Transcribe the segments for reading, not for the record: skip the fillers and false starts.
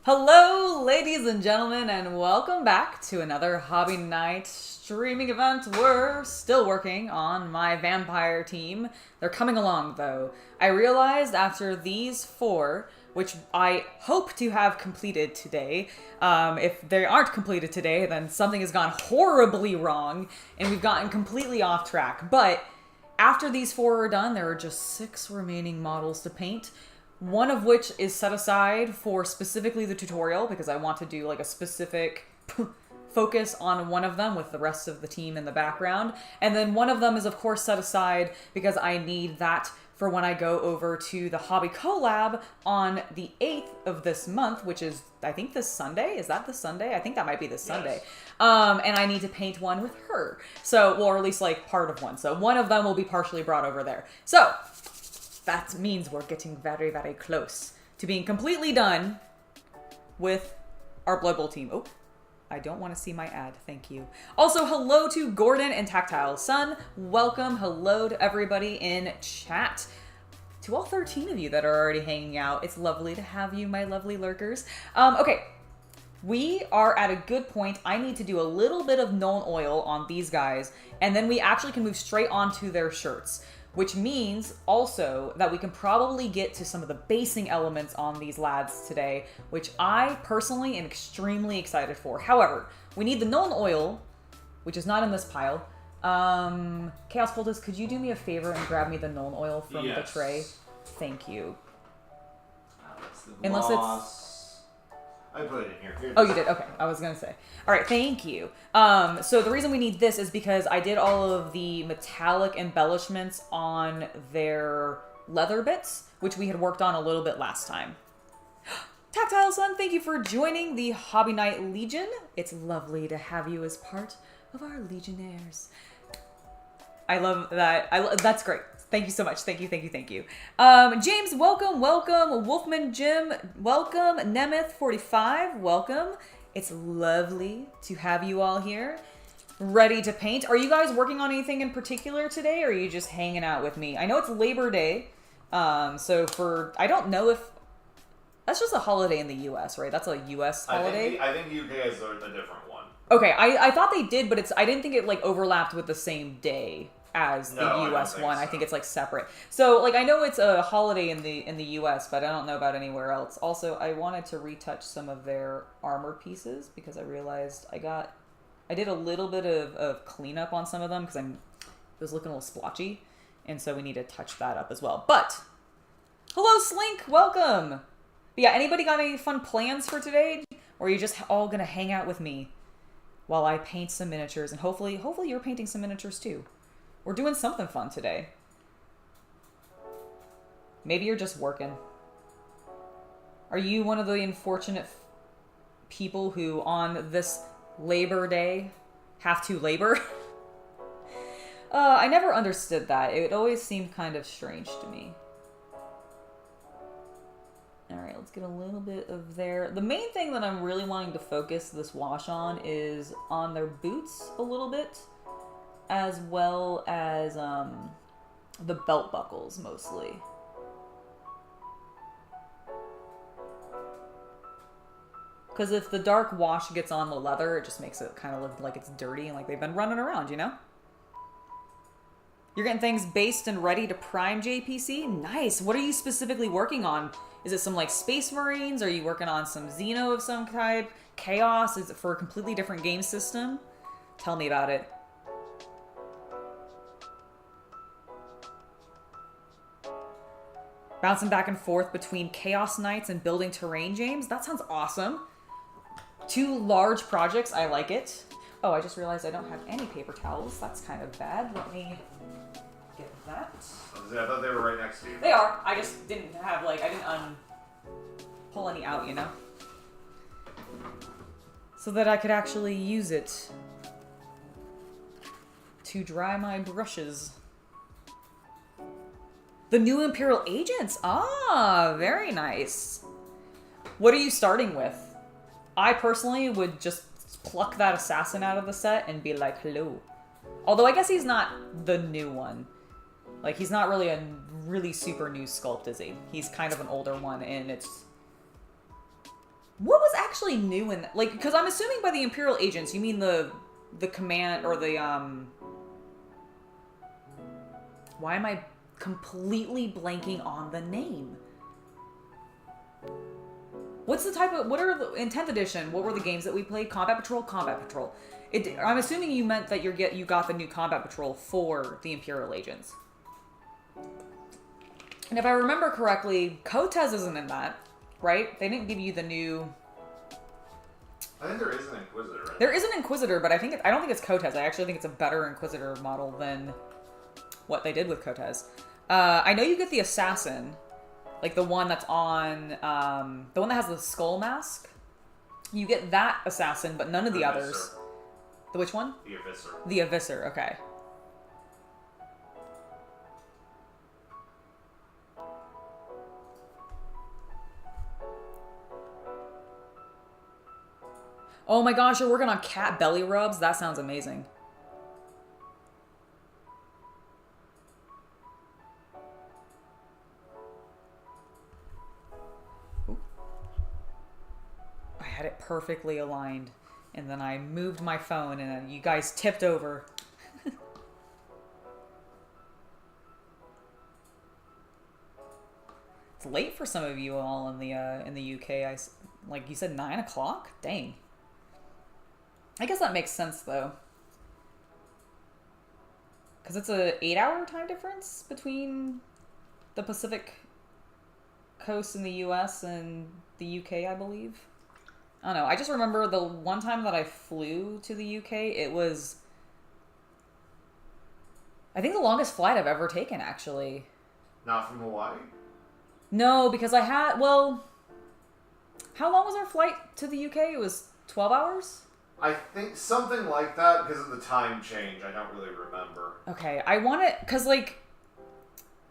Hello, ladies and gentlemen, and welcome back to another Hobby Night streaming event. We're still working on my vampire team. They're coming along, though. I realized after these four, which I hope to have completed today, if they aren't completed today, then something has gone horribly wrong, and we've gotten completely off track. But after these four are done, there are just 6 remaining models to paint. One of which is set aside for specifically the tutorial because I want to do like a specific focus on one of them with the rest of the team in the background. And then one of them is of course set aside because I need that for when I go over to the Hobby Collab on the 8th of this month, which is, I think, this Sunday. Is that this Sunday? I think that might be this Sunday. And I need to paint one with her. So, well, or at least like part of one. So one of them will be partially brought over there. So that means we're getting very, very close to being completely done with our Blood Bowl team. Oh, I don't want to see my ad. Thank you. Also, hello to Gordon and Tactile Sun. Welcome. Hello to everybody in chat. To all 13 of you that are already hanging out. It's lovely to have you, my lovely lurkers. Okay. We are at a good point. I need to do a little bit of Nuln Oil on these guys, and then we actually can move straight onto their shirts. Which means also that we can probably get to some of the basing elements on these lads today, which I personally am extremely excited for. However, we need the Nuln Oil, which is not in this pile. Chaos Cultist, could you do me a favor and grab me the Nuln Oil from the tray? Thank you. Unless it's... I put it in here. Oh, you did? Okay. I was going to say. All right. Thank you. So the reason we need this is because I did all of the metallic embellishments on their leather bits, which we had worked on a little bit last time. Tactile Sun, thank you for joining the Hobby Night Legion. It's lovely to have you as part of our Legionnaires. I love that. That's great. Thank you so much. Thank you. James, welcome. Wolfman Jim, welcome. Nemeth45, welcome. It's lovely to have you all here, ready to paint. Are you guys working on anything in particular today, or are you just hanging out with me? I know it's Labor Day, so I don't know if... That's just a holiday in the U.S., right? That's a U.S. holiday? I think the UK has a different one. Okay, I thought they did, but I didn't think it like overlapped with the same day as the US one. I think it's like separate. So like I know it's a holiday in the US, but I don't know about anywhere else. Also, I wanted to retouch some of their armor pieces because I realized I did a little bit of cleanup on some of them because it was looking a little splotchy, and so we need to touch that up as well. But hello Slink, welcome. But yeah, anybody got any fun plans for today, or are you just all gonna hang out with me while I paint some miniatures, and hopefully you're painting some miniatures too. We're doing something fun today. Maybe you're just working. Are you one of the unfortunate people who on this Labor Day have to labor? I never understood that. It always seemed kind of strange to me. Alright, let's get a little bit of their... The main thing that I'm really wanting to focus this wash on is on their boots a little bit, as well as the belt buckles mostly. Because if the dark wash gets on the leather, it just makes it kind of look like it's dirty and like they've been running around, you know? You're getting things based and ready to prime JPC? Nice! What are you specifically working on? Is it some like Space Marines? Are you working on some Xeno of some kind? Chaos? Is it for a completely different game system? Tell me about it. Bouncing back and forth between Chaos Knights and building terrain, James? That sounds awesome. 2 large projects, I like it. Oh, I just realized I don't have any paper towels. That's kind of bad. Let me get that. I thought they were right next to you. They are. I just didn't have, like, I didn't pull any out, you know? So that I could actually use it to dry my brushes. The new Imperial Agents. Ah, very nice. What are you starting with? I personally would just pluck that assassin out of the set and be like, hello. Although I guess he's not the new one. Like, he's not really a really super new sculpt, is he? He's kind of an older one, and it's What was actually new in like? Because I'm assuming by the Imperial agents, you mean the command or the Why am I completely blanking on the name? What's the type of... What are the... In 10th edition, what were the games that we played? Combat Patrol? Combat Patrol. I'm assuming you meant that you got the new Combat Patrol for the Imperial Agents. And if I remember correctly, Kotez isn't in that, right? They didn't give you the new... I think there is an Inquisitor, right? There is an Inquisitor, but I don't think it's Kotez. I actually think it's a better Inquisitor model than what they did with Kotez. I know you get the Assassin, like the one that's on, the one that has the skull mask. You get that Assassin, but none of the others. The which one? The Avisor. The Avisor, okay. Oh my gosh, you're working on cat belly rubs? That sounds amazing. Ooh. I had it perfectly aligned, and then I moved my phone, and then you guys tipped over. It's late for some of you all in the UK. Like you said, 9 o'clock? Dang. I guess that makes sense, though. Because it's a 8-hour time difference between the Pacific coast in the US and the UK, I believe. I don't know. I just remember the one time that I flew to the UK, it was... I think the longest flight I've ever taken, actually. Not from Hawaii? No, because I had... Well... How long was our flight to the UK? It was 12 hours? I think something like that because of the time change. I don't really remember. Okay, I want it because like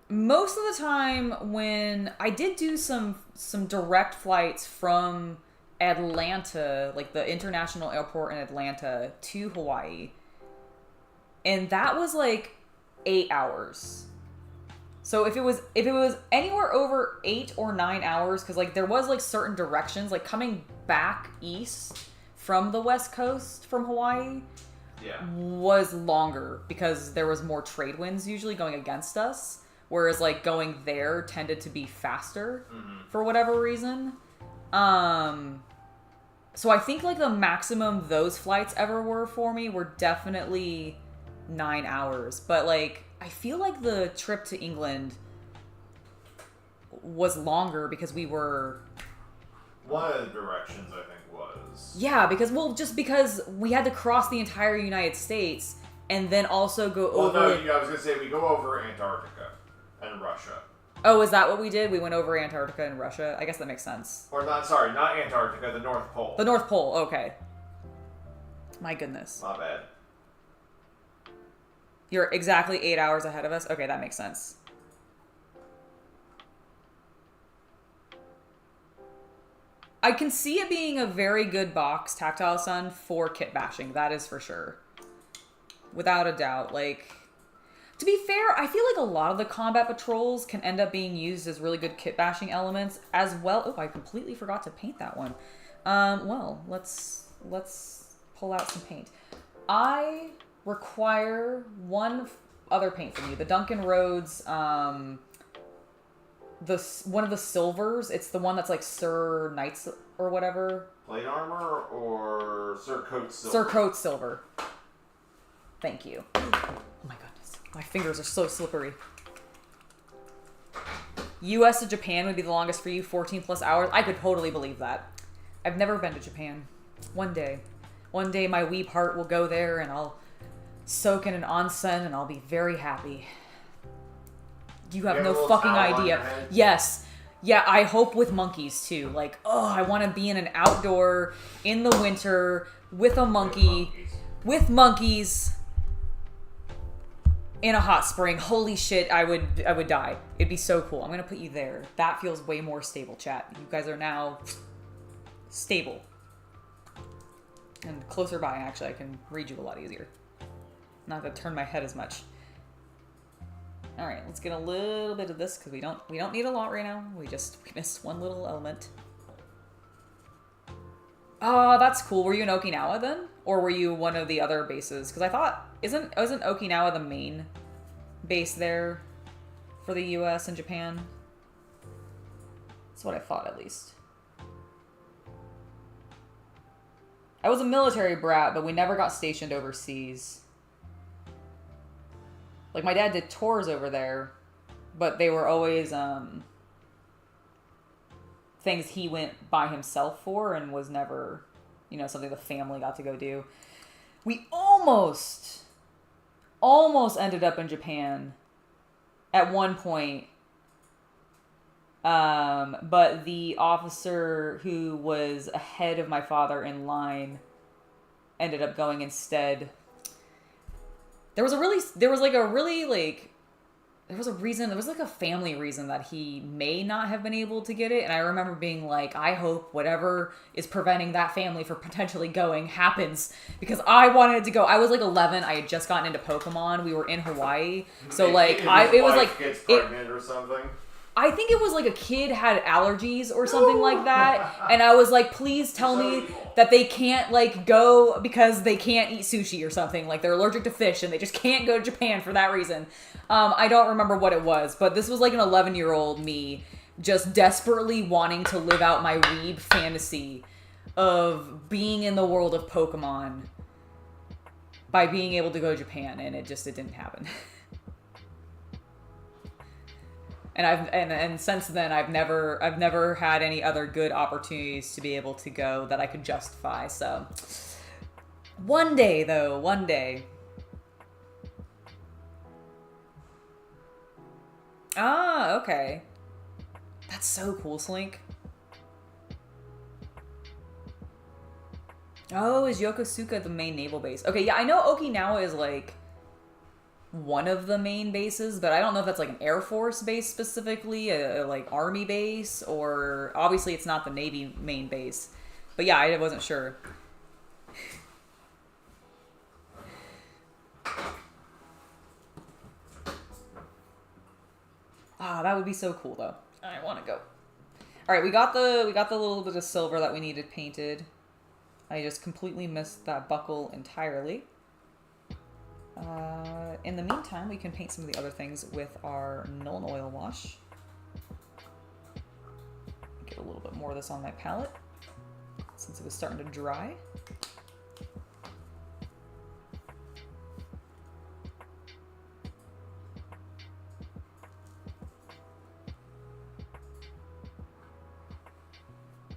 most of the time when I did do some direct flights from Atlanta, like the international airport in Atlanta to Hawaii, and that was like 8 hours. So if it was anywhere over 8 or 9 hours, because like there was like certain directions, like coming back east from the West Coast from Hawaii was longer because there was more trade winds usually going against us, whereas like going there tended to be faster for whatever reason. So I think like the maximum those flights ever were for me were definitely 9 hours, but like I feel like the trip to England was longer because we were... One of the directions I think was... Yeah, because because we had to cross the entire United States and then also go over... Well, no, I was going to say we go over Antarctica and Russia. Oh, is that what we did? We went over Antarctica and Russia? I guess that makes sense. Or not Antarctica, the North Pole. The North Pole, okay. My goodness. Not bad. You're exactly 8 hours ahead of us? Okay, that makes sense. I can see it being a very good box, Tactile Sun, for kit bashing. That is for sure. Without a doubt. Like, to be fair, I feel like a lot of the combat patrols can end up being used as really good kit bashing elements as well. Oh, I completely forgot to paint that one. Well, let's pull out some paint. I require one other paint from you. The Duncan Rhodes, one of the silvers. It's the one that's like Sir Knights or whatever. Plate armor or Sir Coates silver? Sir Coates silver. Thank you. Oh my goodness. My fingers are so slippery. US to Japan would be the longest for you, 14 plus hours. I could totally believe that. I've never been to Japan. One day my weeb heart will go there and I'll soak in an onsen and I'll be very happy. You have no fucking idea. Yes. Yeah, I hope with monkeys too. Like, oh, I want to be in an outdoor in the winter with a monkey, with monkeys in a hot spring. Holy shit, I would die. It'd be so cool. I'm going to put you there. That feels way more stable, chat. You guys are now stable. And closer by, actually, I can read you a lot easier. Not to turn my head as much. All right, let's get a little bit of this because we don't need a lot right now. We missed one little element. Oh, that's cool. Were you in Okinawa then? Or were you one of the other bases? Because I thought, wasn't Okinawa the main base there for the US and Japan? That's what I thought, at least. I was a military brat, but we never got stationed overseas. Like, my dad did tours over there, but they were always, things he went by himself for and was never, you know, something the family got to go do. We almost ended up in Japan at one point. But the officer who was ahead of my father in line ended up going instead. There was like a family reason that he may not have been able to get it. And I remember being like, I hope whatever is preventing that family from potentially going happens, because I wanted to go. I was like 11. I had just gotten into Pokemon. We were in Hawaii. So like, it was like, gets pregnant or something. I think it was like a kid had allergies or something like that. And I was like, please tell me that they can't like go because they can't eat sushi or something. Like they're allergic to fish and they just can't go to Japan for that reason. I don't remember what it was, but this was like an 11-year-old me just desperately wanting to live out my weeb fantasy of being in the world of Pokemon by being able to go to Japan, and it didn't happen. And since then I've never had any other good opportunities to be able to go that I could justify. So one day. Ah, okay. That's so cool, Slink. Oh, is Yokosuka the main naval base? Okay, yeah, I know Okinawa is like one of the main bases, but I don't know if that's like an Air Force base specifically, a like Army base, or obviously it's not the Navy main base. But yeah, I wasn't sure. Ah, that would be so cool though. I want to go. All right, we got the little bit of silver that we needed painted. I just completely missed that buckle entirely. In the meantime, we can paint some of the other things with our Nuln Oil wash. Get a little bit more of this on my palette since it was starting to dry.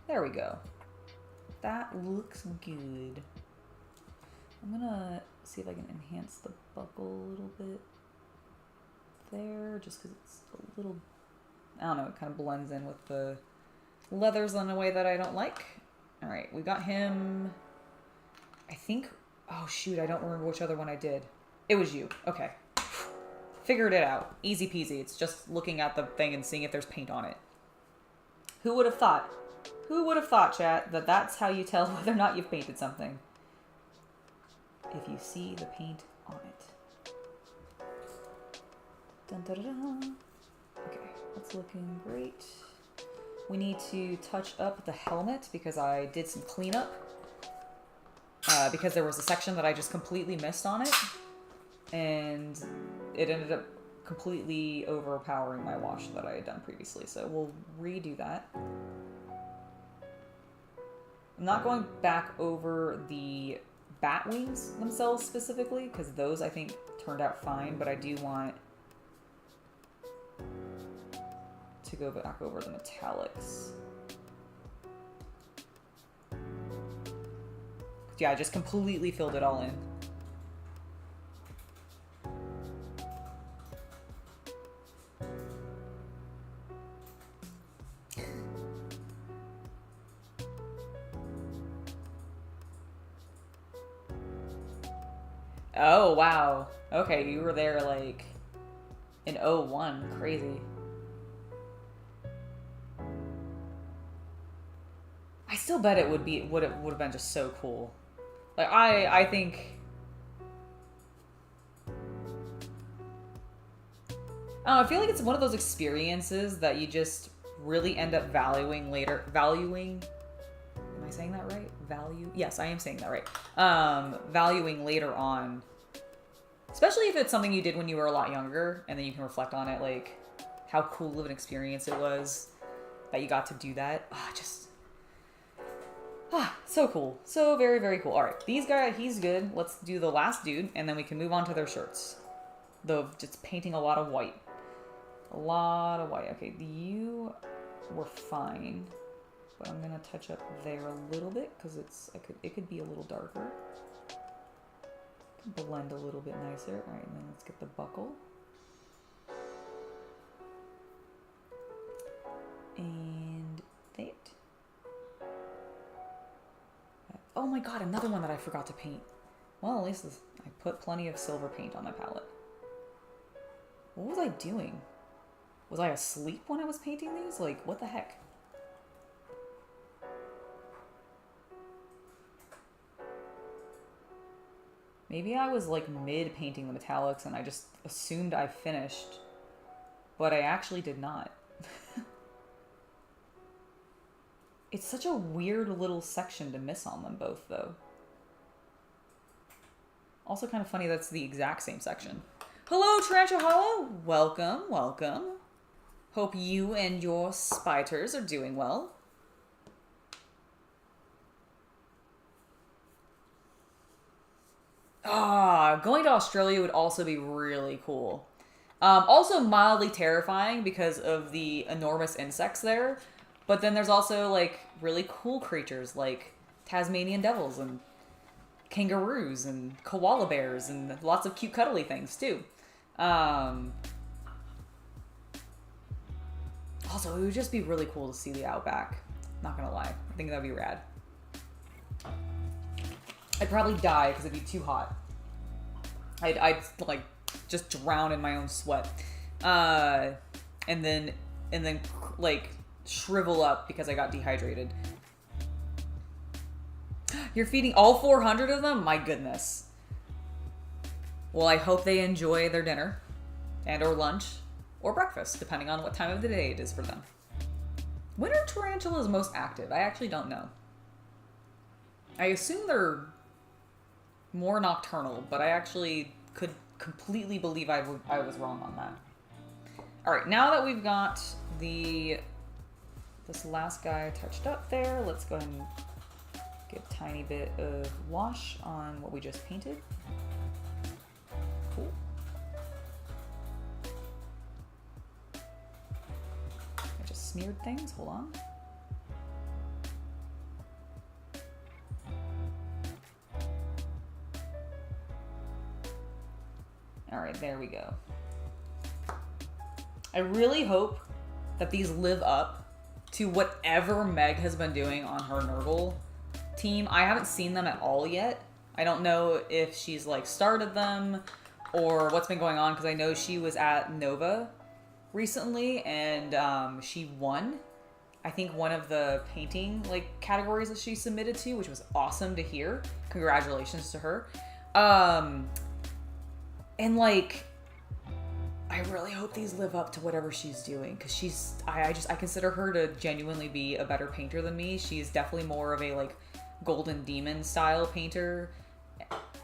There we go. That looks good. I'm gonna see if I can enhance the buckle a little bit there, just because it's a little, I don't know, it kind of blends in with the leathers in a way that I don't like. All right, we got him, I think, oh shoot, I don't remember which other one I did. It was you, okay. Figured it out, easy peasy. It's just looking at the thing and seeing if there's paint on it. Who would have thought? Who would have thought, chat, that that's how you tell whether or not you've painted something? If you see the paint on it. Dun, dun, dun, dun. Okay, that's looking great. We need to touch up the helmet because I did some cleanup. Because there was a section that I just completely missed on it. And it ended up completely overpowering my wash that I had done previously. So we'll redo that. I'm not going back over the bat wings themselves specifically, because those I think turned out fine, but I do want to go back over the metallics. Yeah, I just completely filled it all in. Oh, wow. Okay, you were there, like, in 01. Crazy. I still bet it would have been just so cool. Like, I think... I feel like it's one of those experiences that you just really end up valuing later Am I saying that right? Value? Yes, I am saying that right. Valuing later on, especially if it's something you did when you were a lot younger, and then you can reflect on it, like how cool of an experience it was that you got to do that. So cool. So very, very cool. All right, these guys, he's good. Let's do the last dude, and then we can move on to their shirts. Though just painting a lot of white. A lot of white. Okay, you were fine, but I'm gonna touch up there a little bit because it could be a little darker. Blend a little bit nicer. All right, and then let's get the buckle. And that. Oh my god, another one that I forgot to paint. Well, at least I put plenty of silver paint on my palette. What was I doing? Was I asleep when I was painting these? Like, what the heck? Maybe I was like mid-painting the metallics and I just assumed I finished, but I actually did not. It's such a weird little section to miss on them both, though. Also kind of funny that's the exact same section. Hello, Tarantula Hollow! Welcome, welcome. Hope you and your spiders are doing well. Going to Australia would also be really cool. Also mildly terrifying because of the enormous insects there. But then there's also, like, really cool creatures like Tasmanian devils and kangaroos and koala bears and lots of cute cuddly things, too. Also, it would just be really cool to see the outback. Not gonna lie. I think that'd be rad. I'd probably die because it'd be too hot. I'd like, just drown in my own sweat. And then, like, shrivel up because I got dehydrated. You're feeding all 400 of them? My goodness. Well, I hope they enjoy their dinner and or lunch or breakfast, depending on what time of the day it is for them. When are tarantulas most active? I actually don't know. I assume they're more nocturnal, but I actually could completely believe I was wrong on that. All right, now that we've got this last guy touched up there, let's go ahead and get a tiny bit of wash on what we just painted. Cool. I just smeared things, hold on. All right, there we go. I really hope that these live up to whatever Meg has been doing on her Nurgle team. I haven't seen them at all yet. I don't know if she's like started them or what's been going on because I know she was at Nova recently and she won, I think, one of the painting like categories that she submitted to, which was awesome to hear. Congratulations to her. And like, I really hope these live up to whatever she's doing because I consider her to genuinely be a better painter than me. She's definitely more of a like Golden Demon style painter.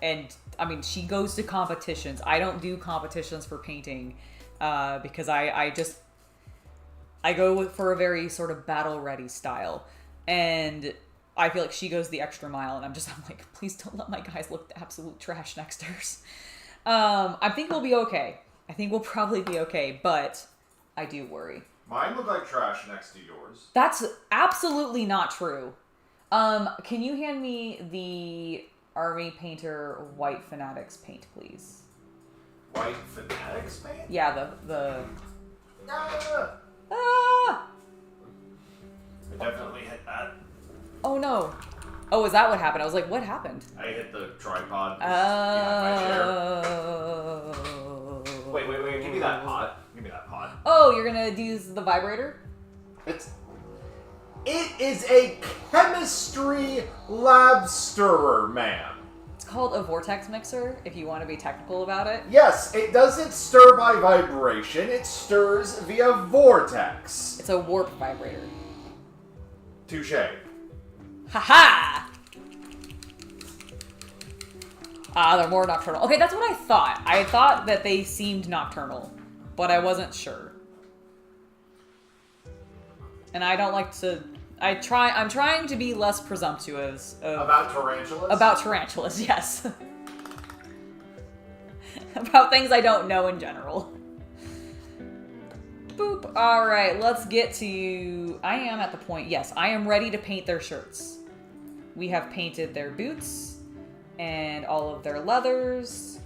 And I mean, she goes to competitions. I don't do competitions for painting because I go for a very sort of battle ready style. And I feel like she goes the extra mile and I'm like, please don't let my guys look absolute trash next to hers. I think we'll be okay. I think we'll probably be okay, but I do worry. Mine look like trash next to yours. That's absolutely not true. Can you hand me the Army Painter White Fanatics paint, please? White Fanatics paint? Yeah, the... Ah! Ah! I definitely hit that. Oh, no. Oh, is that what happened? I was like, what happened? I hit the tripod. Oh. Wait. Give me that pot. Give me that pot. Oh, you're gonna use the vibrator? It is a chemistry lab stirrer, man. It's called a vortex mixer, if you want to be technical about it. Yes, it doesn't stir by vibration. It stirs via vortex. It's a warp vibrator. Touche. Haha! They're more nocturnal. Okay, that's what I thought. I thought that they seemed nocturnal, but I wasn't sure. And I don't like to... I'm trying to be less presumptuous. About tarantulas? About tarantulas, yes. About things I don't know in general. Boop. Alright, let's get to... I am at the point... Yes, I am ready to paint their shirts. We have painted their boots and all of their leathers.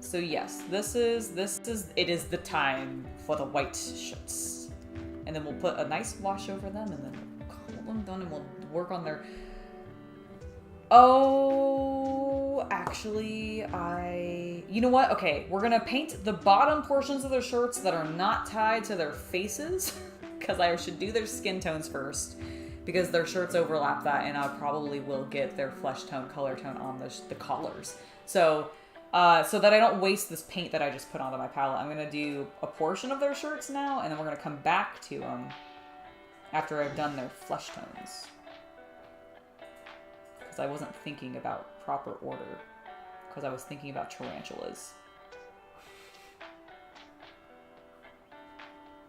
So yes, it is the time for the white shirts. And then we'll put a nice wash over them and then we'll cool them down and we'll work on their... Oh, actually, you know what? Okay, we're gonna paint the bottom portions of their shirts that are not tied to their faces, because I should do their skin tones first, because their shirts overlap that, and I probably will get their flesh tone, color tone on the collars. So that I don't waste this paint that I just put onto my palette, I'm gonna do a portion of their shirts now, and then we're gonna come back to them after I've done their flesh tones. Because I wasn't thinking about proper order. Because I was thinking about tarantulas.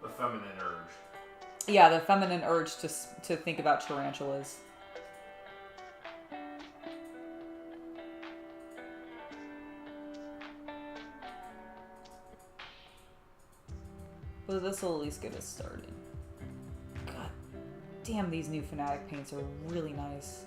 The feminine urge. Yeah, the feminine urge to think about tarantulas. But this will at least get us started. God damn, these new Fnatic paints are really nice.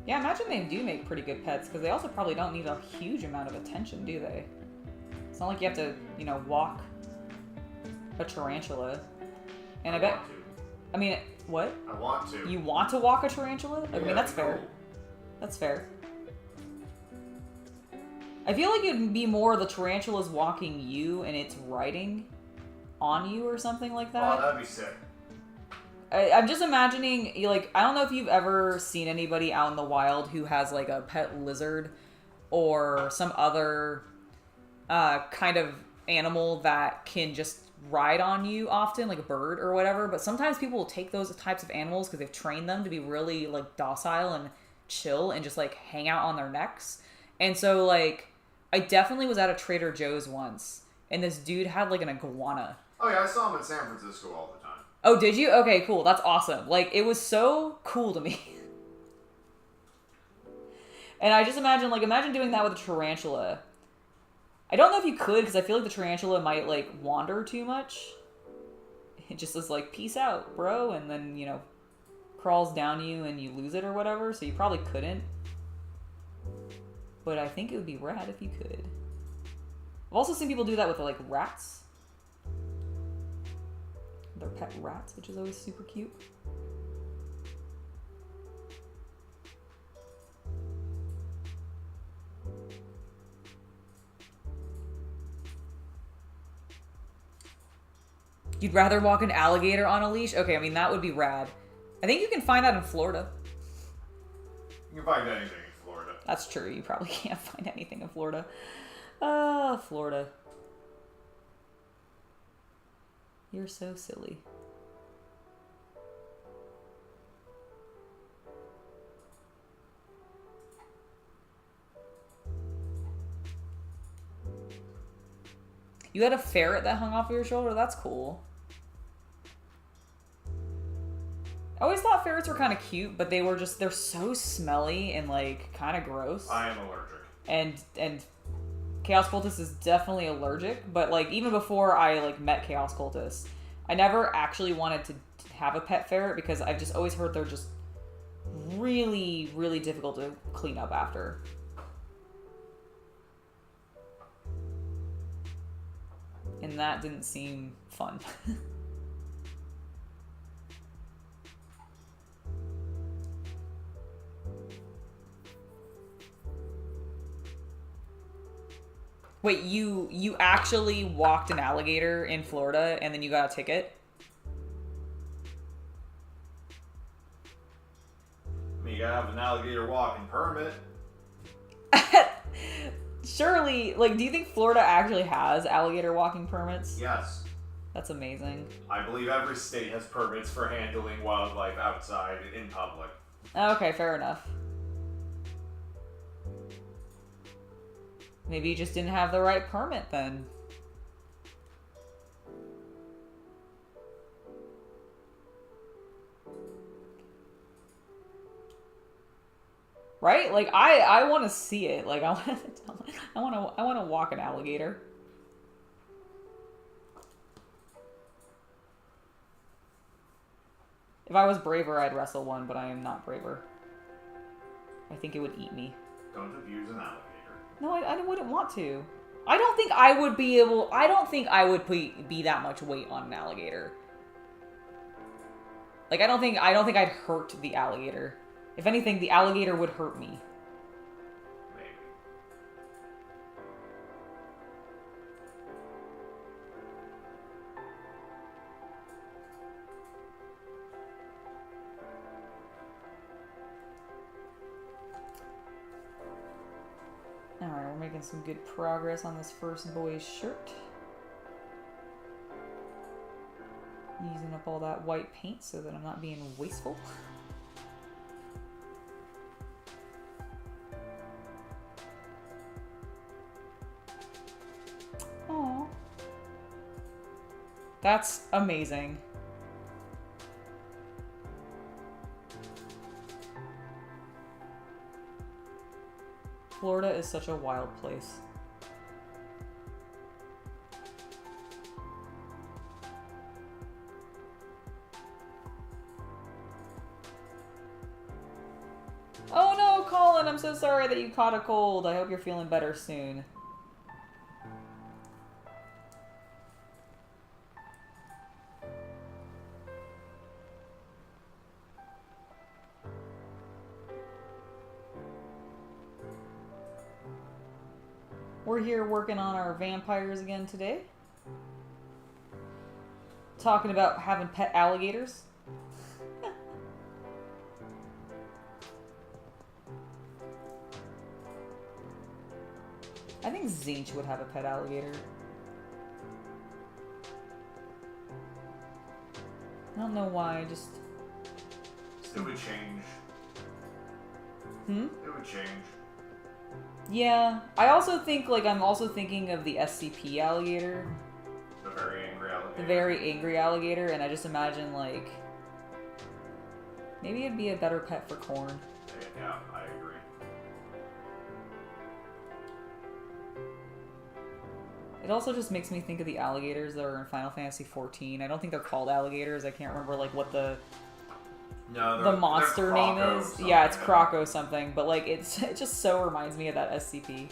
Yeah, imagine they do make pretty good pets, because they also probably don't need a huge amount of attention, do they? It's not like you have to, you know, walk a tarantula. And I bet... Want to. I mean, what? I want to. You want to walk a tarantula? I mean, that's fair. Cool. That's fair. I feel like it'd be more the tarantula's walking you and it's riding on you or something like that. Oh, that'd be sick. I'm just imagining, like, I don't know if you've ever seen anybody out in the wild who has, like, a pet lizard or some other kind of animal that can just ride on you often, like a bird or whatever. But sometimes people will take those types of animals because they've trained them to be really, like, docile and chill and just, like, hang out on their necks. And so, like, I definitely was at a Trader Joe's once, and this dude had, like, an iguana. Oh, yeah, I saw him in San Francisco all the time. Oh, did you? Okay, cool. That's awesome. Like, it was so cool to me. And I just imagine doing that with a tarantula. I don't know if you could, because I feel like the tarantula might, like, wander too much. It just is like, peace out, bro, and then, you know, crawls down you and you lose it or whatever, so you probably couldn't. But I think it would be rad if you could. I've also seen people do that with, like, rats. Their pet rats, which is always super cute. You'd rather walk an alligator on a leash? Okay, I mean, that would be rad. I think you can find that in Florida. You can find anything in Florida. That's true. You probably can't find anything in Florida. Florida. You're so silly. You had a ferret that hung off of your shoulder? That's cool. I always thought ferrets were kind of cute, but they're so smelly and, like, kind of gross. I am allergic. And Chaos Cultist is definitely allergic, but, like, even before I, like, met Chaos Cultist, I never actually wanted to have a pet ferret because I've just always heard they're just really, really difficult to clean up after. And that didn't seem fun. Wait, you actually walked an alligator in Florida and then you got a ticket? You gotta have an alligator walking permit. Surely, like, do you think Florida actually has alligator walking permits? Yes. That's amazing. I believe every state has permits for handling wildlife outside in public. Okay, fair enough. Maybe you just didn't have the right permit then. Right? Like I want to see it. Like I want to walk an alligator. If I was braver, I'd wrestle one, but I am not braver. I think it would eat me. Don't abuse an alligator. No, I wouldn't want to. I don't think I would be able... I don't think I would be that much weight on an alligator. Like, I don't think I'd hurt the alligator. If anything, the alligator would hurt me. Maybe. Alright, we're making some good progress on this first boy's shirt. Using up all that white paint so that I'm not being wasteful. Aww. That's amazing. Florida is such a wild place. Oh no, Colin, I'm so sorry that you caught a cold. I hope you're feeling better soon. We're here working on our vampires again today. Talking about having pet alligators. I think Zinch would have a pet alligator. I don't know why, just... It would change. Hmm? It would change. Yeah. I also think, like, I'm also thinking of the SCP alligator. The very angry alligator. The very angry alligator, and I just imagine, like... Maybe it'd be a better pet for Corn. Yeah, I agree. It also just makes me think of the alligators that are in Final Fantasy XIV. I don't think they're called alligators. I can't remember, like, what the monster name is. Yeah, it's Croco something, but, like, it just so reminds me of that SCP.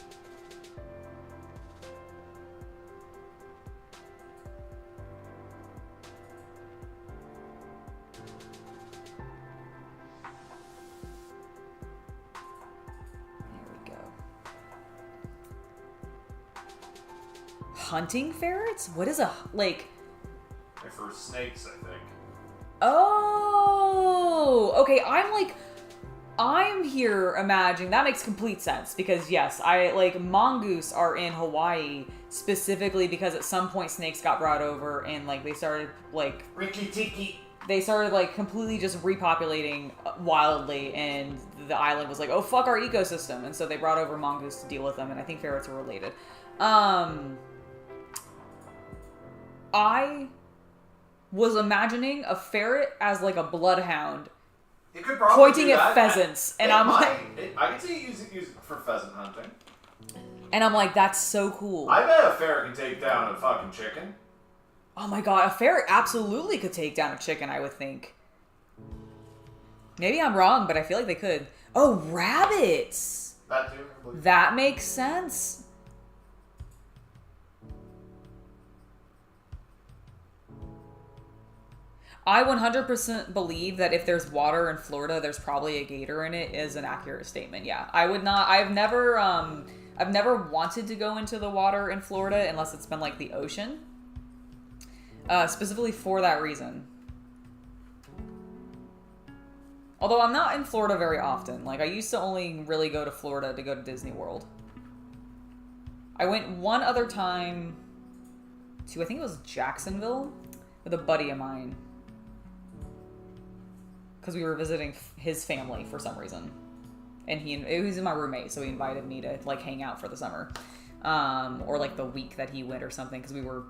Hunting ferrets? What is a, like... They're for snakes, I think. Oh! Okay, I'm here imagining... That makes complete sense, because yes, mongoose are in Hawaii specifically because at some point snakes got brought over and, like, they started, like... Rikki-tikki! They started, like, completely just repopulating wildly, and the island was like, oh, fuck our ecosystem, and so they brought over mongoose to deal with them, and I think ferrets are related. I was imagining a ferret as, like, a bloodhound It could probably pointing at pheasants, and I'm like... I can see you use it for pheasant hunting. And I'm like, that's so cool. I bet a ferret can take down a fucking chicken. Oh my god, a ferret absolutely could take down a chicken, I would think. Maybe I'm wrong, but I feel like they could. Oh, rabbits! That too? That makes sense. I 100% believe that if there's water in Florida, there's probably a gator in it is an accurate statement. Yeah, I would not. I've never wanted to go into the water in Florida unless it's been like the ocean. Specifically for that reason. Although I'm not in Florida very often. Like, I used to only really go to Florida to go to Disney World. I went one other time to, I think it was Jacksonville, with a buddy of mine. Because we were visiting his family for some reason. And it was my roommate, so he invited me to, like, hang out for the summer. Or, like, the week that he went or something, because we were...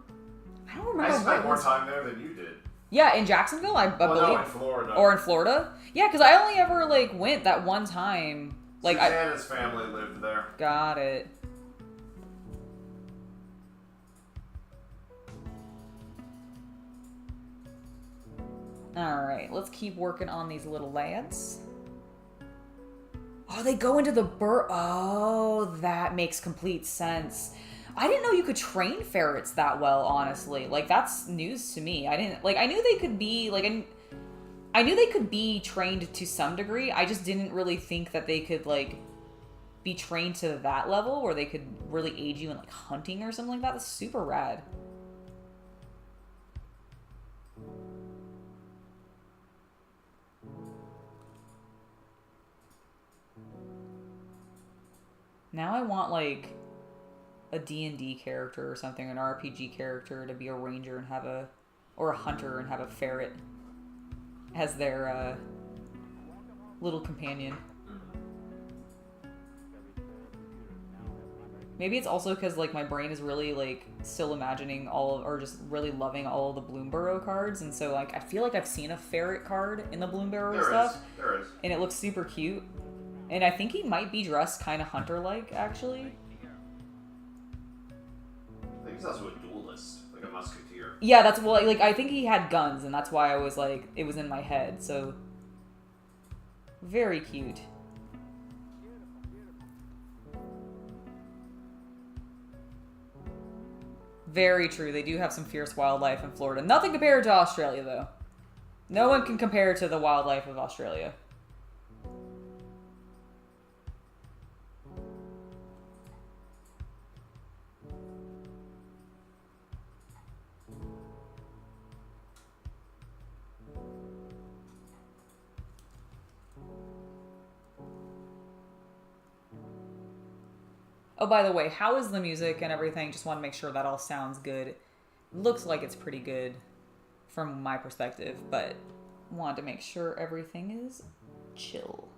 I don't remember. I spent more time there than you did. Yeah, in Jacksonville, I believe. No, in Florida. Or in Florida? Yeah, because I only ever, like, went that one time. Like, Susanna's family lived there. Got it. Alright, let's keep working on these little lads. Oh, they go into the Oh, that makes complete sense. I didn't know you could train ferrets that well, honestly. Like, that's news to me. I knew they could be, like, I knew they could be trained to some degree. I just didn't really think that they could, like, be trained to that level where they could really aid you in, like, hunting or something like that. That's super rad. Now I want, like, a D&D character or something, an RPG character to be a ranger and have or a hunter and have a ferret as their little companion. Maybe it's also because, like, my brain is really, like, still imagining or just really loving all of the Bloomburrow cards, and so, like, I feel like I've seen a ferret card in the Bloomburrow stuff. There is. And it looks super cute. And I think he might be dressed kind of hunter-like, actually. I think he's also a duelist, like a musketeer. Yeah, that's, well, like, I think he had guns, and that's why I was, like, it was in my head, so... Very cute. Very true, they do have some fierce wildlife in Florida. Nothing compared to Australia, though. No one can compare to the wildlife of Australia. Oh, by the way, how is the music and everything? Just want to make sure that all sounds good. Looks like it's pretty good from my perspective, but want to make sure everything is chill.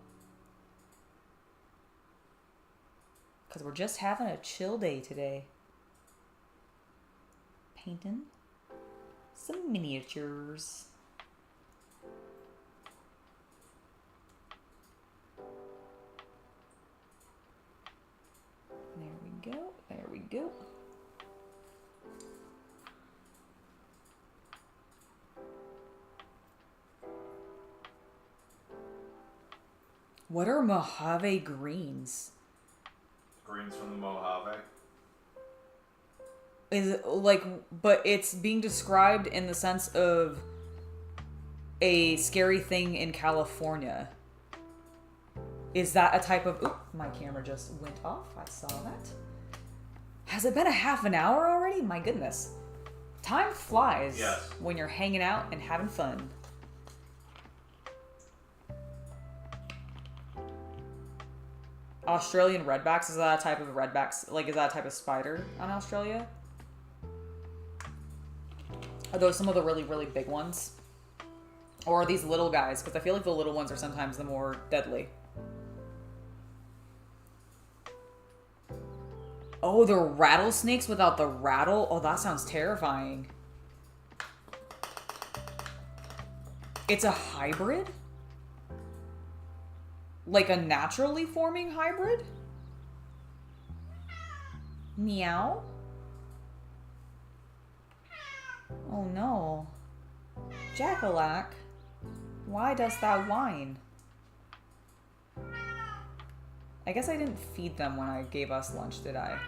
Because we're just having a chill day today. Painting some miniatures. There we go. There we go. What are Mojave greens? Greens from the Mojave. Is it like, but it's being described in the sense of a scary thing in California. Is that a type of... Oop, my camera just went off. I saw that. Has it been a half an hour already? My goodness. Time flies when you're hanging out and having fun. Australian redbacks, is that a type of redbacks? Like, is that a type of spider on Australia? Are those some of the really, really big ones? Or are these little guys? Because I feel like the little ones are sometimes the more deadly. Oh, they're rattlesnakes without the rattle? Oh, that sounds terrifying. It's a hybrid? Like a naturally forming hybrid? Meow? Oh no. Jackalack, why dost thou whine? I guess I didn't feed them when I gave us lunch, did I?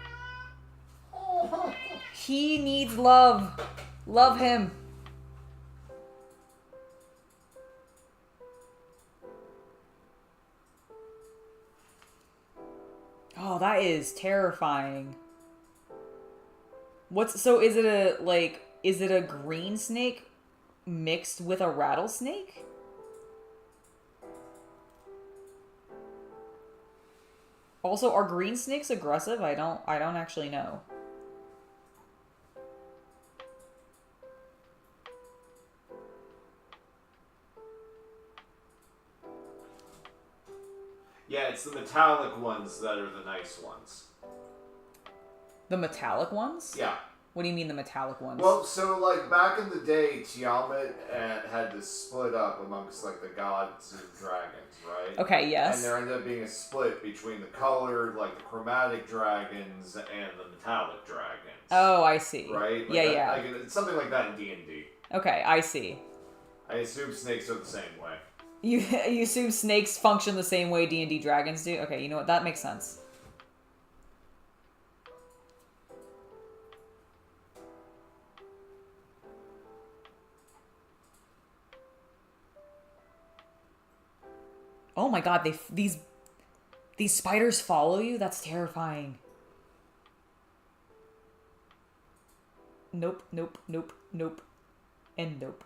He needs love. Love him. Oh, that is terrifying. So is it a green snake mixed with a rattlesnake? Also, are green snakes aggressive? I don't actually know. Yeah, it's the metallic ones that are the nice ones. The metallic ones? Yeah. What do you mean the metallic ones? Well, so, like, back in the day, Tiamat had to split up amongst, like, the gods and dragons, right? Okay, yes. And there ended up being a split between the colored, like, the chromatic dragons and the metallic dragons. Oh, I see. Right? Like yeah. Like, it's something like that in D&D. Okay, I see. I assume snakes are the same way. You assume snakes function the same way D&D dragons do? Okay, you know what? That makes sense. Oh my god, these spiders follow you? That's terrifying. Nope, nope, nope, nope, and nope.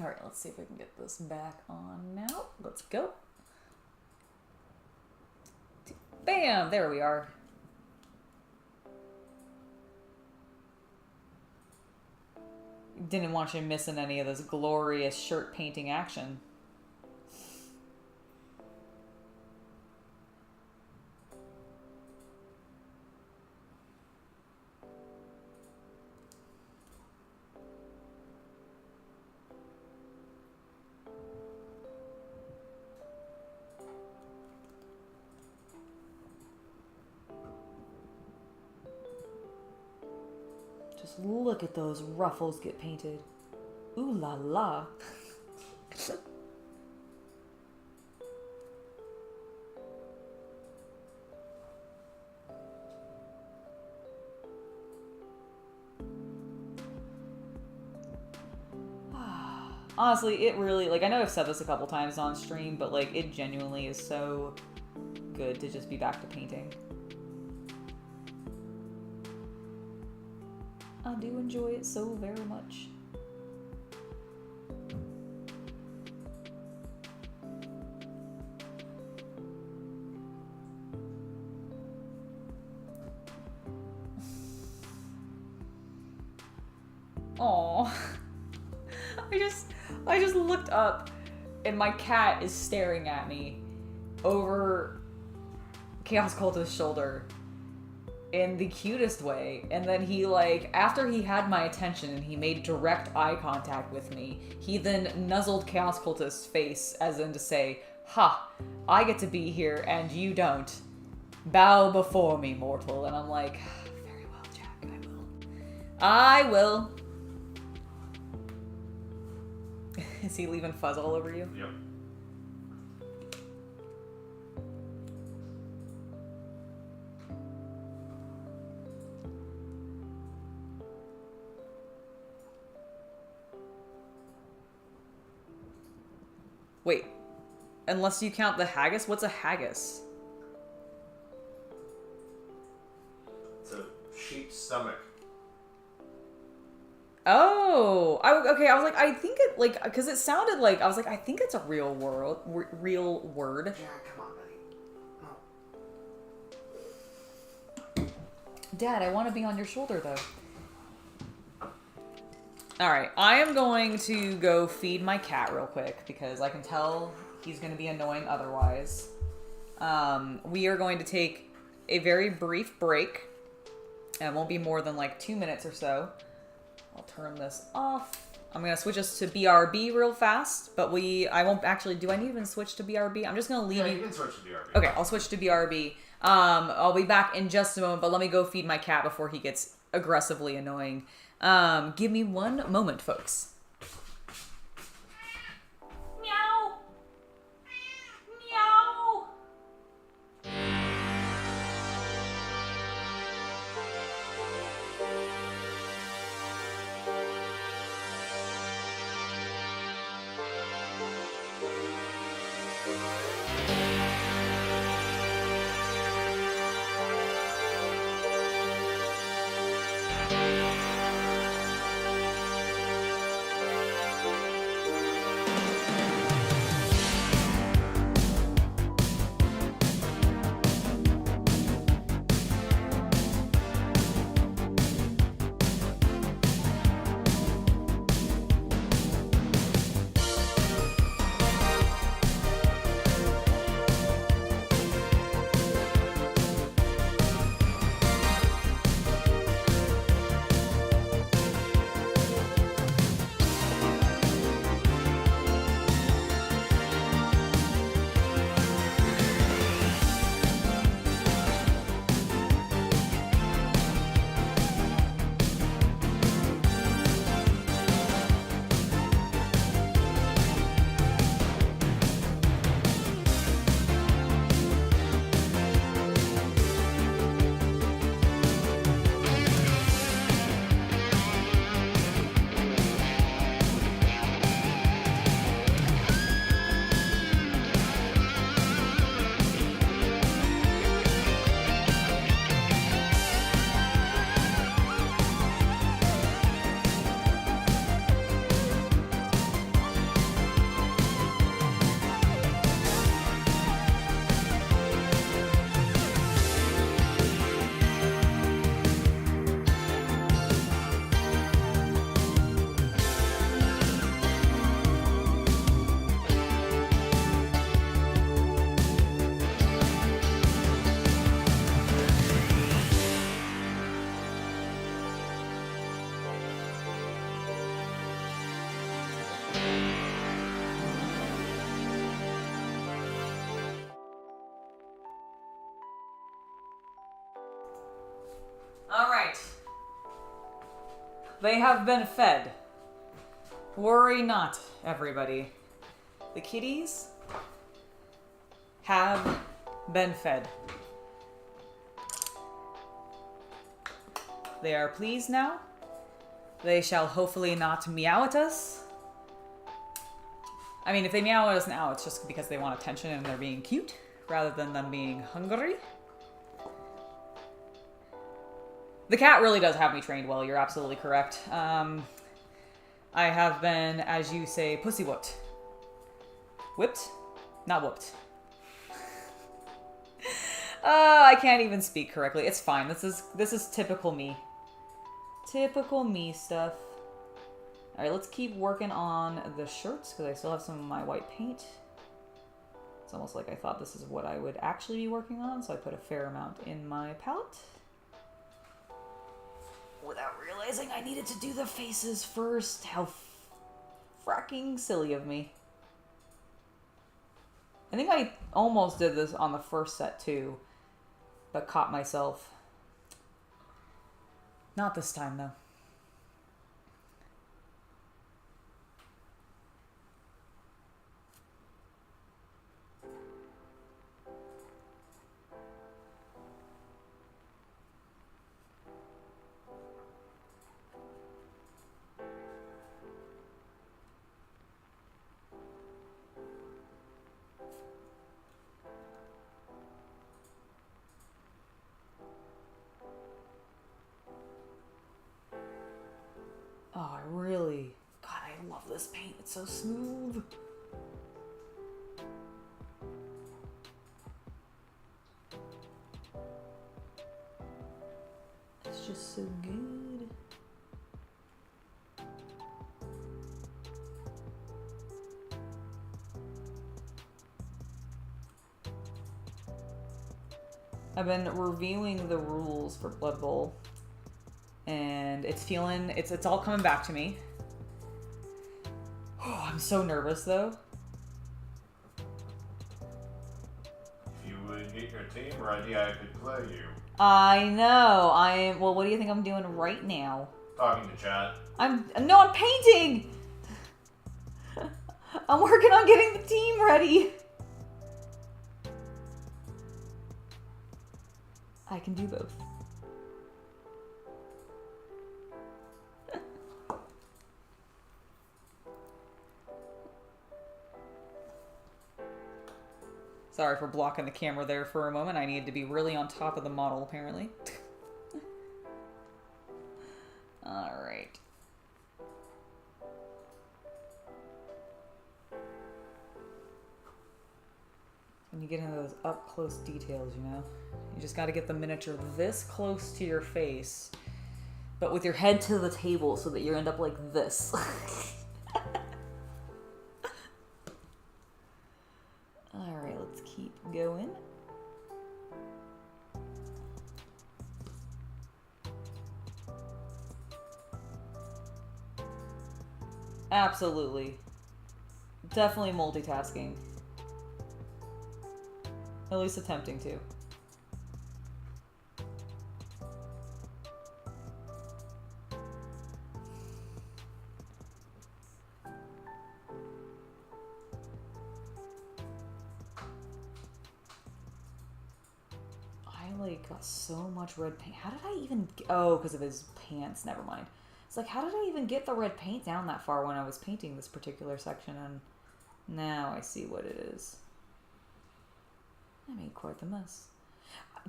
Alright, let's see if we can get this back on now. Let's go. Bam! There we are. Didn't want you missing any of this glorious shirt painting action. Just look at those ruffles get painted. Ooh la la. Honestly, it really, like, I know I've said this a couple times on stream, but, like, it genuinely is so good to just be back to painting. I do enjoy it so very much. Aww. I just looked up and my cat is staring at me over Chaos Cultist's shoulder in the cutest way. And then he, like, after he had my attention and he made direct eye contact with me, he then nuzzled Chaos Cultist's face as in to say, "Ha, I get to be here and you don't. Bow before me, mortal." And I'm like, very well, Jack, I will. Is he leaving fuzz all over you? Yep. Wait, unless you count the haggis? What's a haggis? It's a sheep's stomach. Oh, okay. I was like, I think it, like, because it sounded like, I was like, I think it's a real real word. Yeah, come on, buddy. Dad, I want to be on your shoulder, though. Alright, I am going to go feed my cat real quick, because I can tell he's going to be annoying otherwise. We are going to take a very brief break, and it won't be more than, like, 2 minutes or so. I'll turn this off. I'm going to switch us to BRB real fast, but I won't actually, do I need to even switch to BRB? I'm just going to leave you can switch to BRB. Okay, I'll switch to BRB. I'll be back in just a moment, but let me go feed my cat before he gets aggressively annoying. Give me one moment, folks. Meow. Meow. Alright. They have been fed. Worry not, everybody. The kitties have been fed. They are pleased now. They shall hopefully not meow at us. I mean, if they meow at us now, it's just because they want attention and they're being cute, rather than them being hungry. The cat really does have me trained well, you're absolutely correct. I have been, as you say, pussy whipped. Whipped? Not whooped. I can't even speak correctly. It's fine. This is typical me. Typical me stuff. Alright, let's keep working on the shirts, because I still have some of my white paint. It's almost like I thought this is what I would actually be working on, so I put a fair amount in my palette. Without realizing I needed to do the faces first. How fracking silly of me. I think I almost did this on the first set too, but caught myself. Not this time though. Oh, I really... God, I love this paint. It's so smooth. It's just so good. I've been reviewing the rules for Blood Bowl. And it's all coming back to me. Oh, I'm so nervous though. If you would get your team ready, I could play you. I know. Well, what do you think I'm doing right now? Talking to chat. I'm painting! I'm working on getting the team ready. I can do both. Sorry for blocking the camera there for a moment. I needed to be really on top of the model, apparently. Alright. When you get into those up-close details, you know? You just gotta get the miniature this close to your face, but with your head to the table so that you end up like this. Alright, let's keep going. Absolutely. Definitely multitasking. At least attempting to. Got so much red paint. How did I even... Oh, because of his pants. Never mind. It's like, how did I even get the red paint down that far when I was painting this particular section? And now I see what it is. I made quite the mess.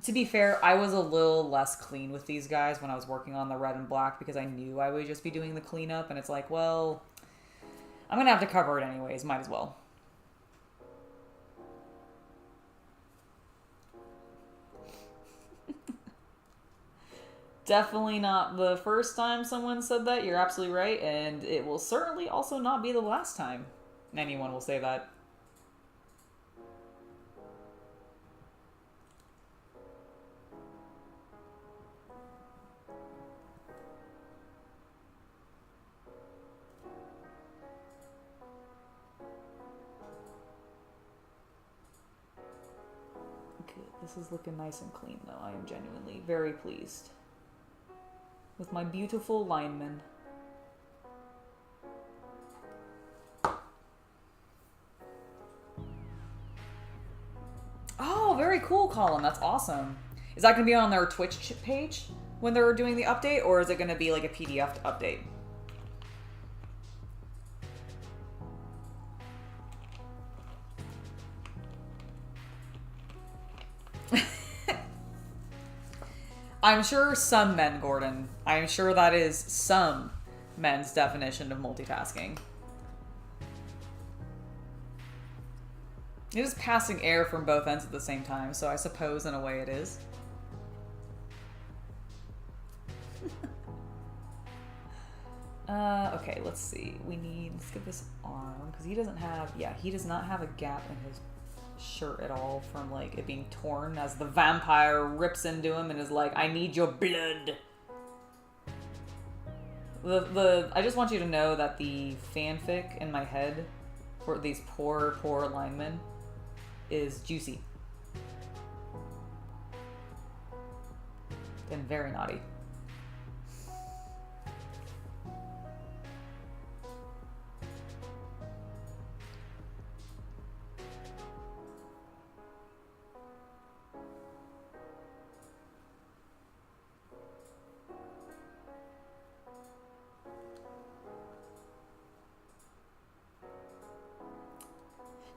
To be fair, I was a little less clean with these guys when I was working on the red and black because I knew I would just be doing the cleanup. And it's like, well, I'm going to have to cover it anyways. Might as well. Definitely not the first time someone said that. You're absolutely right. And it will certainly also not be the last time anyone will say that. Good. This is looking nice and clean, though. I am genuinely very pleased. with my beautiful lineman. Oh, very cool, Colin. That's awesome. Is that going to be on their Twitch page when they're doing the update, or is it going to be like a PDF update? I'm sure some men, Gordon. I'm sure that is some men's definition of multitasking. It is passing air from both ends at the same time, so I suppose in a way it is. Okay, let's see. Let's get this arm, because he doesn't have, he does not have a gap in his shirt at all from like it being torn as the vampire rips into him and is like, I need your blood. I just want you to know that the fanfic in my head for these poor linemen is juicy and very naughty.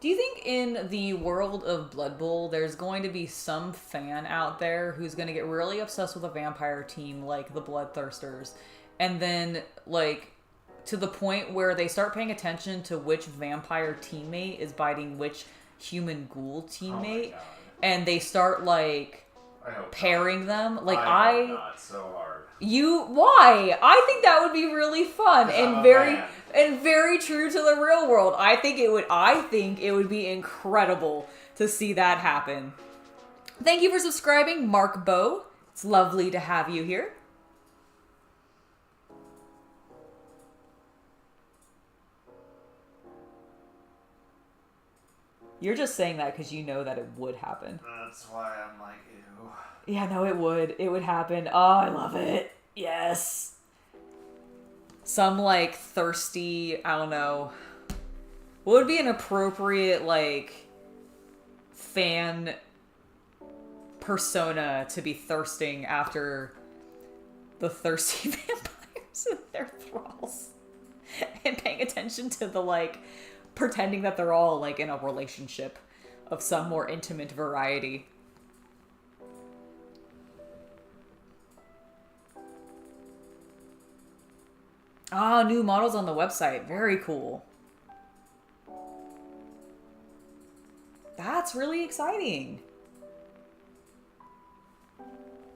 Do you think in the world of Blood Bowl, there's going to be some fan out there who's going to get really obsessed with a vampire team like the Bloodthirsters, and then, like, to the point where they start paying attention to which vampire teammate is biting which human ghoul teammate, and they start, like, pairing them? Like, I hope not so hard. Why? I think that would be really fun and very true to the real world. I think it would be incredible to see that happen. Thank you for subscribing, Mark Bow. It's lovely to have you here. You're just saying that because you know that it would happen. That's why I'm like, ew. Yeah, no, it would. It would happen. Oh, I love it. Yes. Some, like, thirsty, I don't know. What would be an appropriate, like, fan persona to be thirsting after the thirsty vampires and their thralls? And paying attention to the, like, pretending that they're all, like, in a relationship of some more intimate variety. Ah, new models on the website. Very cool. That's really exciting.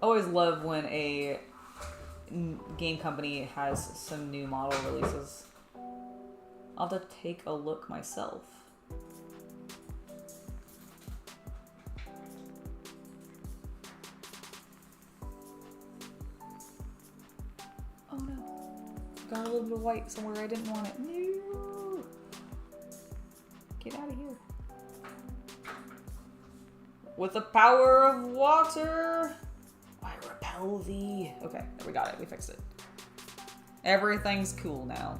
Always love when a game company has some new model releases. I'll have to take a look myself. Oh no. Got a little bit of white somewhere I didn't want it. No. Get out of here. With the power of water, I repel thee. Okay, we got it. We fixed it. Everything's cool now.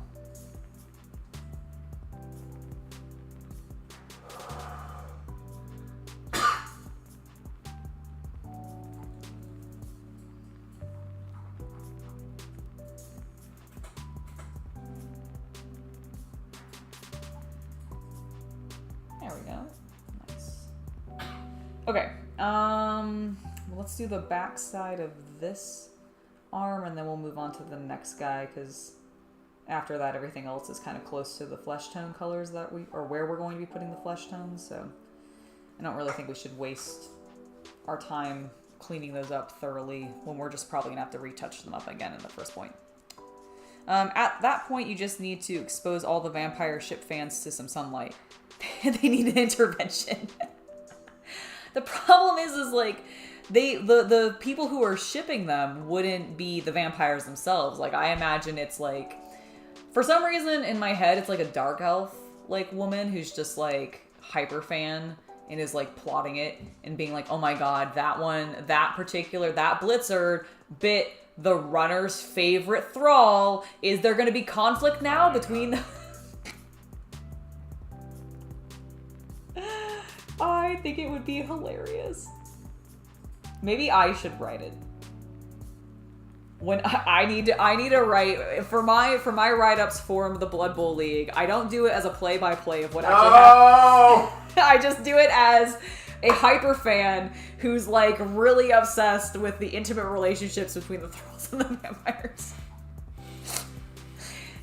There we go. Nice. Okay. Let's do the back side of this arm, and then we'll move on to the next guy, because after that, everything else is kind of close to the flesh tone colors that or where we're going to be putting the flesh tones. So I don't really think we should waste our time cleaning those up thoroughly when we're just probably gonna have to retouch them up again in the first point. At that point, you just need to expose all the vampire ship fans to some sunlight. They need an intervention. The problem is like the people who are shipping them wouldn't be the vampires themselves. Like, I imagine it's like, for some reason in my head, it's like a dark elf like woman who's just like hyper fan and is like plotting it and being like, oh my god, that blitzer bit the runner's favorite thrall. Is there going to be conflict now between... I think it would be hilarious. Maybe I should write it. When I need to write for my write-ups for the Blood Bowl League, I don't do it as a play-by-play of what actually happened. I just do it as a hyper fan who's like really obsessed with the intimate relationships between the thralls and the vampires.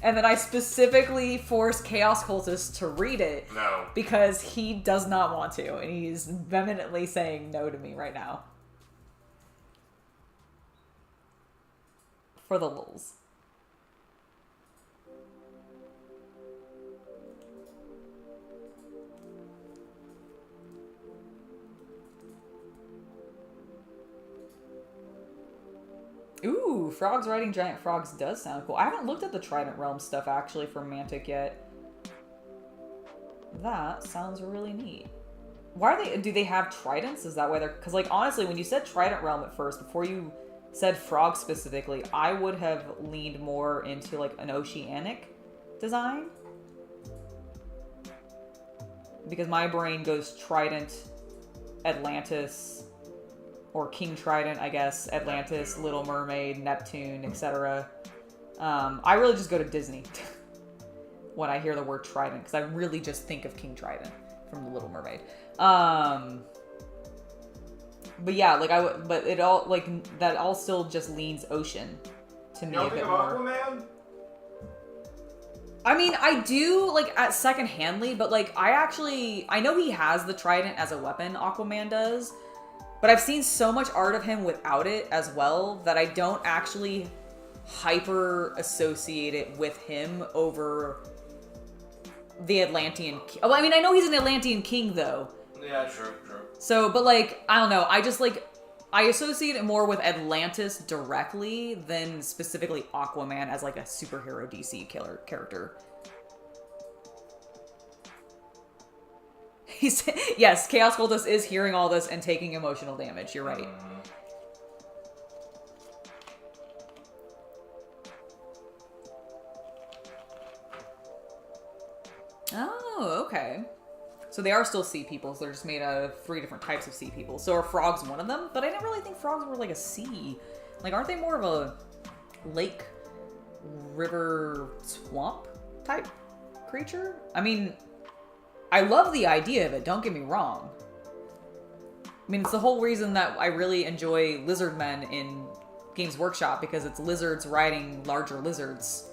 And then I specifically force Chaos Cultist to read it. No. Because he does not want to, and he's vehemently saying no to me right now. For the lulz. Ooh, frogs riding giant frogs does sound cool. I haven't looked at the Trident Realm stuff actually for Mantic yet. That sounds really neat. Why are they, do they have tridents? Is that why they're, because like honestly, when you said Trident Realm at first, before you said frog specifically, I would have leaned more into like an oceanic design. Because my brain goes Trident, Atlantis, or King Trident, I guess, Atlantis, Little Mermaid, Neptune, etc. I really just go to Disney when I hear the word Trident, because I really just think of King Trident from The Little Mermaid. But yeah, like but it all like that all still just leans ocean to me a bit more. Aquaman? I mean, I do like at second-handly, but like I know he has the trident as a weapon, Aquaman does, but I've seen so much art of him without it as well that I don't actually hyper associate it with him over the Atlantean. Oh, I mean, I know he's an Atlantean king though. Yeah, true. So, but like, I don't know. I just like, I associate it more with Atlantis directly than specifically Aquaman as like a superhero DC killer character. Yes, Chaos Cultist is hearing all this and taking emotional damage. You're right. Oh, okay. So they are still sea peoples. They're just made out of 3 different types of sea people. So are frogs one of them? But I didn't really think frogs were like a sea. Like, aren't they more of a lake, river, swamp type creature? I mean, I love the idea of it. Don't get me wrong. I mean, it's the whole reason that I really enjoy lizard men in Games Workshop, because it's lizards riding larger lizards.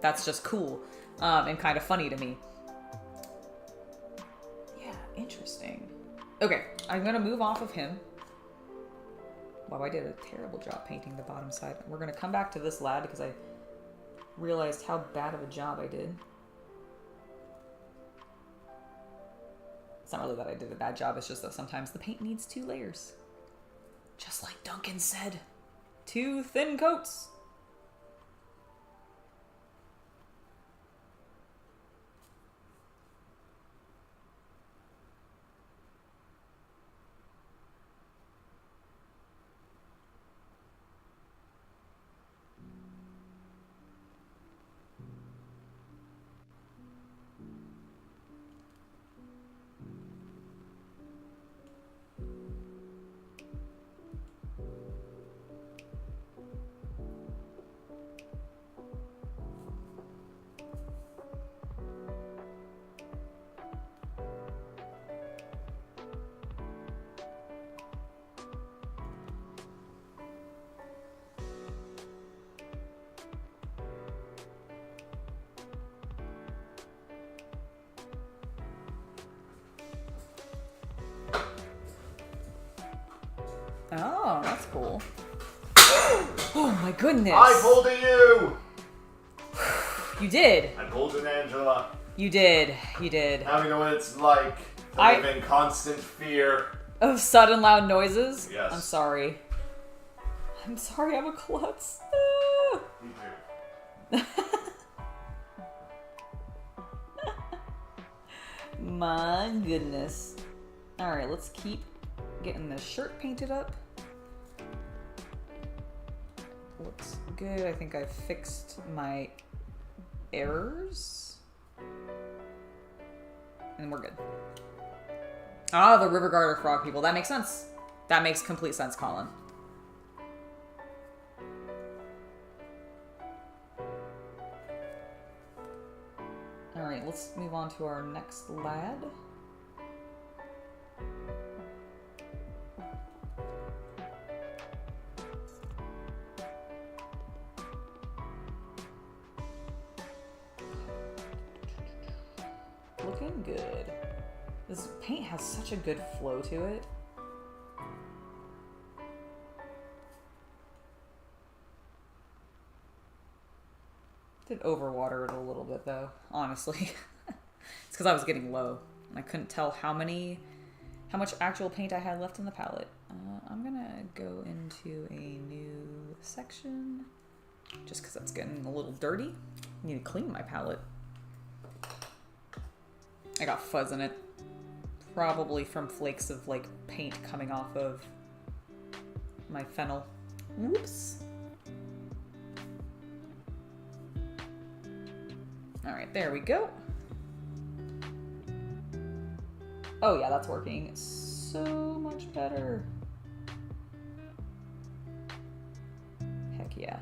That's just cool and kind of funny to me. Interesting. Okay, I'm gonna move off of him. Wow, I did a terrible job painting the bottom side. We're gonna come back to this lad because I realized how bad of a job I did. It's not really that I did a bad job, it's just that sometimes the paint needs 2 layers. Just like Duncan said. 2 thin coats. Oh, that's cool. Oh my goodness. I pulled a you! You did. I pulled an Angela. You did. You did. Now we know what it's like to live in constant fear. Of sudden loud noises? Yes. I'm sorry. I'm sorry, I'm a klutz. Me too. My goodness. Alright, let's keep getting this shirt painted up. looks good. I think I fixed my errors. And we're good. Ah, the River Guard are frog people. That makes sense. That makes complete sense, Colin. Alright, let's move on to our next lad. Looking good. This paint has such a good flow to it. Did overwater it a little bit though, honestly. It's because I was getting low and I couldn't tell how much actual paint I had left in the palette. I'm gonna go into a new section just because that's getting a little dirty. I need to clean my palette. I got fuzz in it. Probably from flakes of like paint coming off of my fennel. Whoops. Alright, there we go. Oh yeah, that's working so much better. Heck yeah.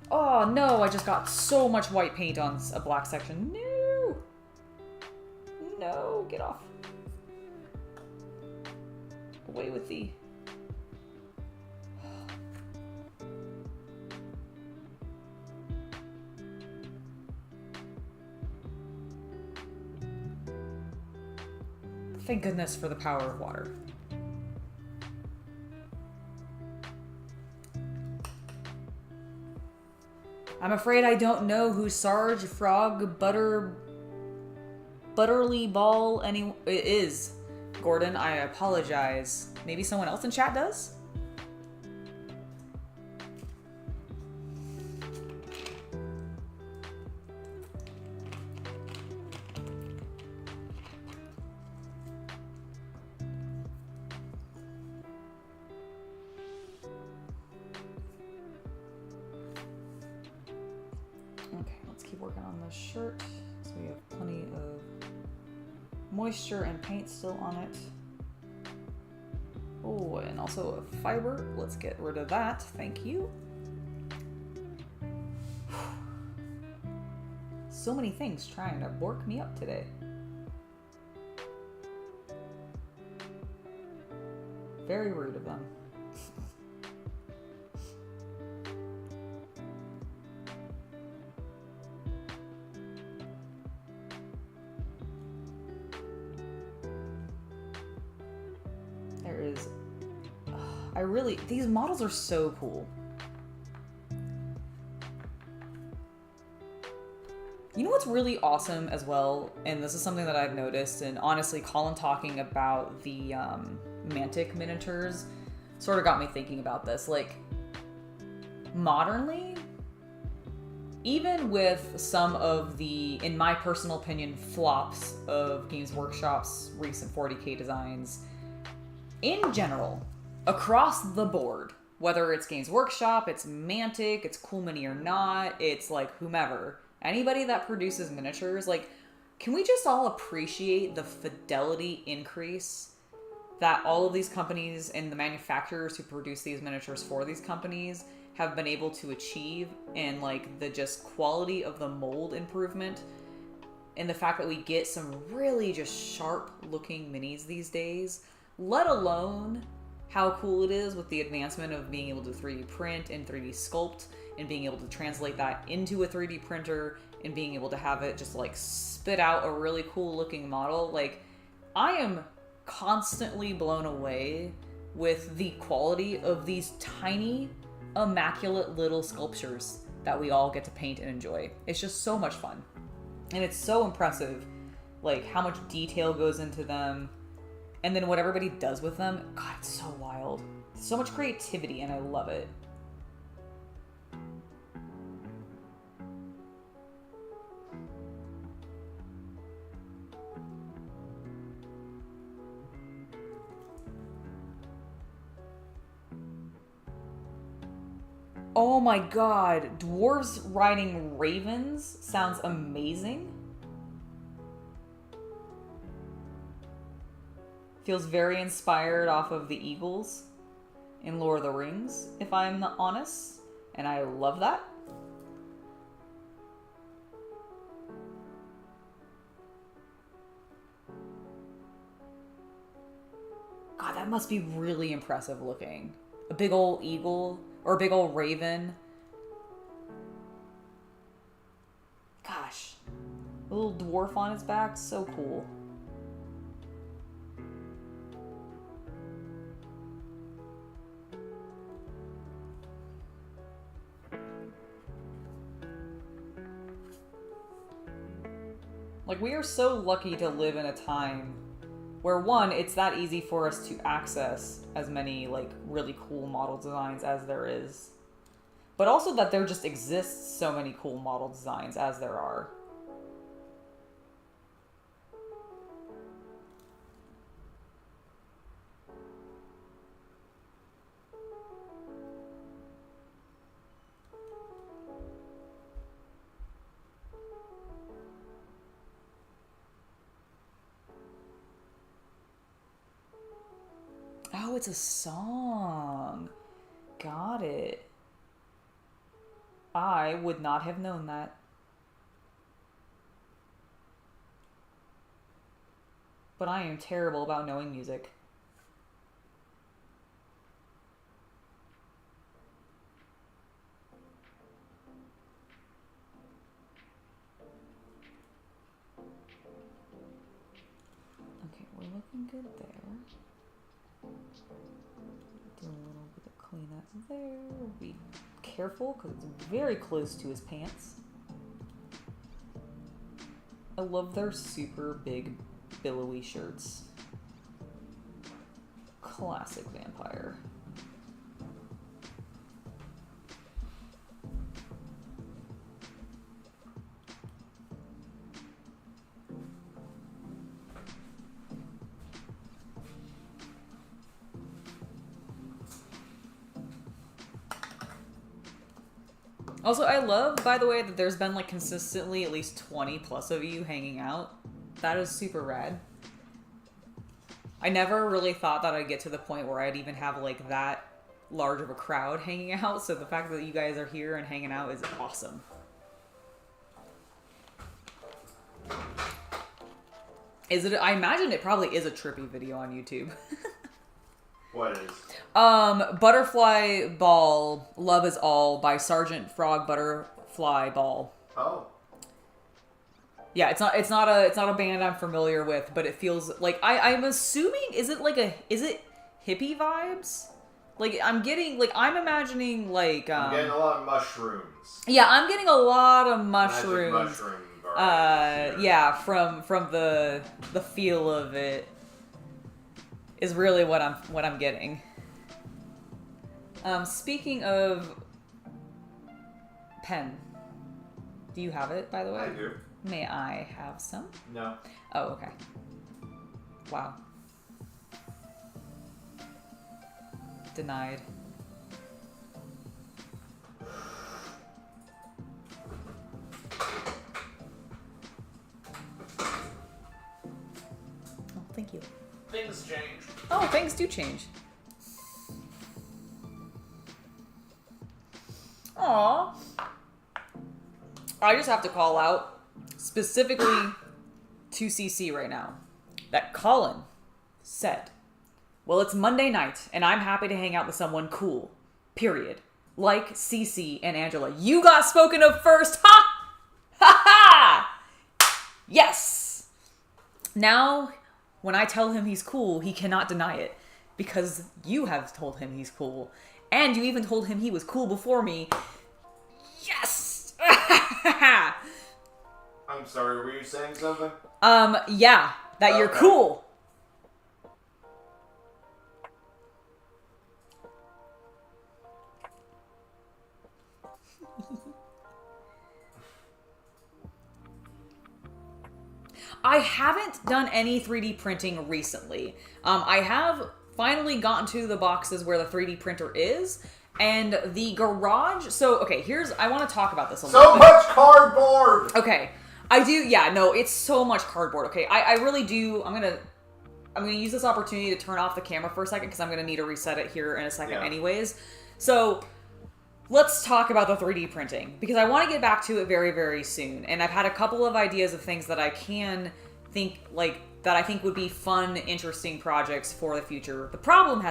Oh no, I just got so much white paint on a black section. No! No, get off. Away with thee. Thank goodness for the power of water. I'm afraid I don't know who Sarge Frog Butterly Ball is. Gordon, I apologize. Maybe someone else in chat does? Shirt, so we have plenty of moisture and paint still on it. Oh, and also a fiber. Let's get rid of that. Thank you. So many things trying to bork me up today. Very rude of them. These models are so cool. You know what's really awesome as well, and this is something that I've noticed, and honestly, Colin talking about the Mantic miniatures sort of got me thinking about this. Like, modernly, even with some of the, in my personal opinion, flops of Games Workshop's recent 40K designs, in general, across the board, whether it's Games Workshop, it's Mantic, it's Cool Mini or not, it's like whomever, anybody that produces miniatures, like, can we just all appreciate the fidelity increase that all of these companies and the manufacturers who produce these miniatures for these companies have been able to achieve, and like the just quality of the mold improvement, and the fact that we get some really just sharp looking minis these days, let alone how cool it is with the advancement of being able to 3D print and 3D sculpt and being able to translate that into a 3D printer and being able to have it just like spit out a really cool looking model. Like, I am constantly blown away with the quality of these tiny, immaculate little sculptures that we all get to paint and enjoy. It's just so much fun. And it's so impressive, like how much detail goes into them. and then what everybody does with them, God, it's so wild. So much creativity, and I love it. Oh my god, dwarves riding ravens sounds amazing. Feels very inspired off of the eagles in Lord of the Rings, if I'm honest, and I love that. God, that must be really impressive looking. A big old eagle. Or a big old raven. Gosh. A little dwarf on his back. So cool. Like, we are so lucky to live in a time where, one, it's that easy for us to access as many, like, really cool model designs as there is. But also that there just exists so many cool model designs as there are. Oh, it's a song. Got it. I would not have known that. But I am terrible about knowing music. Okay, we're looking good there. Do a little bit of cleanup there. Be careful because it's very close to his pants. I love their super big billowy shirts. Classic vampire. Also, I love, by the way, that there's been like consistently at least 20 plus of you hanging out. That is super rad. I never really thought that I'd get to the point where I'd even have like that large of a crowd hanging out. So the fact that you guys are here and hanging out is awesome. Is it? I imagine it probably is a trippy video on YouTube. What is? Butterfly Ball, Love Is All by Sergeant Frog Butterfly Ball. Oh. Yeah, it's not a band I'm familiar with, but it feels like I'm assuming is it hippie vibes? Like I'm imagining like I'm getting a lot of mushrooms. Yeah, I'm getting a lot of mushrooms. Magic mushroom variety. Yeah, from the feel of it is really what I'm getting. Speaking of pen, do you have it, by the way? I do. May I have some? No. Oh, okay. Wow. Denied. Oh, thank you. Things change. Oh, things do change. Aw. I just have to call out specifically to CC right now that Colin said, well, it's Monday night and I'm happy to hang out with someone cool. Period. Like CC and Angela. You got spoken of first. Ha! Ha ha! Yes! Now, when I tell him he's cool, he cannot deny it. Because you have told him he's cool. And you even told him he was cool before me. Yes! I'm sorry, were you saying something? Yeah, that you're Okay. cool. I haven't done any 3D printing recently. I have finally gotten to the boxes where the 3D printer is, and the garage. So, okay, I want to talk about this a little bit. So much cardboard! Okay, I do, yeah, no, it's so much cardboard. Okay, I really do, I'm gonna use this opportunity to turn off the camera for a second, because I'm gonna need to reset it here in a second anyways. So, let's talk about the 3D printing, because I want to get back to it very, very soon. And I've had a couple of ideas of things that I can think, that I think would be fun, interesting projects for the future. The problem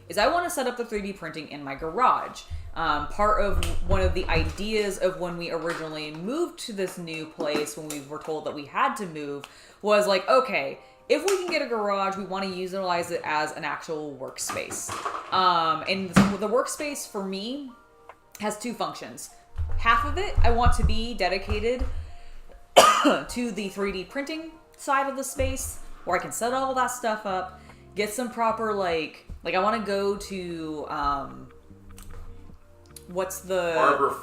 is I want to set up the 3D printing in my garage. Part of one of the ideas of when we originally moved to this new place, when we were told that we had to move, was like, okay, if we can get a garage, we want to utilize it as an actual workspace. And the workspace for me has two functions. Half of it I want to be dedicated to the 3D printing side of the space, where I can set all that stuff up, get some proper I want to go to what's the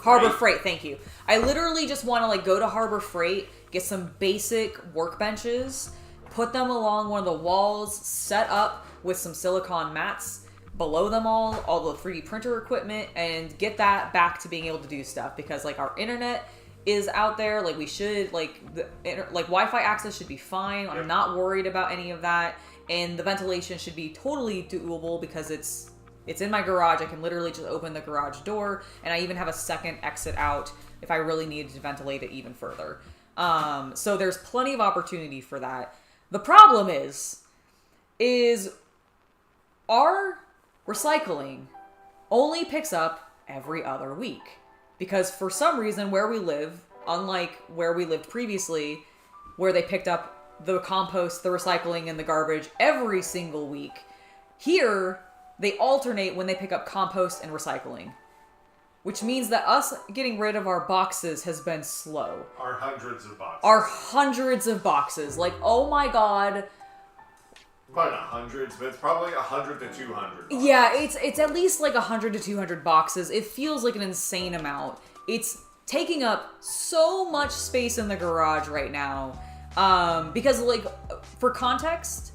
Harbor Freight. Thank you. I literally just want to go to Harbor Freight, get some basic workbenches, put them along one of the walls, set up with some silicone mats below them all the 3D printer equipment, and get that back to being able to do stuff, because our internet is out there. We should Wi-Fi access should be fine. Yep. I'm not worried about any of that, and the ventilation should be totally doable because it's in my garage. I can literally just open the garage door, and I even have a second exit out if I really needed to ventilate it even further. So there's plenty of opportunity for that. The problem is our recycling only picks up every other week, because for some reason where we live, unlike where we lived previously, where they picked up the compost, the recycling, and the garbage every single week, here they alternate when they pick up compost and recycling, which means that us getting rid of our boxes has been slow. Our hundreds of boxes. Oh my god. Probably not hundreds, but it's probably 100 to 200 boxes. Yeah, it's at least 100 to 200 boxes. It feels like an insane amount. It's taking up so much space in the garage right now. Because for context,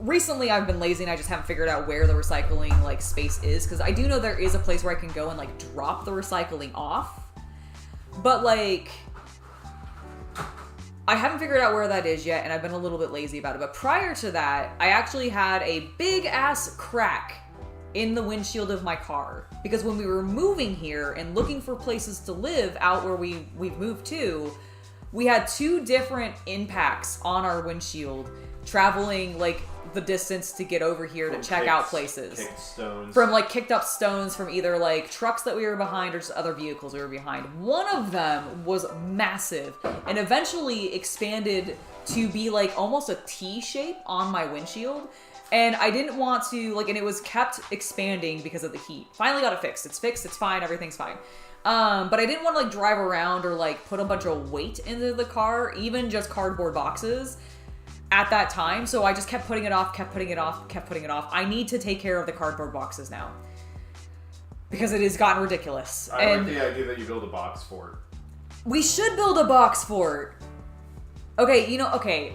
recently I've been lazy and I just haven't figured out where the recycling space is, because I do know there is a place where I can go and drop the recycling off, but I haven't figured out where that is yet, and I've been a little bit lazy about it. But prior to that, I actually had a big ass crack in the windshield of my car, because when we were moving here and looking for places to live out where we've moved to, we had two different impacts on our windshield, traveling the distance to get over here to check out places. Kicked stones. From kicked up stones from either trucks that we were behind or just other vehicles we were behind. One of them was massive and eventually expanded to be almost a T shape on my windshield. And I didn't want to and it was kept expanding because of the heat. Finally got it fixed. It's fixed. It's fine. Everything's fine. But I didn't want to drive around or put a bunch of weight into the car, even just cardboard boxes at that time. So I just kept putting it off. I need to take care of the cardboard boxes now, because it has gotten ridiculous. I like the idea that you build a box fort. We should build a box fort. Okay,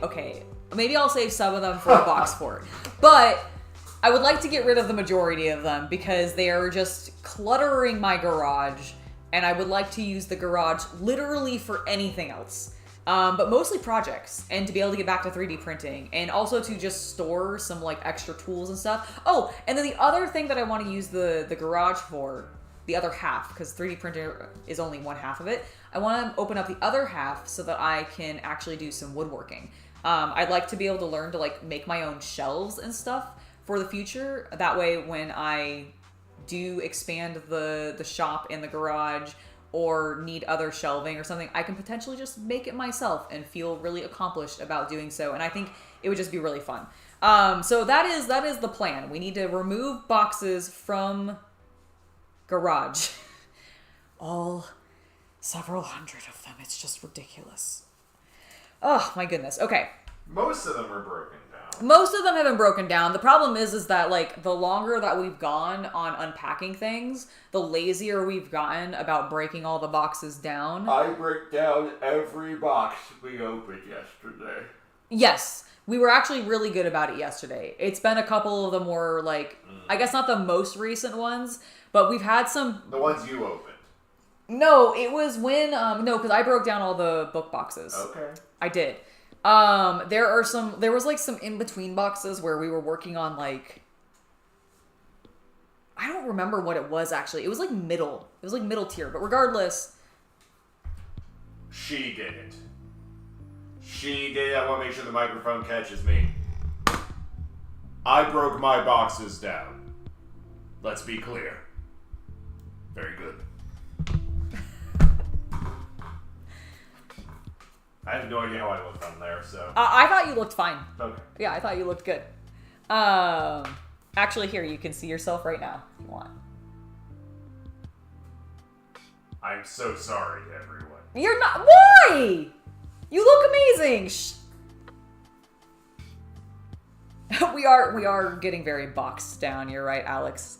okay. Maybe I'll save some of them for a box fort. But I would like to get rid of the majority of them, because they are just cluttering my garage, and I would like to use the garage literally for anything else. But mostly projects, and to be able to get back to 3D printing, and also to just store some extra tools and stuff. Oh, and then the other thing that I want to use the garage for, the other half, because 3D printer is only one half of it, I want to open up the other half so that I can actually do some woodworking. I'd like to be able to learn to make my own shelves and stuff for the future. That way when I do expand the shop in the garage, or need other shelving or something, I can potentially just make it myself and feel really accomplished about doing so. And I think it would just be really fun. So that is the plan. We need to remove boxes from garage. All several hundred of them. It's just ridiculous. Oh my goodness. Okay. Most of them are broken down. Most of them have been broken down. The problem is that, like, the longer that we've gone on unpacking things, the lazier we've gotten about breaking all the boxes down. I break down every box we opened yesterday. Yes. We were actually really good about it yesterday. It's been a couple of the more, like, I guess not the most recent ones, but we've had some... The ones you opened. No, it was when, no, because I broke down all the book boxes. Okay. I did. There was like some in-between boxes where we were working on, like, I don't remember what it was actually. It was like middle. It was like middle tier, but regardless. She did it. She did it. I want to make sure the microphone catches me. I broke my boxes down. Let's be clear. Very good. I have no idea how I looked on there, so... I thought you looked fine. Okay. Yeah, I thought you looked good. Actually, here, you can see yourself right now, if you want. I'm so sorry, everyone. You're not... Why? You look amazing! Shh. We are getting very boxed down, you're right, Alex.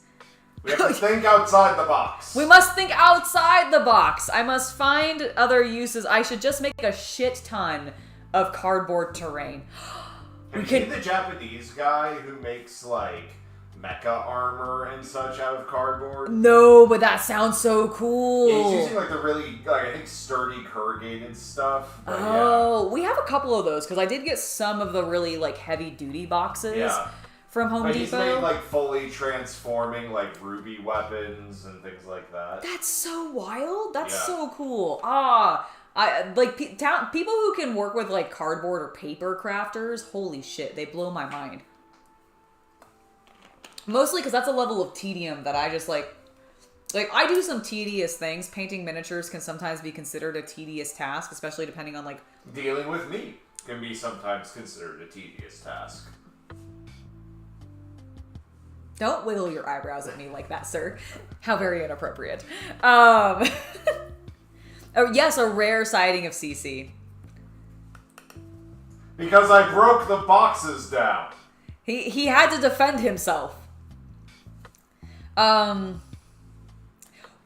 We have to think outside the box. We must think outside the box. I must find other uses. I should just make a shit ton of cardboard terrain. Have you seen the Japanese guy who makes, like, mecha armor and such out of cardboard? No, but that sounds so cool. Yeah, he's using, like, the really, like, I think sturdy corrugated stuff. But oh, we have a couple of those, because I did get some of the really, like, heavy-duty boxes from Home Depot. He's made, like, fully transforming, like, ruby weapons and things like that. That's so wild. That's so cool. People who can work with, like, cardboard or paper crafters, holy shit, they blow my mind. Mostly because that's a level of tedium that I just, like, I do some tedious things. Painting miniatures can sometimes be considered a tedious task, especially depending on, like... Dealing with meat can be sometimes considered a tedious task. Don't wiggle your eyebrows at me like that, sir. How very inappropriate. Oh, yes, a rare sighting of CC. Because I broke the boxes down. He had to defend himself. Why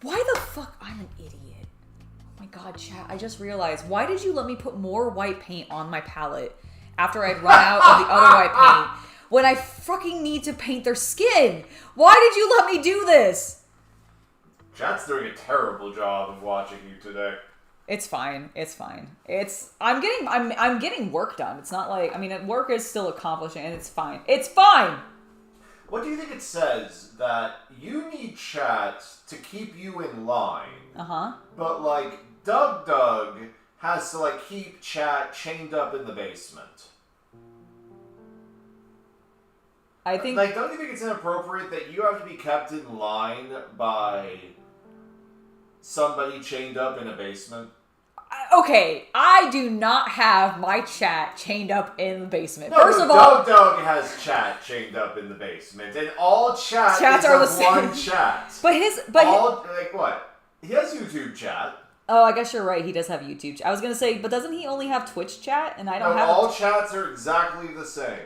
the fuck? I'm an idiot. Oh my god, chat. I just realized. Why did you let me put more white paint on my palette after I'd run out of the other white paint? When I fucking need to paint their skin. Why did you let me do this? Chat's doing a terrible job of watching you today. It's fine. It's fine. I'm getting work done. It's not like, I mean, work is still accomplishing and it's fine. It's fine. What do you think it says that you need chat to keep you in line? But like Doug has to like keep chat chained up in the basement. I think... Like, don't you think it's inappropriate that you have to be kept in line by somebody chained up in a basement? Okay, I do not have my chat chained up in the basement. No, First of all... Doug has chat chained up in the basement, and all chats are is the one same. chat. Like what? He has YouTube chat. Oh, I guess you're right. He does have YouTube. I was gonna say, but doesn't he only have Twitch chat? And I don't have. All chats are exactly the same.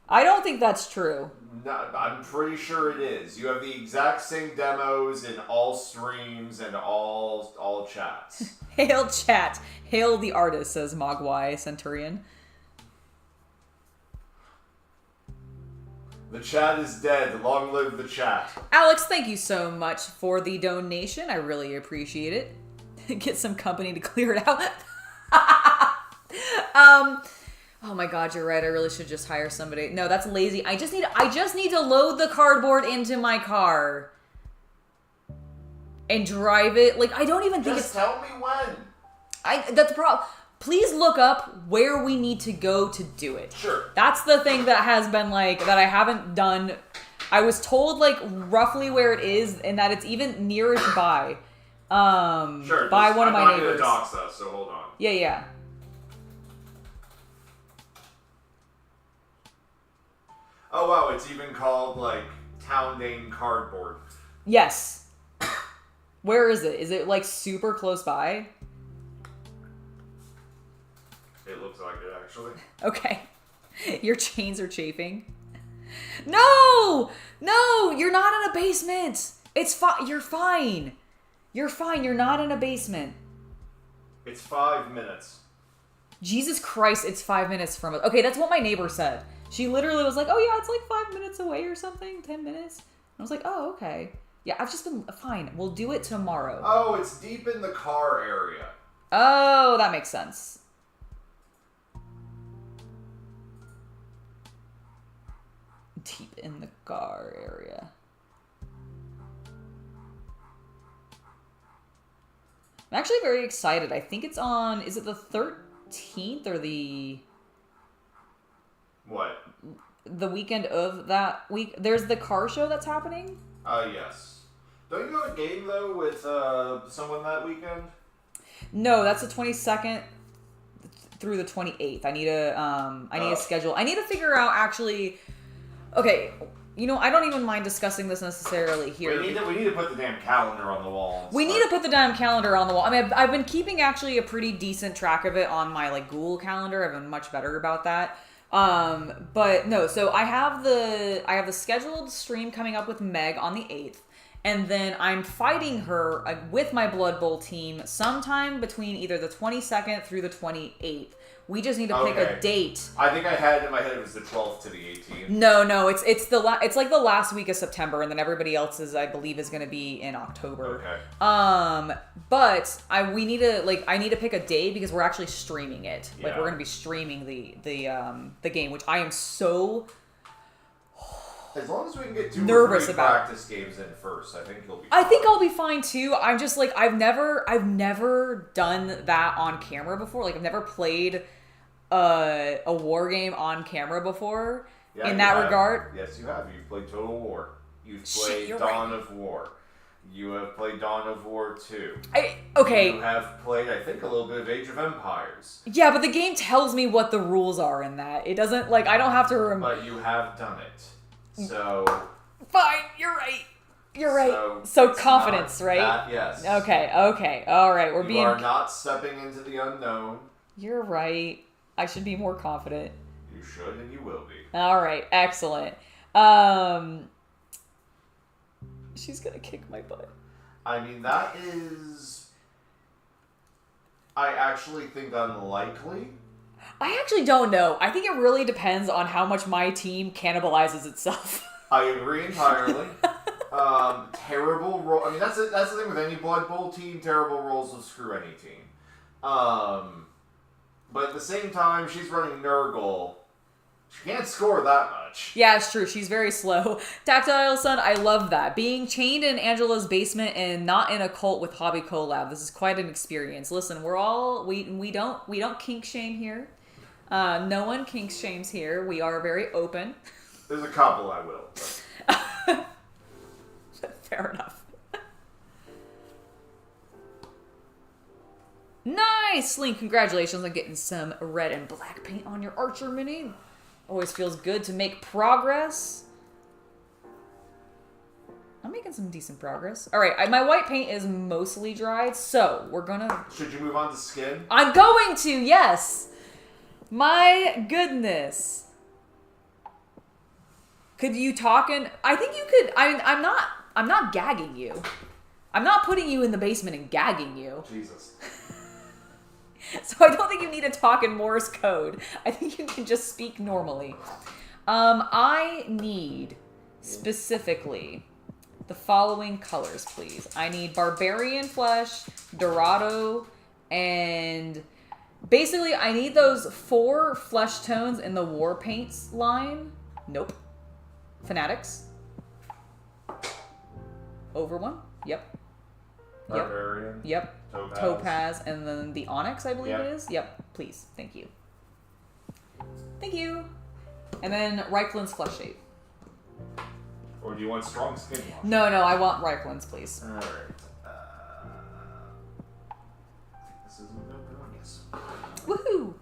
I don't think that's true. No, I'm pretty sure it is. You have the exact same demos in all streams and all chats. Hail chat. Hail the artist, says Mogwai Centurion. The chat is dead. Long live the chat. Alex, thank you so much for the donation. I really appreciate it. Get some company to clear it out. Oh my god, you're right. I really should just hire somebody. No, that's lazy. I just need to load the cardboard into my car and drive it. Like, I don't even think Just tell me when. That's the problem. Please look up where we need to go to do it. Sure. That's the thing that has been like, that I haven't done. I was told like roughly where it is and that it's even nearish by. Sure. By one of my neighbors. I'm not gonna dox us, so hold on. Yeah. Oh wow, it's even called like Town Name Cardboard. Yes. Where is it? Is it like super close by? It looks like it actually. Okay. Your chains are chafing. No! No! You're not in a basement! It's fine. You're fine. You're fine. You're not in a basement. It's 5 minutes. Jesus Christ, it's 5 minutes from us. Okay, that's what my neighbor said. She literally was like, oh yeah, it's like 5 minutes away or something. 10 minutes. And I was like, oh, okay. Yeah, I've just been fine. We'll do it tomorrow. Oh, it's deep in the car area. Oh, that makes sense. Deep in the car area. I'm actually very excited. I think it's on, is it the 13th or the... What? The weekend of that week. There's the car show that's happening? Yes. Don't you go to a game, though, with someone that weekend? No, that's the 22nd through the 28th. I need a schedule. I need to figure out, actually... Okay, you know, I don't even mind discussing this necessarily here. We need to put the damn calendar on the wall. We need to put the damn calendar on the wall. I mean, I've been keeping actually a pretty decent track of it on my like Google Calendar. I've been much better about that. But no, so I have the scheduled stream coming up with Meg on the 8th. And then I'm fighting her with my Blood Bowl team sometime between either the 22nd through the 28th. We just need to pick a date. I think I had in my head it was the 12th to the 18th. No, it's like the last week of September, and then everybody else's I believe is going to be in October. Okay. But I need to pick a day because we're actually streaming it. Yeah. Like we're going to be streaming the game, which I am so as long as we can get two nervous or three about practice games in first, I think you'll be fine. I think I'll be fine too. I'm just like I've never done that on camera before. Like I've never played a war game on camera before. Yeah, in that regard. Yes, you have. You've played Total War. You've played Dawn of War. You have played Dawn of War 2. Okay. You have played, I think, a little bit of Age of Empires. Yeah, but the game tells me what the rules are in that. It doesn't, like, I don't have to remember. But you have done it. So... Fine, you're right. You're right. So confidence, right? Yes. Okay. All right, You are not stepping into the unknown. You're right. I should be more confident. You should and you will be. All right, excellent. She's gonna kick my butt. I mean, that is... I actually think unlikely. I actually don't know. I think it really depends on how much my team cannibalizes itself. I agree entirely. Terrible roll. I mean, that's the thing with any Blood Bowl team. Terrible rolls will screw any team. But at the same time, she's running Nurgle. She can't score that much. Yeah, it's true. She's very slow. Tactile Son, I love that. Being chained in Angela's basement and not in a cult with Hobby Collab. This is quite an experience. Listen, we don't kink shame here. No one kink shames here. We are very open. There's a couple I will. Fair enough. Nice, Link. Congratulations on getting some red and black paint on your Archer Mini. Always feels good to make progress. I'm making some decent progress. All right, my white paint is mostly dried, so we're gonna... Should you move on to skin? I'm going to, yes! My goodness. Could you talk in... I think you could... I'm not gagging you. I'm not putting you in the basement and gagging you. Jesus. So I don't think you need to talk in Morse code. I think you can just speak normally. I need specifically the following colors, please. I need Barbarian Flesh, Dorado, and basically I need those 4 flesh tones in the War Paints line. Nope. Fanatics. Over one. Yep. Barbarian. Yep. Topaz, and then the Onyx, I believe it is. Yep, please. Thank you. Thank you. And then Reikland's Flesh Shape. Or do you want strong skin? No, I want Reikland's, please. Alright. This isn't a good one, yes. Woohoo!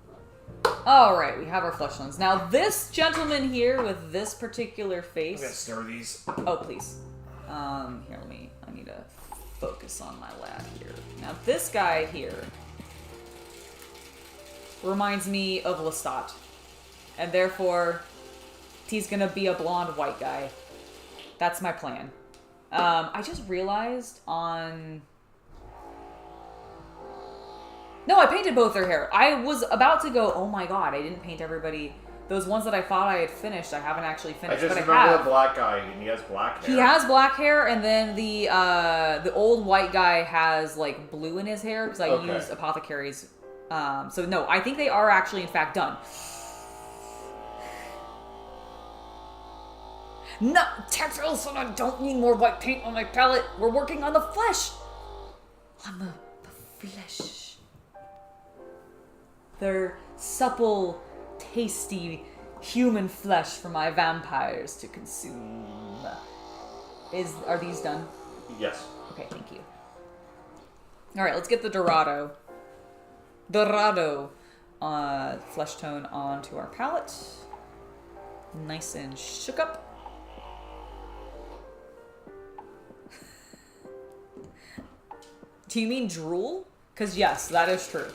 Alright, we have our flesh tones. Now, this gentleman here with this particular face... I'm gonna stir these. Oh, please. Here, I need to focus on my lab here. Now, this guy here reminds me of Lestat And therefore, he's gonna be a blonde white guy. That's my plan. I just realized on... No, I painted both their hair. I was about to go, oh my god, I didn't paint everybody. Those ones that I thought I had finished, I haven't actually finished. I just remember the black guy, and he has black hair. He has black hair, and then the old white guy has like blue in his hair because I used apothecaries. So no, I think they are actually in fact done. No, Tetris, I don't need more white paint on my palette. We're working on the flesh. On the flesh. They're supple, tasty human flesh for my vampires to consume. Are these done? Yes. Okay, thank you. All right, let's get the Dorado flesh tone onto our palette. Nice and shook up. Do you mean drool? Because yes, that is true.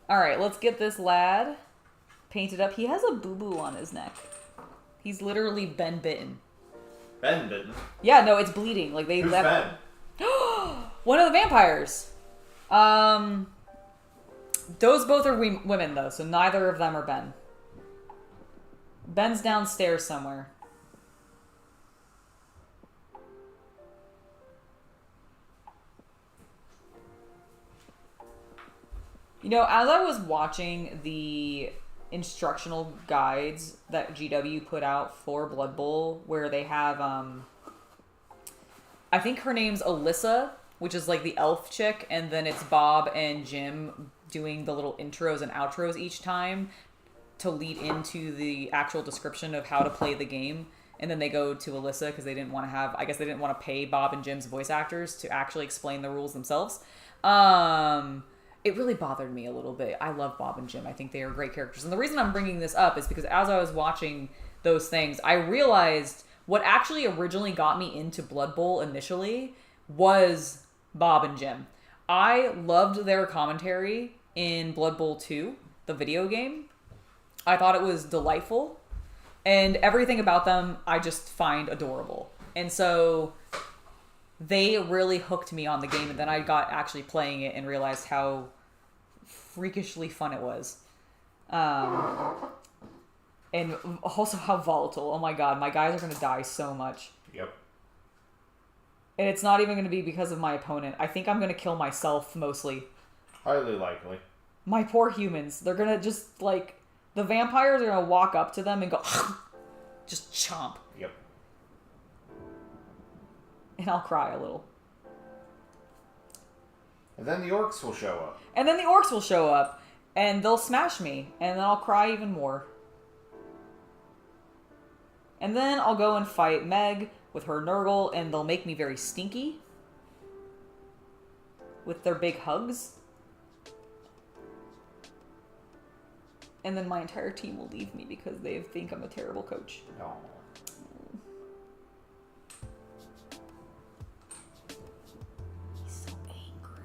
Alright, let's get this lad painted up. He has a boo-boo on his neck. He's literally been bitten. Ben bitten? Yeah, no, it's bleeding. Like they Who's left... Ben? One of the vampires. Those both are women, though, so neither of them are Ben. Ben's downstairs somewhere. You know, as I was watching the instructional guides that GW put out for Blood Bowl, where they have, I think her name's Alyssa, which is like the elf chick, and then it's Bob and Jim doing the little intros and outros each time to lead into the actual description of how to play the game. And then they go to Alyssa because they didn't want to have, I guess they didn't want to pay Bob and Jim's voice actors to actually explain the rules themselves. It really bothered me a little bit. I love Bob and Jim. I think they are great characters. And the reason I'm bringing this up is because as I was watching those things, I realized what actually originally got me into Blood Bowl initially was Bob and Jim. I loved their commentary in Blood Bowl 2, the video game. I thought it was delightful. And everything about them I just find adorable. And so they really hooked me on the game. And then I got actually playing it and realized how freakishly fun it was. And also how volatile. Oh my god, my guys are going to die so much. Yep. And it's not even going to be because of my opponent. I think I'm going to kill myself mostly. Highly likely. My poor humans. They're going to just, like... The vampires are going to walk up to them and go... just chomp. Yep. And I'll cry a little. And then the orcs will show up. And then the orcs will show up. And they'll smash me. And then I'll cry even more. And then I'll go and fight Meg with her Nurgle, and they'll make me very stinky with their big hugs. And then my entire team will leave me because they think I'm a terrible coach. No. He's so angry.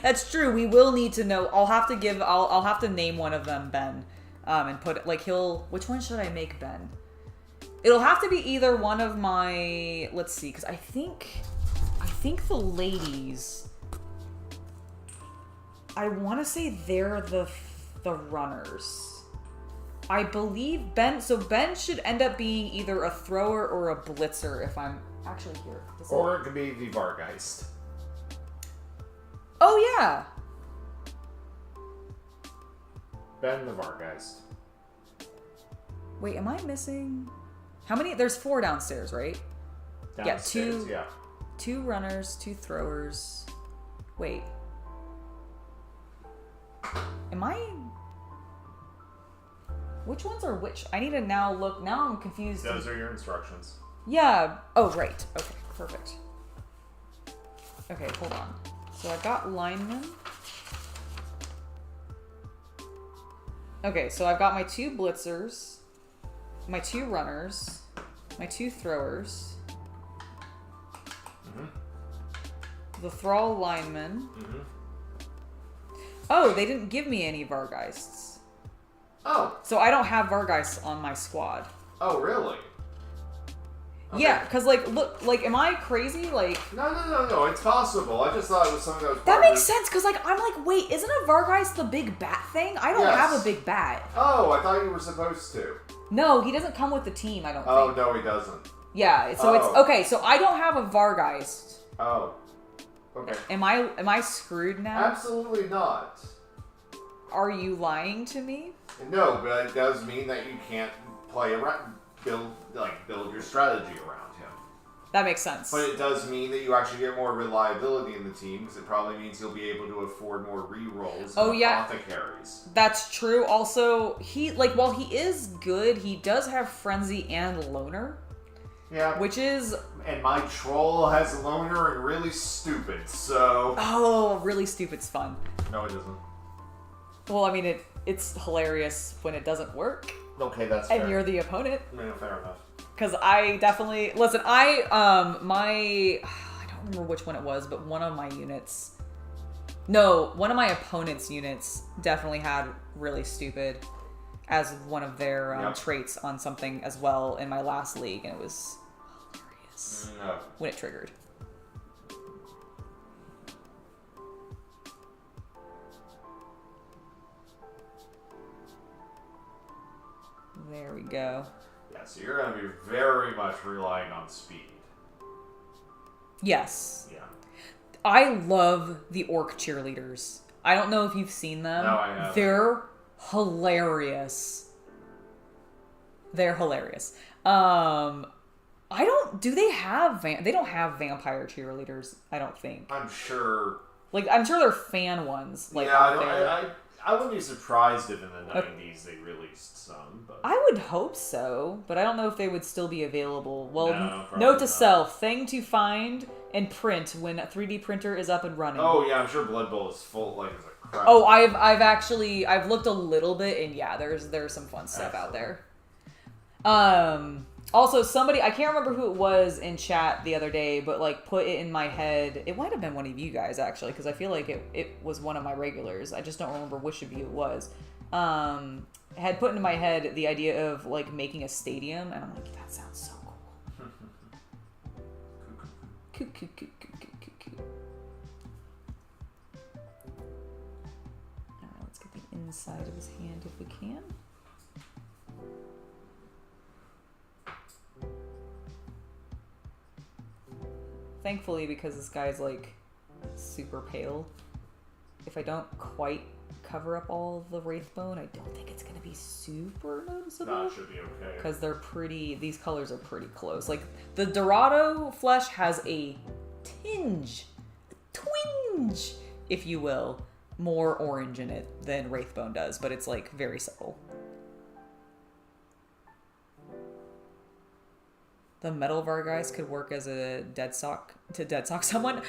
That's true. We will need to know. I'll have to name one of them Ben. And put it like which one should I make Ben? It'll have to be either one of my, let's see, because I think the ladies, I want to say they're the runners. I believe Ben should end up being either a thrower or a blitzer if I'm actually here. Or it could be the Vargeist. Oh yeah. Ben the Vargeist. Wait, am I missing? How many? There's 4 downstairs, right? Downstairs, yeah, 2 runners, 2 throwers. Wait. Am I... Which ones are which? I need to now look. Now I'm confused. Those are your instructions. Yeah. Oh, right. Okay, perfect. Okay, hold on. So I got linemen. Okay, so I've got my 2 blitzers, my 2 runners, my 2 throwers, the thrall linemen. Oh, they didn't give me any Vargeists. Oh. So I don't have Vargeists on my squad. Oh, really? Okay. Yeah, because, like, look, like, am I crazy? Like... No, it's possible. I just thought it was something that was That makes sense, because, like, I'm like, wait, isn't a Vargeist the big bat thing? I don't have a big bat. Oh, I thought you were supposed to. No, he doesn't come with the team, I don't think. Oh, no, he doesn't. Yeah, so it's... Okay, so I don't have a Vargeist. Oh. Okay. Am I screwed now? Absolutely not. Are you lying to me? No, but it does mean that you can't play around... build your strategy around him. That makes sense. But it does mean that you actually get more reliability in the team, because it probably means you'll be able to afford more rerolls and apothecaries. That's true. Also, while he is good, he does have Frenzy and Loner. Yeah. Which is... And my troll has Loner and really stupid, so... Oh, really stupid's fun. No, it isn't. Well, I mean, it's hilarious when it doesn't work. Okay, that's fair. And you're the opponent. Yeah, fair enough. Because I definitely... Listen, I don't remember which one it was, but one of my units... No, one of my opponent's units definitely had really stupid as one of their traits on something as well in my last league, and it was hilarious when it triggered. There we go. Yeah, so you're going to be very much relying on speed. Yes. Yeah. I love the orc cheerleaders. I don't know if you've seen them. No, I haven't. They're hilarious. They're hilarious. They don't have vampire cheerleaders, I don't think. I'm sure. Like, I'm sure they're fan ones. Like, I wouldn't be surprised if in the 90s they released some. But... I would hope so, but I don't know if they would still be available. Well, note to not. self, thing to find and print when a 3D printer is up and running. Oh yeah, I'm sure Blood Bowl is full, like, as a crap. Oh, I've looked a little bit, and yeah, there's some fun stuff out there. Also, somebody, I can't remember who it was in chat the other day, but, like, put it in my head. It might have been one of you guys, actually, because I feel like it was one of my regulars. I just don't remember which of you it was. Had put into my head the idea of, like, making a stadium, and I'm like, that sounds so cool. Alright, let's get the inside of his hand if we can. Thankfully, because this guy's, like, super pale, if I don't quite cover up all the Wraithbone, I don't think it's going to be super noticeable. That should be okay. Because these colors are pretty close. Like, the Dorado flesh has a twinge, if you will, more orange in it than Wraithbone does, but it's, like, very subtle. The metal Vargeist could work as a dead sock someone.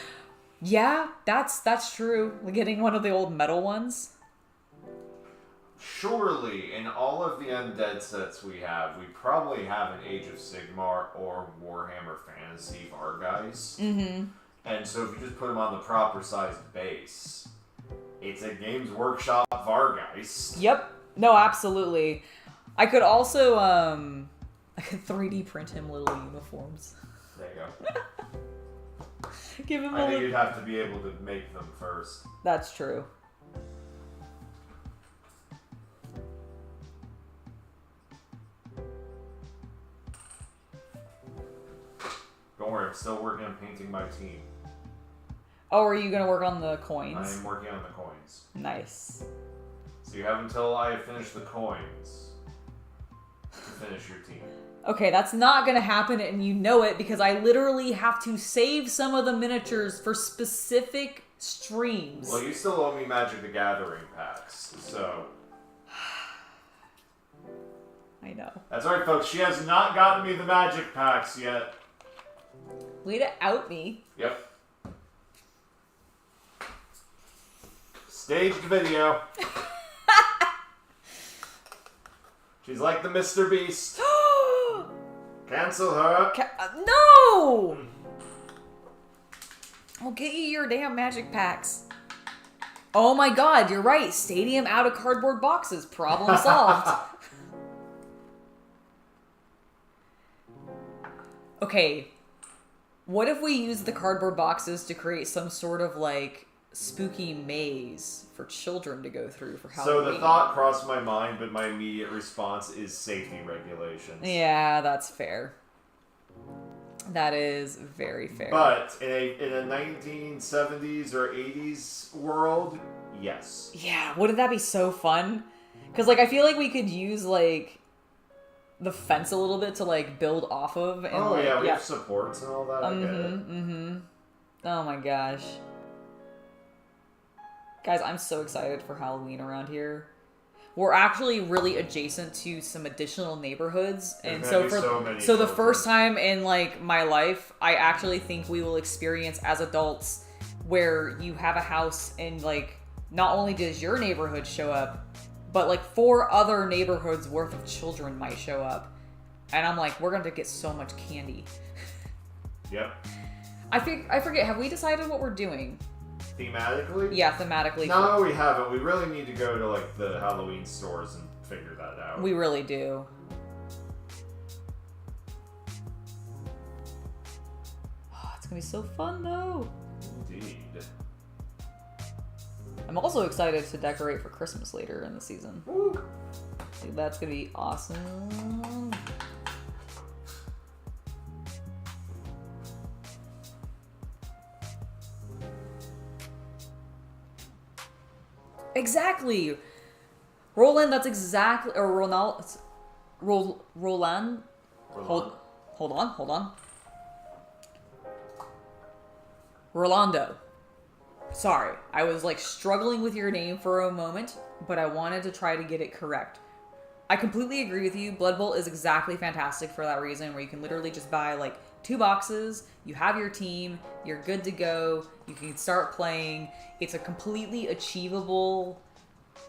Yeah, that's true. Getting one of the old metal ones. Surely, in all of the undead sets we probably have an Age of Sigmar or Warhammer Fantasy Vargeist. Mm-hmm. And so if you just put them on the proper sized base, it's a Games Workshop Vargeist. Yep. No, absolutely. I could also, I could 3D print him little uniforms. There you go. Give him I think you'd have to be able to make them first. That's true. Don't worry, I'm still working on painting my team. Oh, are you going to work on the coins? I am working on the coins. Nice. So you have until I finish the coins to finish your team. Okay, that's not going to happen, and you know it, because I literally have to save some of the miniatures for specific streams. Well, you still owe me Magic the Gathering packs, so... I know. That's right, folks. She has not gotten me the Magic packs yet. Way to out me. Yep. staged video. She's like the Mr. Beast. Cancel her. No! I'll get you your damn magic packs. Oh my god, you're right. Stadium out of cardboard boxes. Problem solved. Okay. What if we use the cardboard boxes to create some sort of, like, spooky maze for children to go through for Halloween? So the thought crossed my mind, but my immediate response is safety regulations. Yeah, that's fair. That is very fair. But in a 1970s or 80s world, yes. Yeah, wouldn't that be so fun? Because, like, I feel like we could use, like, the fence a little bit to, like, build off of. And, we have supports and all that. Oh my gosh. Guys, I'm so excited for Halloween around here. We're actually really adjacent to some additional neighborhoods, and so the first time in like my life, I actually think we will experience as adults where you have a house and like not only does your neighborhood show up, but like 4 other neighborhoods worth of children might show up, and I'm like, we're gonna get so much candy. Yep. I forget. Have we decided what we're doing? Thematically? Yeah, thematically. No, we haven't. We really need to go to like the Halloween stores and figure that out. We really do. Oh, it's gonna be so fun though. Indeed. I'm also excited to decorate for Christmas later in the season. Woo. Dude, that's gonna be awesome. Exactly. Roland, that's exactly, or Ronald, Roland. Hold on. Rolando. Sorry, I was like struggling with your name for a moment, but I wanted to try to get it correct. I completely agree with you. Blood Bowl is exactly fantastic for that reason, where you can literally just buy like 2 boxes, you have your team, you're good to go, you can start playing. It's a completely achievable,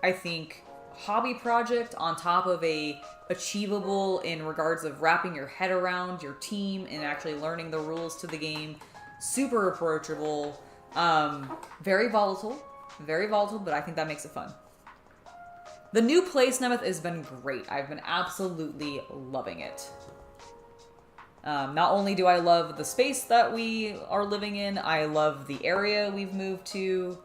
I think, hobby project on top of a achievable in regards of wrapping your head around your team and actually learning the rules to the game. Super approachable, very volatile, but I think that makes it fun. The new place, Nemeth, has been great. I've been absolutely loving it. Not only do I love the space that we are living in, I love the area we've moved to.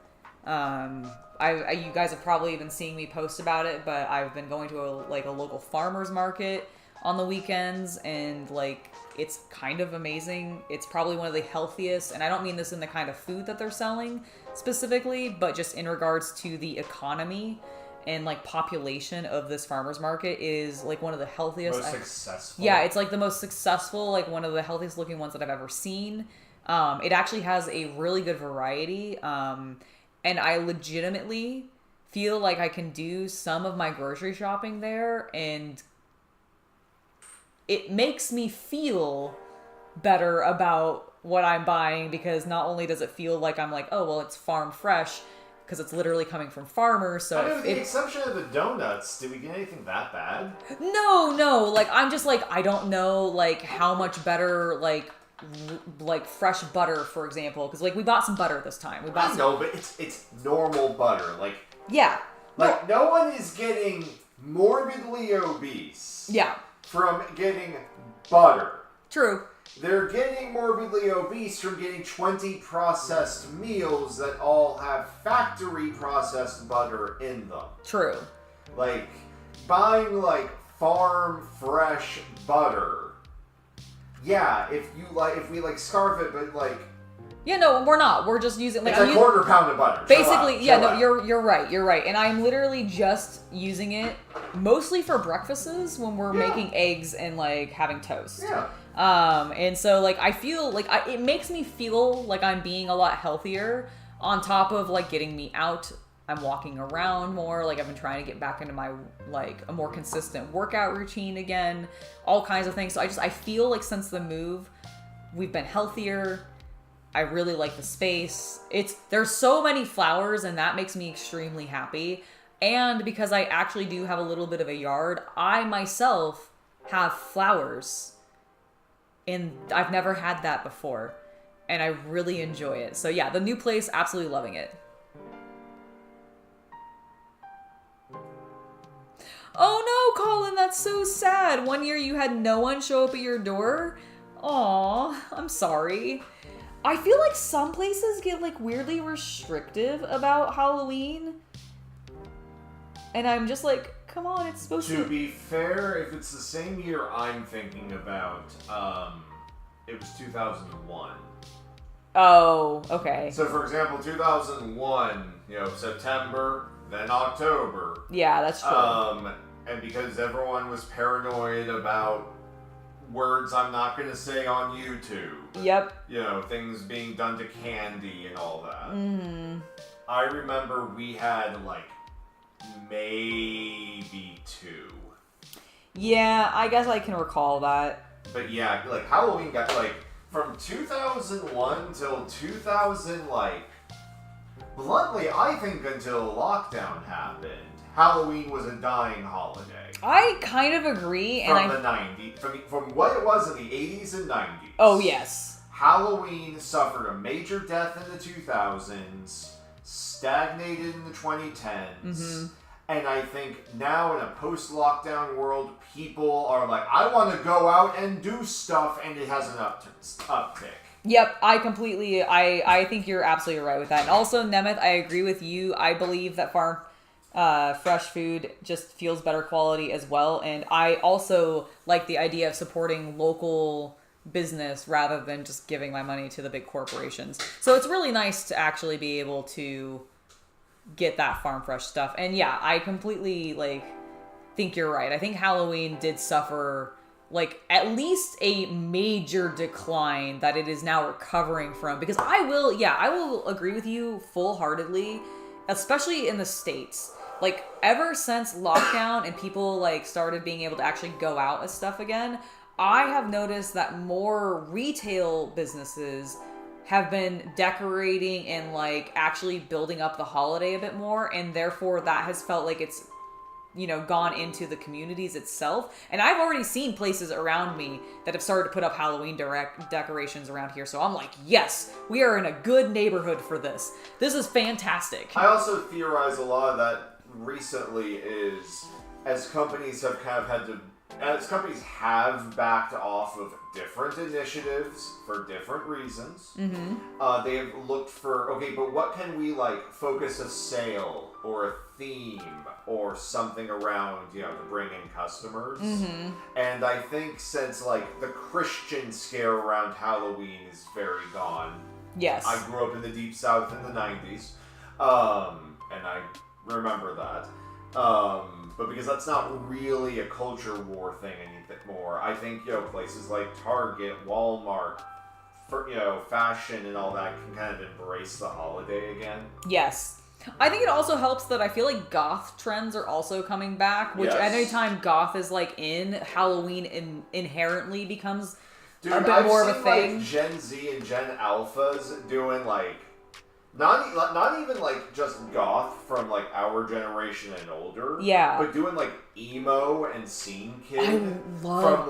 You guys have probably been seeing me post about it, but I've been going to a local farmer's market on the weekends, and like it's kind of amazing. It's probably one of the healthiest, and I don't mean this in the kind of food that they're selling specifically, but just in regards to the economy and like population of this farmer's market is like one of the healthiest. Most successful. Yeah, it's like the most successful, like one of the healthiest looking ones that I've ever seen. It actually has a really good variety. And I legitimately feel like I can do some of my grocery shopping there, and it makes me feel better about what I'm buying, because not only does it feel like I'm like, oh, well, it's farm fresh, because it's literally coming from farmers. So with the exception of the donuts, did we get anything that bad? No. Like, I'm just like, I don't know, like, how much better, like fresh butter, for example. Because, like, we bought some butter this time. I know, but it's normal butter. Like, yeah. Like, no one is getting morbidly obese. Yeah. From getting butter. True. They're getting morbidly obese from getting 20 processed meals that all have factory processed butter in them. True. Like, buying, like, farm fresh butter. Yeah, if we, like, scarf it, but, like... Yeah, no, we're not. We're just using... like, it's a quarter pound of butter. Basically, you're right. And I'm literally just using it mostly for breakfasts when we're making eggs and, like, having toast. Yeah. And so, like, I feel like it makes me feel like I'm being a lot healthier, on top of, like, getting me out. I'm walking around more. Like, I've been trying to get back into my, like, a more consistent workout routine again, all kinds of things. So I feel like since the move, we've been healthier. I really like the space. There's so many flowers, and that makes me extremely happy. And because I actually do have a little bit of a yard, I myself have flowers. And I've never had that before. And I really enjoy it. So yeah, the new place, absolutely loving it. Oh no, Colin, that's so sad. One year you had no one show up at your door. Aw, I'm sorry. I feel like some places get like weirdly restrictive about Halloween. And I'm just like, come on, it's supposed to... To be fair, if it's the same year I'm thinking about, it was 2001. Oh, okay. So for example, 2001, September, then October. Yeah, that's true. And because everyone was paranoid about words I'm not going to say on YouTube. Yep. Things being done to candy and all that. Mm-hmm. I remember we had, maybe 2. Yeah, I guess I can recall that. But yeah, Halloween got, from 2001 till 2000, bluntly, I think until lockdown happened, Halloween was a dying holiday. I kind of agree. From the 90s, from what it was in the 80s and 90s. Oh, yes. Halloween suffered a major death in the 2000s, stagnated in the 2010s, and I think now in a post-lockdown world, people are like, I want to go out and do stuff, and it has an uptick. Yep, I think you're absolutely right with that. And also, Nemeth, I agree with you. I believe that farm fresh food just feels better quality as well. And I also like the idea of supporting local business rather than just giving my money to the big corporations. So it's really nice to actually be able to get that farm fresh stuff. And yeah, I completely think you're right. I think Halloween did suffer at least a major decline that it is now recovering from, because I will agree with you full-heartedly, especially in the States. Ever since lockdown and people started being able to actually go out and stuff again, I have noticed that more retail businesses have been decorating and actually building up the holiday a bit more, and therefore that has felt like it's gone into the communities itself. And I've already seen places around me that have started to put up Halloween decorations around here. So I'm like, yes, we are in a good neighborhood for this. This is fantastic. I also theorize a lot of that recently is as companies have backed off of different initiatives for different reasons. They have looked for, okay, but what can we focus a sale or a theme or something around, to bring in customers. And I think since the Christian scare around Halloween is very gone. Yes. I grew up in the Deep South in the 90s, and I remember that. But because that's not really a culture war thing anymore, I think, places like Target, Walmart, for, fashion and all that can kind of embrace the holiday again. Yes. I think it also helps that I feel like goth trends are also coming back, which anytime goth is in, Halloween inherently becomes a bit more of a thing. Gen Z and Gen Alphas doing not even just goth from our generation and older. Yeah. But doing emo and scene kid. I love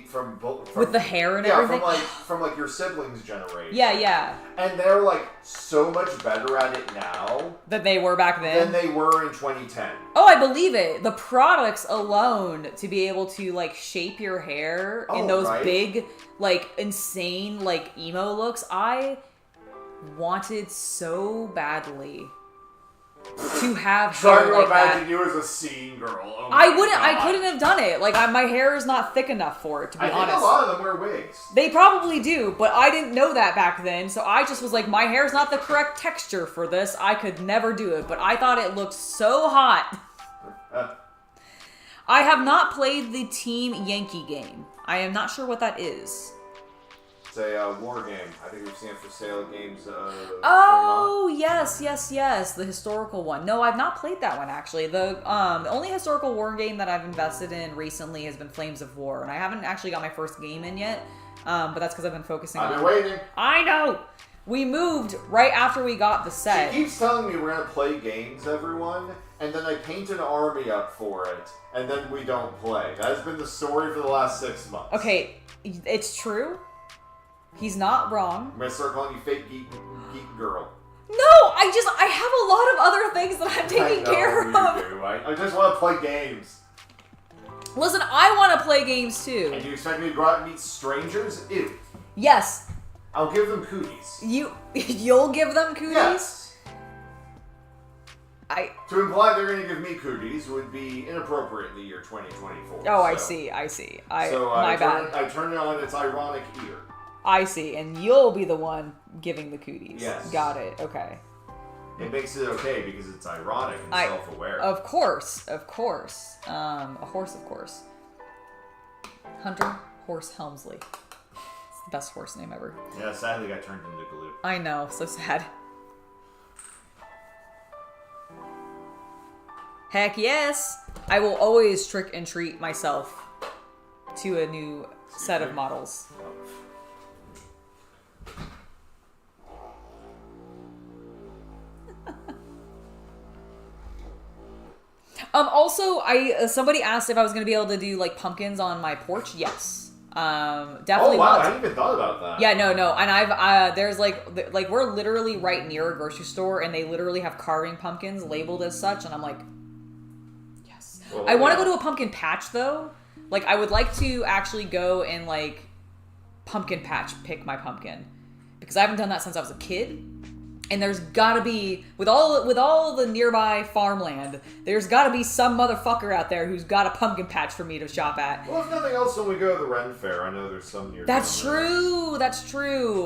from with the hair and everything. From your siblings' generation. Yeah. And they're so much better at it now than they were back then. Than they were in 2010. Oh, I believe it. The products alone to be able to shape your hair in those big insane emo looks. I wanted so badly to have hair trying to imagine you as a scene girl. Oh I couldn't have done it. My hair is not thick enough for it, to be honest. I think a lot of them wear wigs. They probably do, but I didn't know that back then, so I just was my hair's not the correct texture for this. I could never do it, but I thought it looked so hot. I have not played the Team Yankee game. I am not sure what that is. It's a war game. I think we've seen it for sale at games. Oh, yes. The historical one. No, I've not played that one, actually. The only historical war game that I've invested in recently has been Flames of War, and I haven't actually got my first game in yet, but that's because I've been focusing on... I've been waiting. I know! We moved right after we got the set. She keeps telling me we're going to play games, everyone, and then I paint an army up for it, and then we don't play. That has been the story for the last 6 months. Okay, it's true. He's not wrong. I'm going to start calling you fake geek girl. No, I have a lot of other things that I'm taking care of. I just want to play games. Listen, I want to play games too. And you expect me to go out and meet strangers? Ew. Yes. I'll give them cooties. You'll give them cooties? Yes. To imply they're going to give me cooties would be inappropriate in the year 2024. Oh, I see. My bad. I turn it on its ironic ear. I see, and you'll be the one giving the cooties. Yes. Got it. Okay. It makes it okay because it's ironic and self-aware. Of course. A horse, of course. Hunter Horse Helmsley. It's the best horse name ever. Yeah, sadly got turned into glue. I know, so sad. Heck yes! I will always trick and treat myself to a new set of models. Also, somebody asked if I was going to be able to do, like, pumpkins on my porch. Yes. Definitely. Oh, wow, I hadn't even thought about that. Yeah, no. And I've, there's, like, we're literally right near a grocery store, and they literally have carving pumpkins labeled as such, and I'm like, yes. Well, I want to go to a pumpkin patch, though. Like, I would like to actually go and, like, pumpkin patch pick my pumpkin. Because I haven't done that since I was a kid. And there's gotta be, with all the nearby farmland, there's gotta be some motherfucker out there who's got a pumpkin patch for me to shop at. Well, if nothing else, when we go to the Ren Fair, I know there's some near. That's true.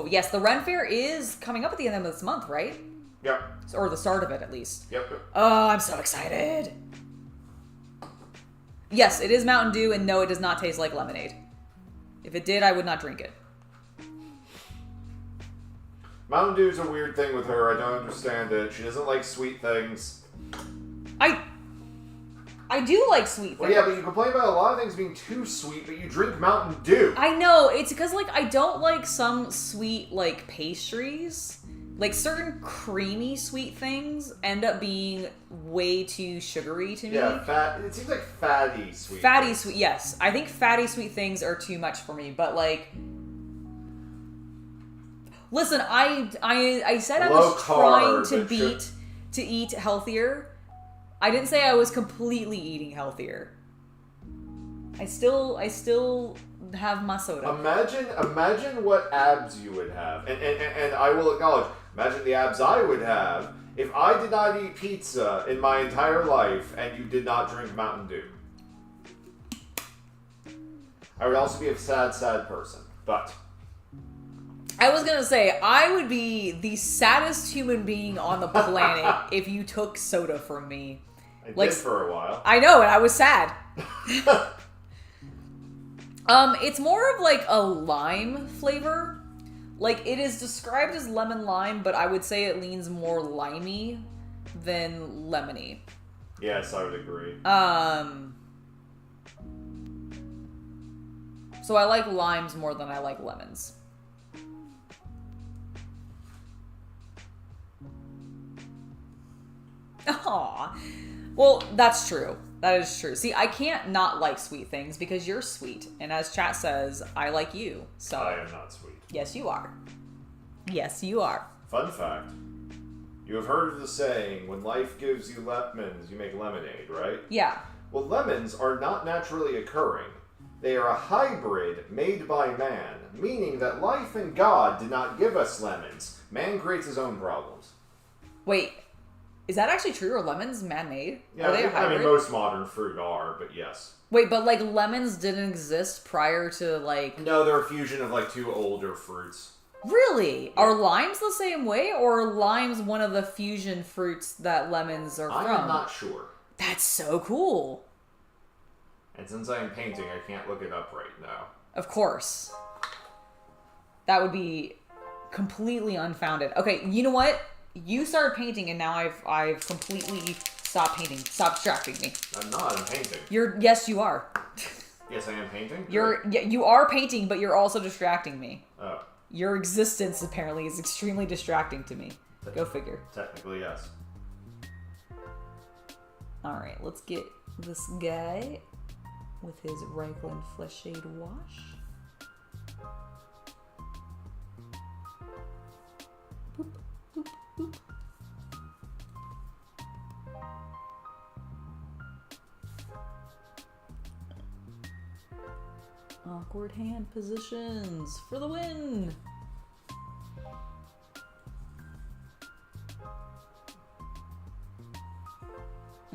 Yes, the Ren Fair is coming up at the end of this month, right? Yep. Or the start of it, at least. Yep. Oh, I'm so excited. Yes, it is Mountain Dew, and no, it does not taste like lemonade. If it did, I would not drink it. Mountain Dew's a weird thing with her. I don't understand it. She doesn't like sweet things. I do like sweet things. Well, yeah, but you complain about a lot of things being too sweet, but you drink Mountain Dew. I know. It's because, like, I don't like some sweet, like, pastries. Like, certain creamy sweet things end up being way too sugary to me. Yeah, it seems like fatty sweet sweet, yes. I think fatty sweet things are too much for me, but, like... Listen, I said I was trying to eat healthier. I didn't say I was completely eating healthier. I still have my soda. Imagine what abs you would have. And I will acknowledge, imagine the abs I would have if I did not eat pizza in my entire life and you did not drink Mountain Dew. I would also be a sad person, but... I was gonna say, I would be the saddest human being on the planet if you took soda from me. I did for a while. I know, and I was sad. It's more of like a lime flavor. Like, it is described as lemon lime, but I would say it leans more limey than lemony. Yes, I would agree. So I like limes more than I like lemons. Aw. Well, that's true. That is true. See, I can't not like sweet things because you're sweet. And as chat says, I like you. So I am not sweet. Yes, you are. Yes, you are. Fun fact. You have heard of the saying, when life gives you lemons, you make lemonade, right? Yeah. Well, lemons are not naturally occurring. They are a hybrid made by man, meaning that life and God did not give us lemons. Man creates his own problems. Wait. Is that actually true? Are lemons man-made? Yeah, are they a hybrid? I mean, most modern fruit are, but yes. Wait, but, like, lemons didn't exist prior to, like... No, they're a fusion of, like, two older fruits. Really? Yeah. Are limes the same way, or are limes one of the fusion fruits that lemons are from? I'm not sure. That's so cool. And since I am painting, I can't look it up right now. Of course. That would be completely unfounded. Okay, you know what? You started painting, and now I've completely stopped painting. Stop distracting me. I'm not. I'm painting. Yes, you are. Yes, I am painting. You are painting, but you're also distracting me. Oh. your existence apparently is extremely distracting to me. Go figure. Technically, yes. Alright, let's get this guy with his Reichland Flesh Shade Wash. Boop, boop, boop. Awkward hand positions for the win.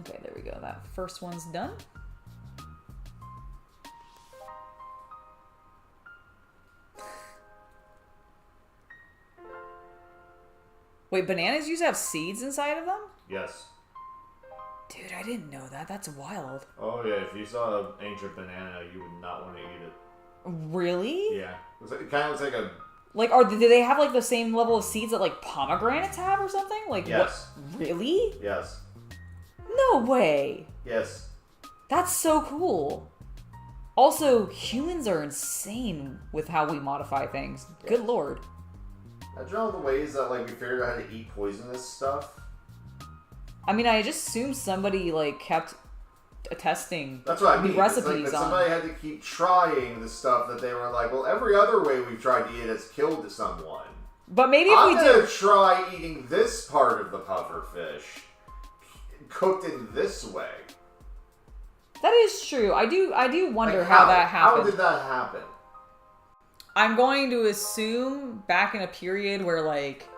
Okay, there we go. That first one's done. Wait, bananas used to have seeds inside of them? Yes. Dude, I didn't know that. That's wild. Oh yeah, if you saw an ancient banana, you would not want to eat it. Really? Yeah. It kind of looks like a... Like, do they have, like, the same level of seeds that, like, pomegranates have or something? Like, yes. What? Really? Yes. No way. Yes. That's so cool. Also, humans are insane with how we modify things. Yes. Good lord. Imagine all the ways that, like, we figured out how to eat poisonous stuff. I mean, I just assumed somebody, like, kept testing That's what I mean. recipes it's like somebody had to keep trying the stuff that they were like, well, every other way we've tried to eat it has killed someone. But maybe if I'm gonna try eating this part of the puffer fish cooked in this way. That is true. I do wonder how that happened. How did that happen? I'm going to assume back in a period where, like,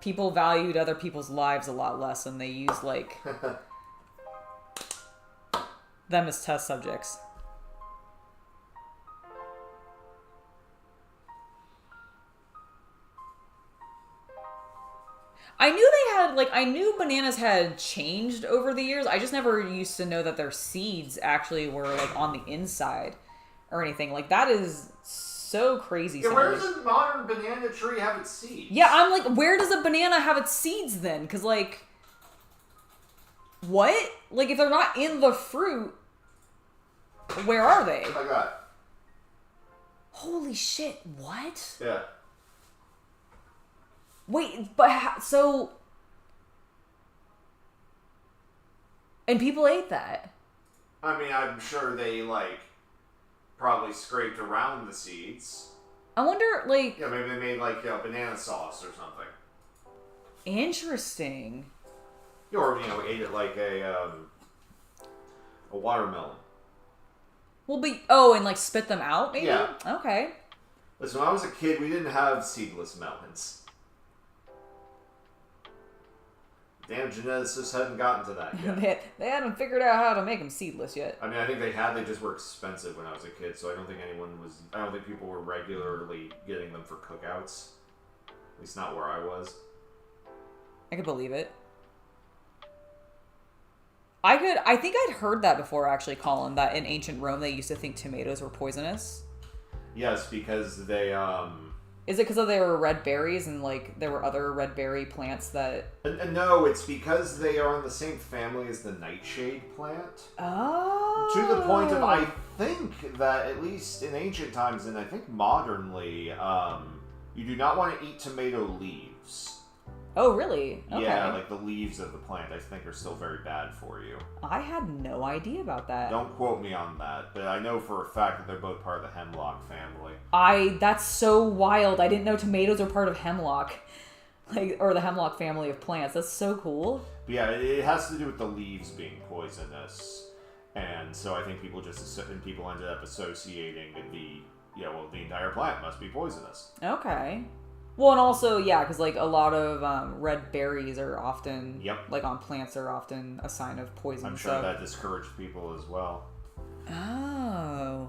people valued other people's lives a lot less and they used, like, them as test subjects. I knew they had, like, I knew bananas had changed over the years. I just never used to know that their seeds actually were, like, on the inside or anything. Like, that is so crazy. Yeah, where does a modern banana tree have its seeds? Yeah, I'm like, where does a banana have its seeds then? Because, like, what? Like, if they're not in the fruit, where are they? Oh my god. Holy shit, what? Yeah. Wait, but so... And people ate that? I mean, I'm sure they, like, probably scraped around the seeds. I wonder, like... Yeah, maybe they made, like, banana sauce or something. Interesting. Or, ate it like a watermelon. Well, but... and, like, spit them out, maybe? Yeah. Okay. Listen, when I was a kid, we didn't have seedless melons. Damn geneticists hadn't gotten to that yet. They hadn't figured out how to make them seedless yet. I mean, I think they just were expensive when I was a kid, so I don't think people were regularly getting them for cookouts. At least not where I was. I could believe it. I think I'd heard that before, actually, Colin, that in ancient Rome they used to think tomatoes were poisonous. Yes, because they, Is it because they were red berries and, like, there were other red berry plants that... No, it's because they are in the same family as the nightshade plant. Oh. To the point of, I think that, at least in ancient times, and I think modernly, you do not want to eat tomato leaves. Oh, really? Okay. Yeah, like the leaves of the plant, I think, are still very bad for you. I had no idea about that. Don't quote me on that, but I know for a fact that they're both part of the hemlock family. That's so wild. I didn't know tomatoes are part of hemlock. Or the hemlock family of plants. That's so cool. But yeah, it has to do with the leaves being poisonous. And so I think people ended up associating the entire plant must be poisonous. Okay. Well, and also, yeah, because, like, a lot of red berries are often, like, on plants are often a sign of poison. I'm sure that discouraged people as well. Oh.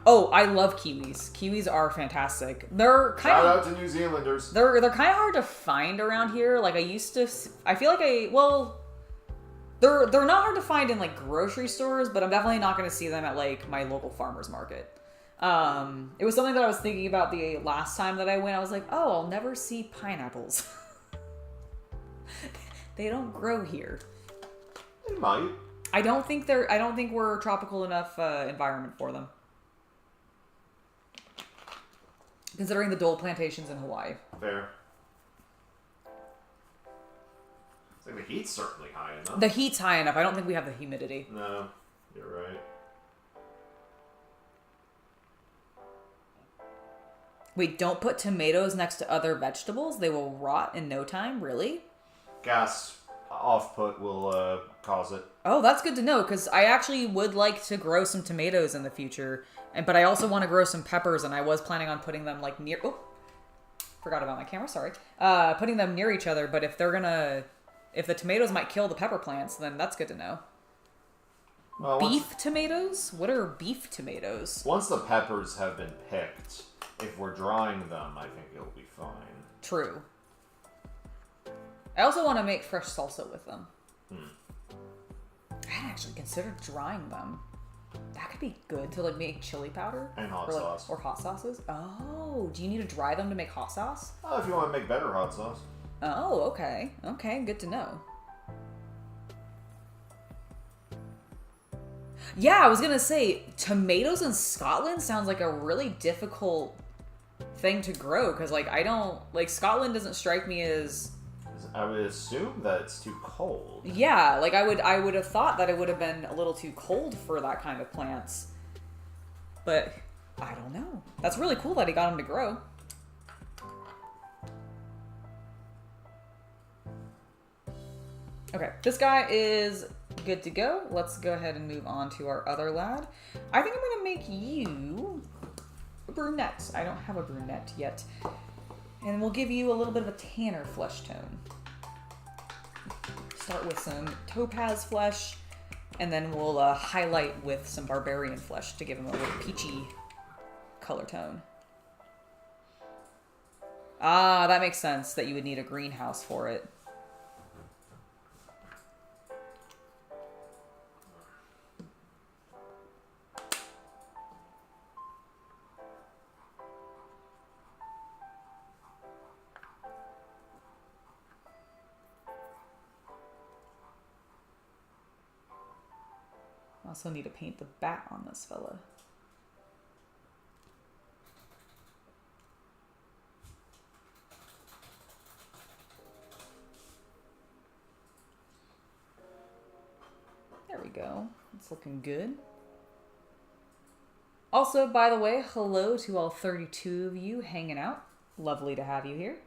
Oh, I love kiwis. Kiwis are fantastic. They're kind Shout out to New Zealanders. They're kind of hard to find around here. Like, I feel like they're not hard to find in, like, grocery stores, but I'm definitely not going to see them at, like, my local farmer's market. It was something that I was thinking about the last time that I went. I was like, oh, I'll never see Pineapples. They don't grow here. They might. I don't think we're a tropical enough environment for them. Considering the dole plantations in Hawaii. Fair. It's like the heat's certainly high enough. The heat's high enough. I don't think we have the humidity. No, you're right. Wait, don't put tomatoes next to other vegetables. They will rot in no time. Really? Gas off-put will cause it. Oh, that's good to know, because I actually would like to grow some tomatoes in the future. But I also want to grow some peppers, and I was planning on putting them like near... Oh, forgot about my camera, sorry. Putting them near each other, but if the tomatoes might kill the pepper plants, then that's good to know. Well, beef tomatoes? What are beef tomatoes? Once the peppers have been picked, if we're drying them, I think it'll be fine. True. I also want to make fresh salsa with them. I hadn't actually considered drying them. That could be good to like make chili powder. And hot sauce. Or hot sauces. Oh, do you need to dry them to make hot sauce? Oh, if you want to make better hot sauce. Oh, okay. Okay, good to know. Yeah, I was going to say, tomatoes in Scotland sounds like a really difficult thing to grow. Because, like, Scotland doesn't strike me as... I would assume that it's too cold. Yeah, like I would have thought that it would have been a little too cold for that kind of plants. But I don't know. That's really cool that he got them to grow. Okay, this guy is good to go. Let's go ahead and move on to our other lad. I think I'm going to make you a brunette. I don't have a brunette yet. And we'll give you a little bit of a tanner flesh tone. Start with some topaz flesh, and then we'll highlight with some barbarian flesh to give him a little peachy color tone. Ah, that makes sense that you would need a greenhouse for it. Also need to paint the bat on this fella. There we go. It's looking good. Also, by the way, hello to all 32 of you hanging out. Lovely to have you here.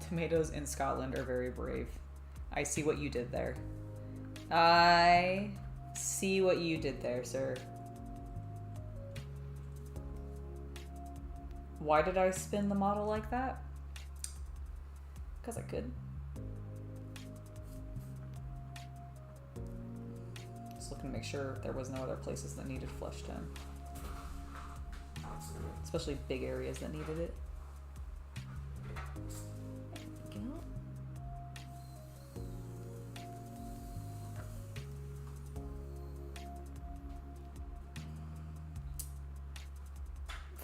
Tomatoes in Scotland are very brave. I see what you did there. I see what you did there, sir. Why did I spin the model like that? Because I could. Just looking to make sure there was no other places that needed flesh tone. Especially big areas that needed it.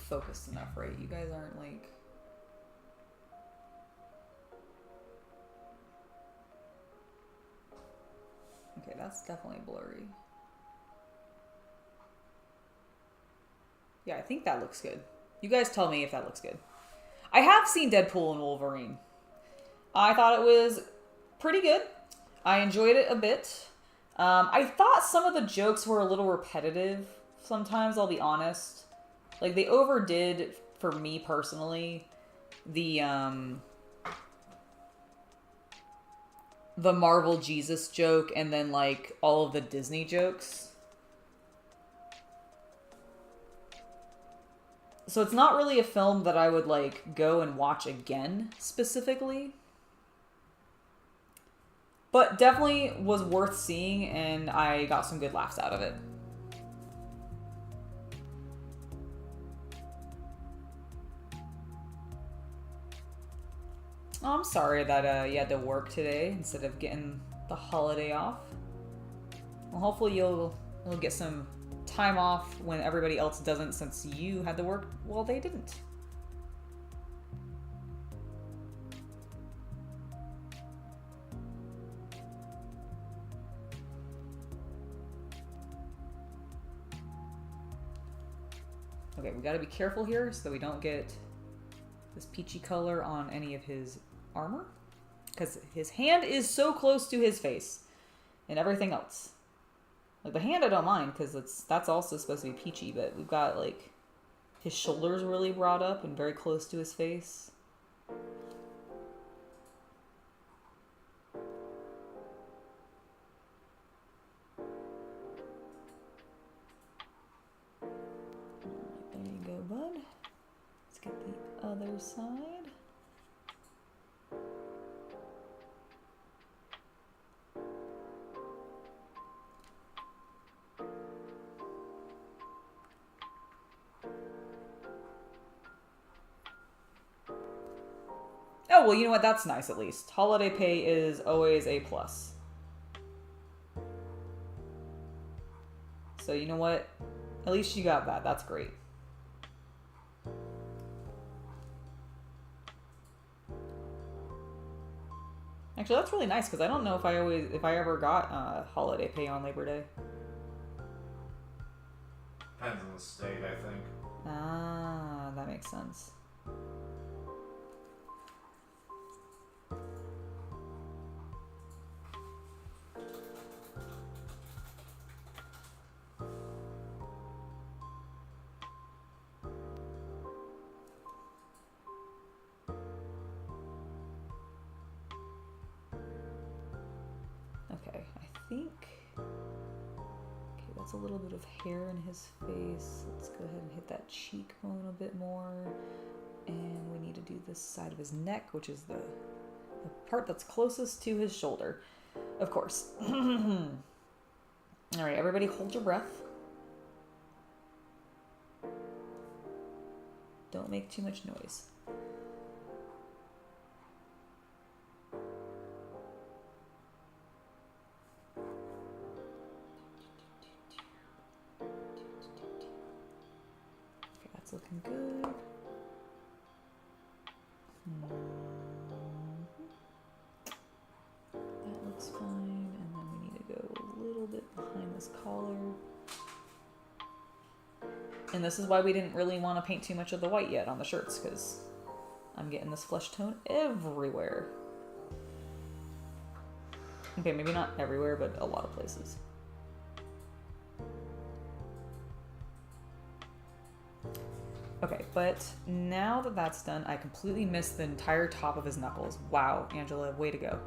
Focused enough, right? You guys aren't like... Okay, that's definitely blurry. Yeah, I think that looks good. You guys tell me if that looks good. I have seen Deadpool and Wolverine. I thought it was pretty good. I enjoyed it a bit. I thought some of the jokes were a little repetitive sometimes, I'll be honest. Like, they overdid, for me personally, the Marvel Jesus joke and then, like, all of the Disney jokes. So it's not really a film that I would, like, go and watch again, specifically. But definitely was worth seeing, and I got some good laughs out of it. Oh, I'm sorry that you had to work today instead of getting the holiday off. Well, hopefully you'll get some time off when everybody else doesn't, since you had to work while they didn't. Okay, we gotta be careful here so that we don't get this peachy color on any of his armor, because his hand is so close to his face and everything else. Like the hand I don't mind because that's also supposed to be peachy, but we've got like his shoulders really brought up and very close to his face. There you go, bud. Let's get the other side. Oh, well, you know what? That's nice, at least. Holiday pay is always a plus. So, you know what? At least you got that. That's great. Actually, that's really nice, because I don't know if I ever got holiday pay on Labor Day. Depends on the state, I think. Ah, that makes sense. Okay, I think... Okay, that's a little bit of hair in his face. Let's go ahead and hit that cheekbone a bit more. And we need to do this side of his neck, which is the part that's closest to his shoulder. Of course. Alright, everybody hold your breath. Don't make too much noise. Okay, that's looking good. That looks fine, and then we need to go a little bit behind this collar. And this is why we didn't really want to paint too much of the white yet on the shirts, because I'm getting this flesh tone everywhere. Okay, maybe not everywhere, but a lot of places. Okay, but now that that's done, I completely missed the entire top of his knuckles. Wow, Angela, way to go.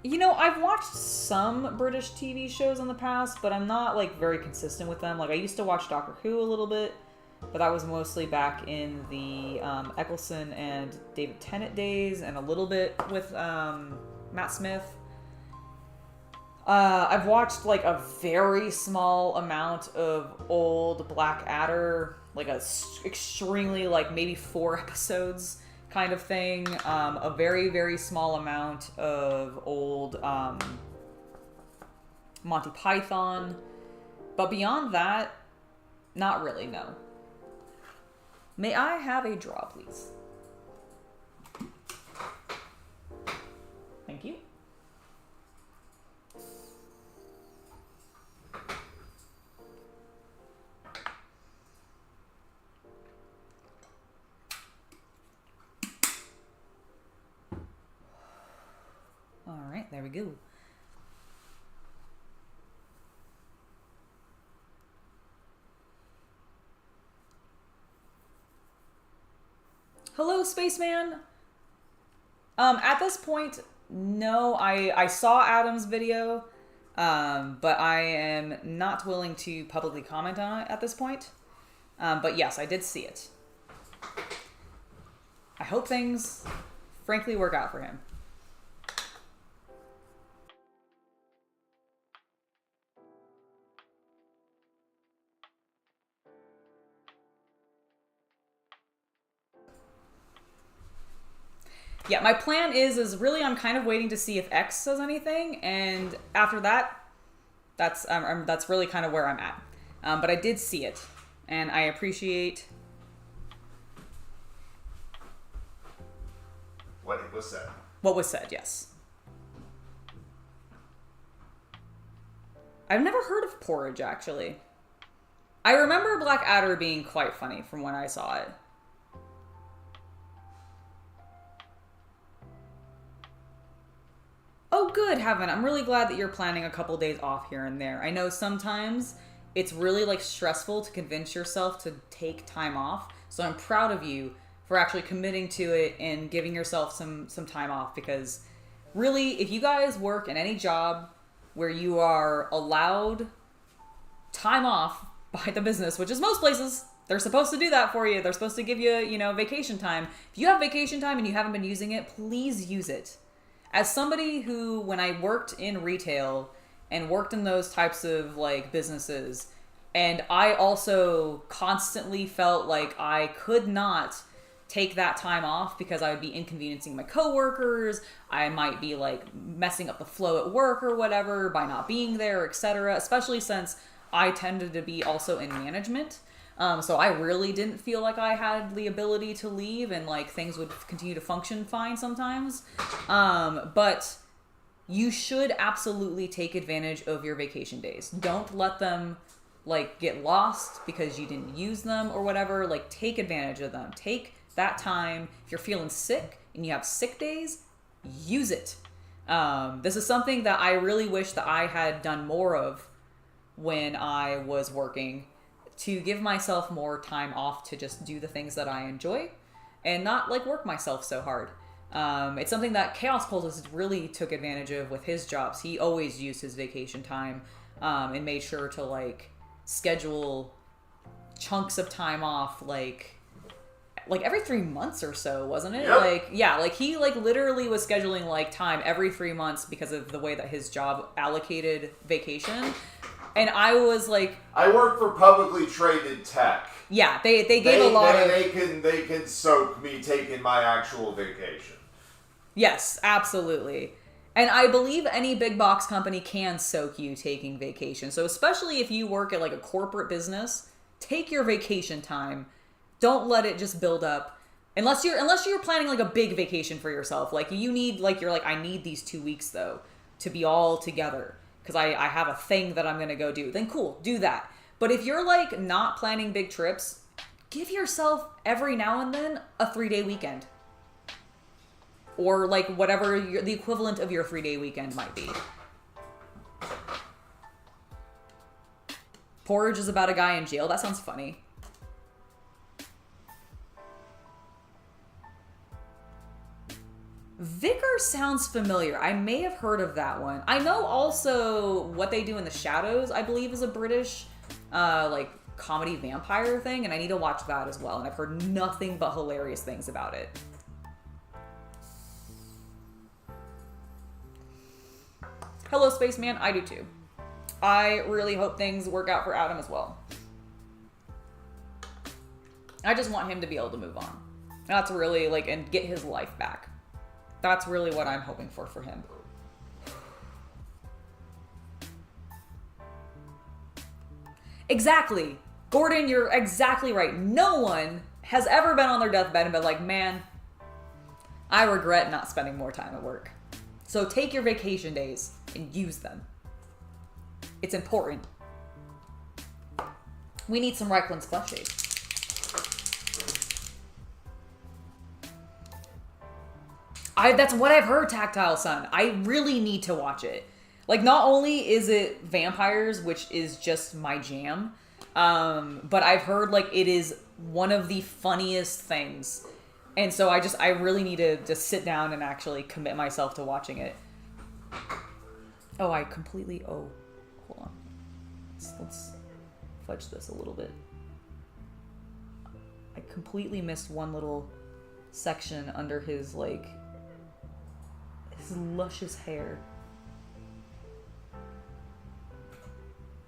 You know, I've watched some British TV shows in the past, but I'm not, like, very consistent with them. Like, I used to watch Doctor Who a little bit, but that was mostly back in the Eccleston and David Tennant days, and a little bit with Matt Smith. I've watched, like, a very small amount of old Blackadder, like, a extremely, like, maybe 4 episodes kind of thing. A very, very small amount of old Monty Python. But beyond that, not really, no. May I have a draw, please? Thank you. All right, there we go. Hello, Spaceman. At this point, no, I saw Adam's video, but I am not willing to publicly comment on it at this point. But yes, I did see it. I hope things, frankly, work out for him. Yeah, my plan is really I'm kind of waiting to see if X says anything, and after that, that's really kind of where I'm at. But I did see it, and I appreciate... What was said. What was said, yes. I've never heard of porridge, actually. I remember Blackadder being quite funny from when I saw it. Oh, good, Heaven. I'm really glad that you're planning a couple days off here and there. I know sometimes it's really, like, stressful to convince yourself to take time off, so I'm proud of you for actually committing to it and giving yourself some time off, because really, if you guys work in any job where you are allowed time off by the business, which is most places, they're supposed to do that for you. They're supposed to give you, you know, vacation time. If you have vacation time and you haven't been using it, please use it. As somebody who, when I worked in retail and worked in those types of, like, businesses, and I also constantly felt like I could not take that time off because I would be inconveniencing my coworkers. I might be, like, messing up the flow at work or whatever by not being there, etc. Especially since I tended to be also in management. So I really didn't feel like I had the ability to leave, and, like, things would continue to function fine sometimes. But you should absolutely take advantage of your vacation days. Don't let them, like, get lost because you didn't use them or whatever. Like, take advantage of them. Take that time. If you're feeling sick and you have sick days, use it. This is something that I really wish that I had done more of when I was working, to give myself more time off to just do the things that I enjoy and not, like, work myself so hard. It's something that Chaos Cultist really took advantage of with his jobs. He always used his vacation time and made sure to, like, schedule chunks of time off, like every 3 months or so, wasn't it? Yep. Like, yeah, like, he, like, literally was scheduling, like, time every 3 months because of the way that his job allocated vacation. And I was like, I work for publicly traded tech. Yeah, they gave a lot of... They can soak me taking my actual vacation. Yes, absolutely. And I believe any big box company can soak you taking vacation. So especially if you work at, like, a corporate business, take your vacation time. Don't let it just build up. Unless you're planning, like, a big vacation for yourself. Like, you need, like, you're like, I need these 2 weeks, though, to be all together, because I have a thing that I'm going to go do. Then cool, do that. But if you're, like, not planning big trips, give yourself every now and then a 3-day weekend. Or, like, whatever the equivalent of your 3-day weekend might be. Porridge is about a guy in jail. That sounds funny. Vicar sounds familiar. I may have heard of that one. I know also What They Do in the Shadows, I believe, is a British, like, comedy vampire thing, and I need to watch that as well, and I've heard nothing but hilarious things about it. Hello, Spaceman. I do too. I really hope things work out for Adam as well. I just want him to be able to move on. That's really, like, and get his life back. That's really what I'm hoping for him. Exactly. Gordon, you're exactly right. No one has ever been on their deathbed and been like, man, I regret not spending more time at work. So take your vacation days and use them. It's important. We need some Reichland's Flesh Shade. That's what I've heard, Tactile Sun. I really need to watch it. Like, not only is it vampires, which is just my jam, but I've heard, like, it is one of the funniest things. And so I really need to just sit down and actually commit myself to watching it. Oh, hold on. Let's fudge this a little bit. I completely missed one little section under his, like, his luscious hair.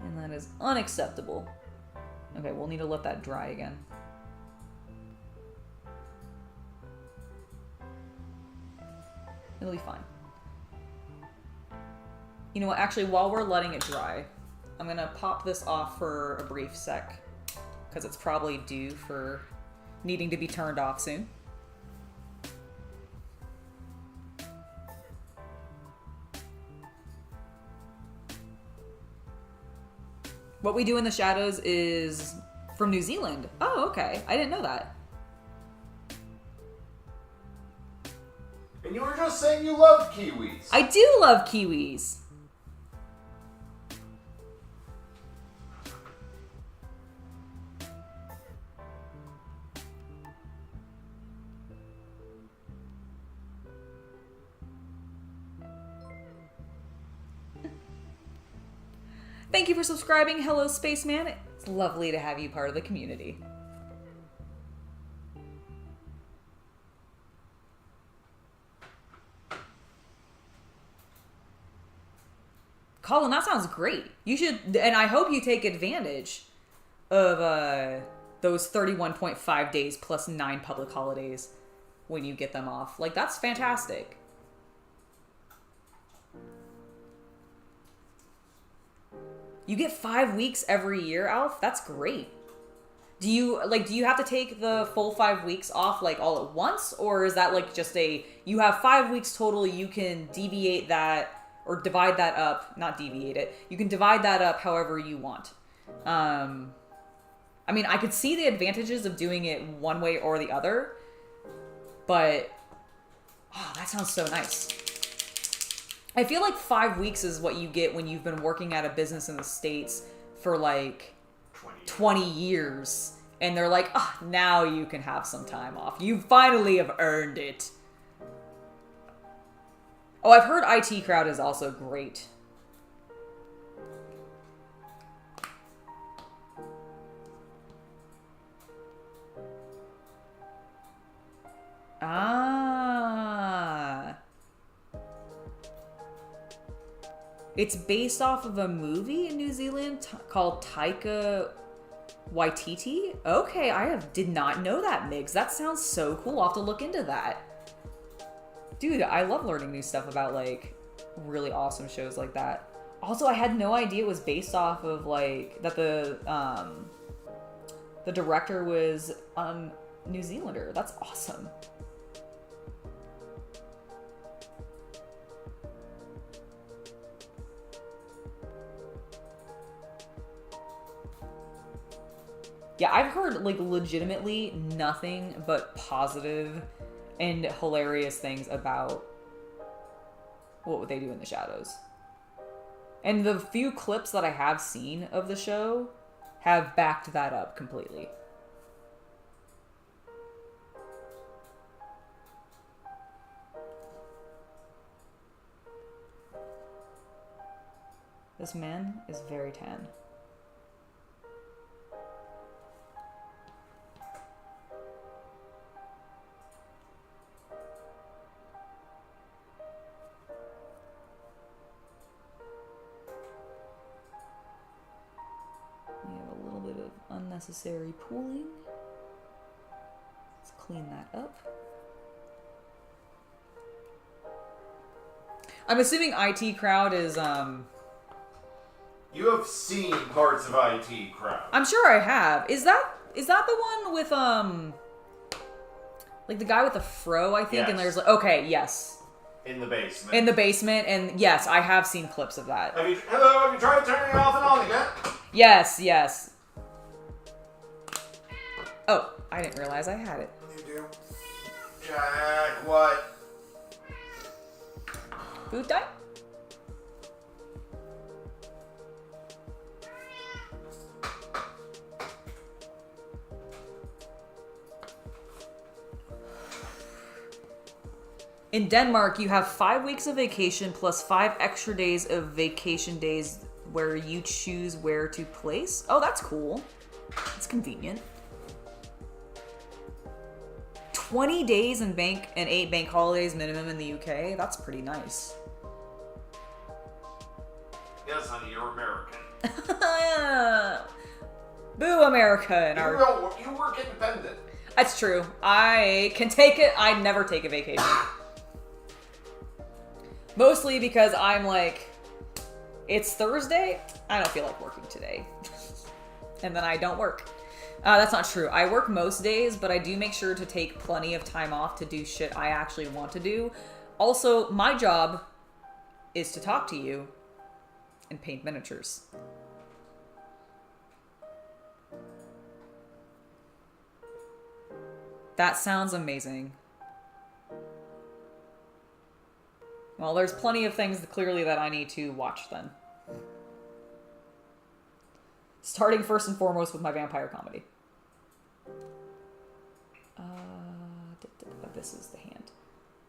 And that is unacceptable. Okay, we'll need to let that dry again. It'll be fine. You know what? Actually, while we're letting it dry, I'm gonna pop this off for a brief sec because it's probably due for needing to be turned off soon. What we do in the shadows is from New Zealand. Oh, okay. I didn't know that. And you were just saying you love kiwis. I do love kiwis. Thank you for subscribing. Hello, Spaceman. It's lovely to have you part of the community. Colin, that sounds great. You should, and I hope you take advantage of those 31.5 days plus 9 public holidays when you get them off. Like, that's fantastic. You get 5 weeks every year, Alf? That's great. Do you have to take the full 5 weeks off like all at once? Or is that like just you have 5 weeks total, you can deviate that or divide that up, not deviate it. You can divide that up however you want. I mean, I could see the advantages of doing it one way or the other, but oh, that sounds so nice. I feel like 5 weeks is what you get when you've been working at a business in the States for like 20 years. And they're like, oh, now you can have some time off. You finally have earned it. Oh, I've heard IT Crowd is also great. Ah. It's based off of a movie in New Zealand called Taika Waititi. Okay, did not know that, Migs. That sounds so cool. I'll have to look into that. Dude, I love learning new stuff about like really awesome shows like that. Also, I had no idea it was based off of like that the director was New Zealander. That's awesome. Yeah, I've heard like legitimately nothing but positive and hilarious things about what they do in the shadows. And the few clips that I have seen of the show have backed that up completely. This man is very tan. Unnecessary pooling. Let's clean that up. I'm assuming IT Crowd is You have seen parts of IT Crowd. I'm sure I have. Is that the one with like the guy with the fro, I think, yes. And there's like okay, yes. In the basement. In the basement, and yes, I have seen clips of that. Have you tried turning it off and on again? Yes. Oh, I didn't realize I had it. You do. Jack, what? Food time? In Denmark, you have 5 weeks of vacation plus 5 extra days of vacation days where you choose where to place. Oh, that's cool. It's convenient. 20 days and 8 bank holidays minimum in the UK. That's pretty nice. Yes, honey, you're American. Boo, America! And You work independent. That's true. I can take it. I never take a vacation. Mostly because I'm like, it's Thursday, I don't feel like working today. And then I don't work. That's not true. I work most days, but I do make sure to take plenty of time off to do shit I actually want to do. Also, my job is to talk to you and paint miniatures. That sounds amazing. Well, there's plenty of things clearly that I need to watch then. Starting first and foremost with my vampire comedy. This is the hand.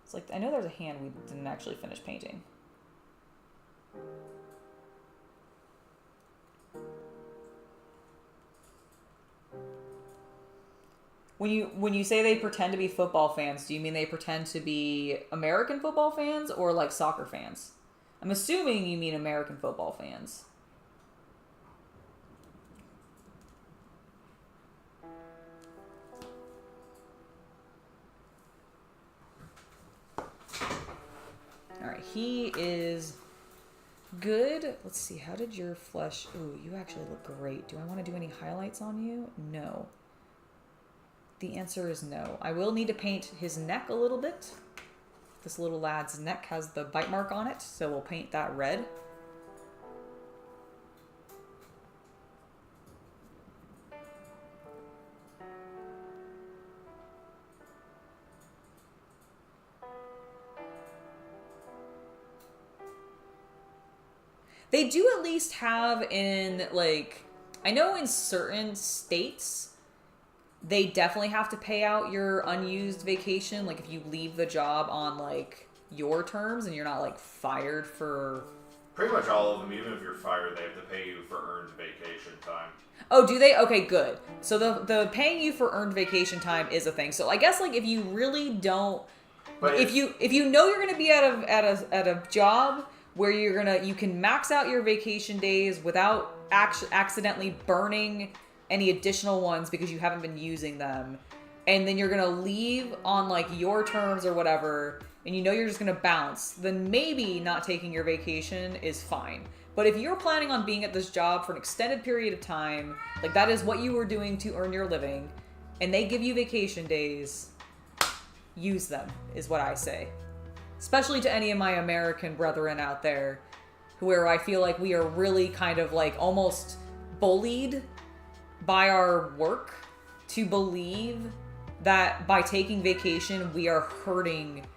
It's like, I know there's a hand we didn't actually finish painting. When you say they pretend to be football fans, do you mean they pretend to be American football fans or like soccer fans? I'm assuming you mean American football fans. Alright, he is good. Let's see, how did your flesh... Ooh, you actually look great. Do I want to do any highlights on you? No. The answer is no. I will need to paint his neck a little bit. This little lad's neck has the bite mark on it, so we'll paint that red. They do at least have in, like, I know in certain states, they definitely have to pay out your unused vacation. Like, if you leave the job on, like, your terms and you're not, like, fired for... Pretty much all of them, even if you're fired, they have to pay you for earned vacation time. Oh, do they? Okay, good. So the paying you for earned vacation time is a thing. So I guess, like, if you really don't... But if you know you're going to be at a job... where you can max out your vacation days without accidentally burning any additional ones because you haven't been using them, and then you're gonna leave on like your terms or whatever, and you know you're just gonna bounce, then maybe not taking your vacation is fine. But if you're planning on being at this job for an extended period of time, like that is what you were doing to earn your living, and they give you vacation days, use them, is what I say. Especially to any of my American brethren out there, where I feel like we are really kind of like almost bullied by our work to believe that by taking vacation, we are hurting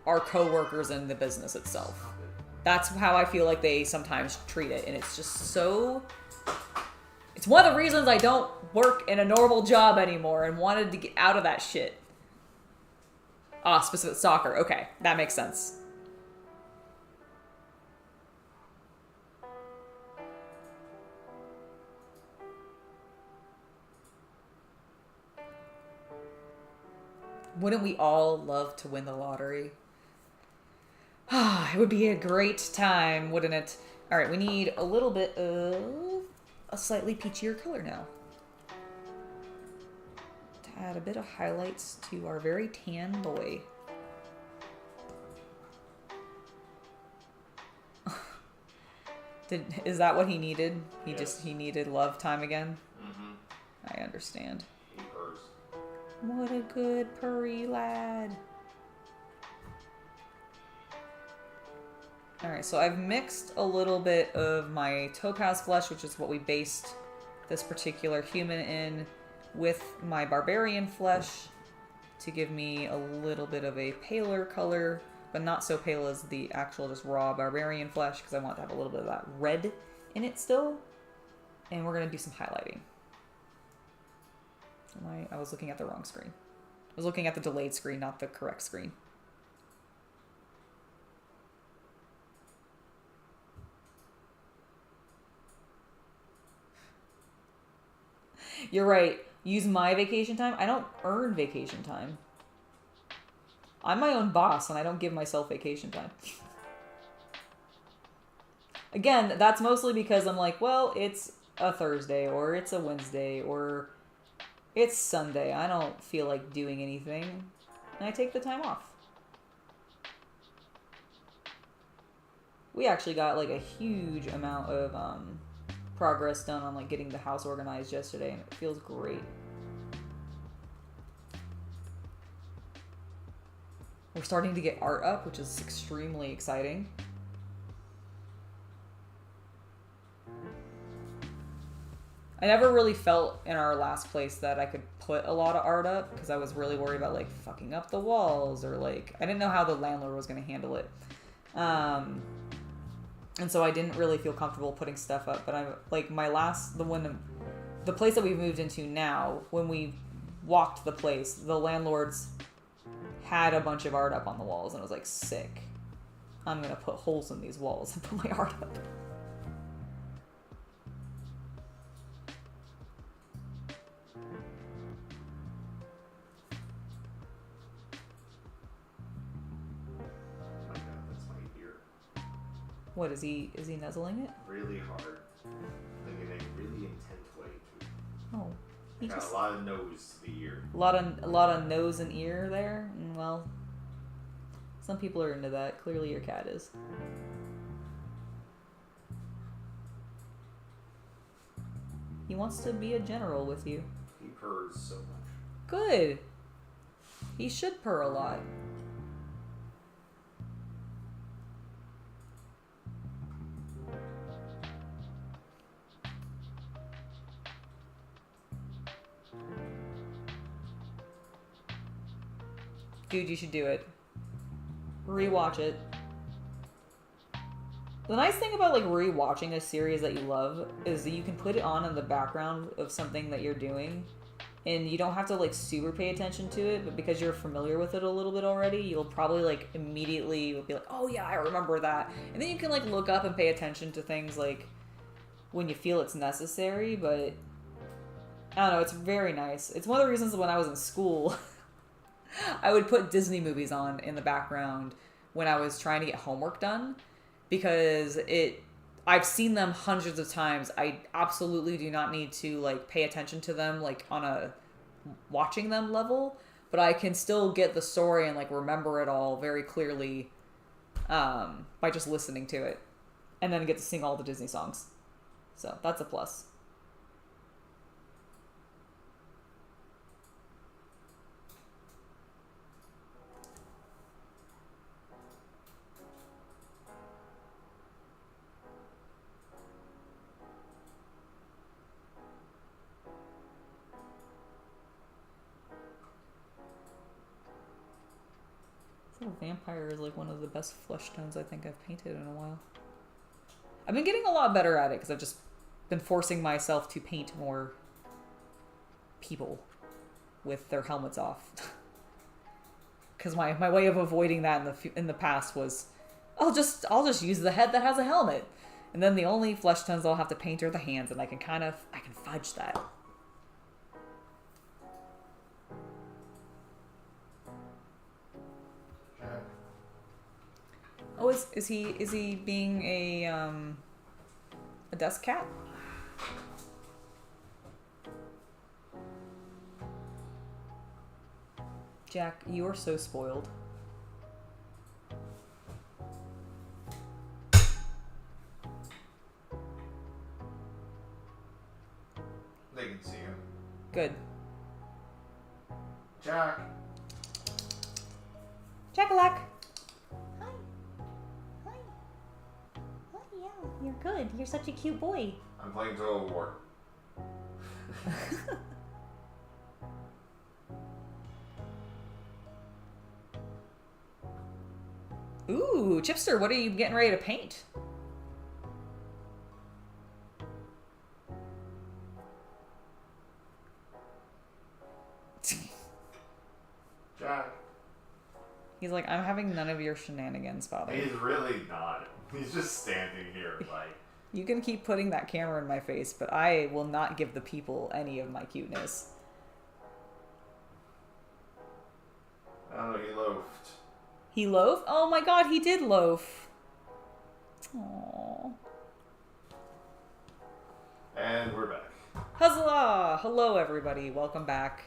our coworkers and the business itself. That's how I feel like they sometimes treat it. And it's just so... It's one of the reasons I don't work in a normal job anymore and wanted to get out of that shit. Ah, specific soccer. Okay, that makes sense. Wouldn't we all love to win the lottery? Ah, it would be a great time, wouldn't it? All right, we need a little bit of a slightly peachier color now. Add a bit of highlights to our very tan boy. Is that what he needed? He needed love time again? Mm-hmm. I understand. He purrs. What a good purry lad. Alright, so I've mixed a little bit of my topaz flesh, which is what we based this particular human in, with my barbarian flesh to give me a little bit of a paler color, but not so pale as the actual just raw barbarian flesh, because I want to have a little bit of that red in it still. And we're going to do some highlighting. I was looking at the wrong screen. I was looking at the delayed screen, not the correct screen. You're right. Use my vacation time. I don't earn vacation time. I'm my own boss, and I don't give myself vacation time. Again, that's mostly because I'm like, well, it's a Thursday, or it's a Wednesday, or it's Sunday. I don't feel like doing anything, and I take the time off. We actually got like a huge amount of progress done on like getting the house organized yesterday, and it feels great. We're starting to get art up, which is extremely exciting. I never really felt in our last place that I could put a lot of art up because I was really worried about like fucking up the walls, or like I didn't know how the landlord was going to handle it. And so I didn't really feel comfortable putting stuff up. But I like the place that we moved into now, when we walked the place, the landlords had a bunch of art up on the walls, and I was like, sick. I'm going to put holes in these walls and put my art up. What, is he nuzzling it? Really hard. Like in a really intense way too. Oh. He got just... a lot of nose to the ear. A lot of nose and ear there? Well, some people are into that. Clearly your cat is. He wants to be a general with you. He purrs so much. Good. He should purr a lot. Dude, you should do it. Rewatch it. The nice thing about like rewatching a series that you love is that you can put it on in the background of something that you're doing, and you don't have to like super pay attention to it, but because you're familiar with it a little bit already, you'll probably like immediately be like, oh yeah, I remember that. And then you can like look up and pay attention to things like when you feel it's necessary, but I don't know, it's very nice. It's one of the reasons when I was in school I would put Disney movies on in the background when I was trying to get homework done, because I've seen them hundreds of times. I absolutely do not need to like pay attention to them like on a watching them level, but I can still get the story and like remember it all very clearly by just listening to it, and then get to sing all the Disney songs. So that's a plus. Vampire is like one of the best flesh tones I think I've painted in a while. I've been getting a lot better at it because I've just been forcing myself to paint more people with their helmets off. Because my way of avoiding that in the past was I'll just use the head that has a helmet, and then the only flesh tones I'll have to paint are the hands, and I can fudge that. Oh, is he being a desk cat? Jack, you are so spoiled. They can see him. Good. Jack. Jack-a-lack. You're good. You're such a cute boy. I'm playing Total War. Ooh, Chipster, what are you getting ready to paint? Jack. He's like, I'm having none of your shenanigans, Father. He's really not. He's just standing here like... You can keep putting that camera in my face, but I will not give the people any of my cuteness. Oh, he loafed. He loafed? Oh my god, he did loaf. Aww. And we're back. Huzzah! Hello, everybody. Welcome back.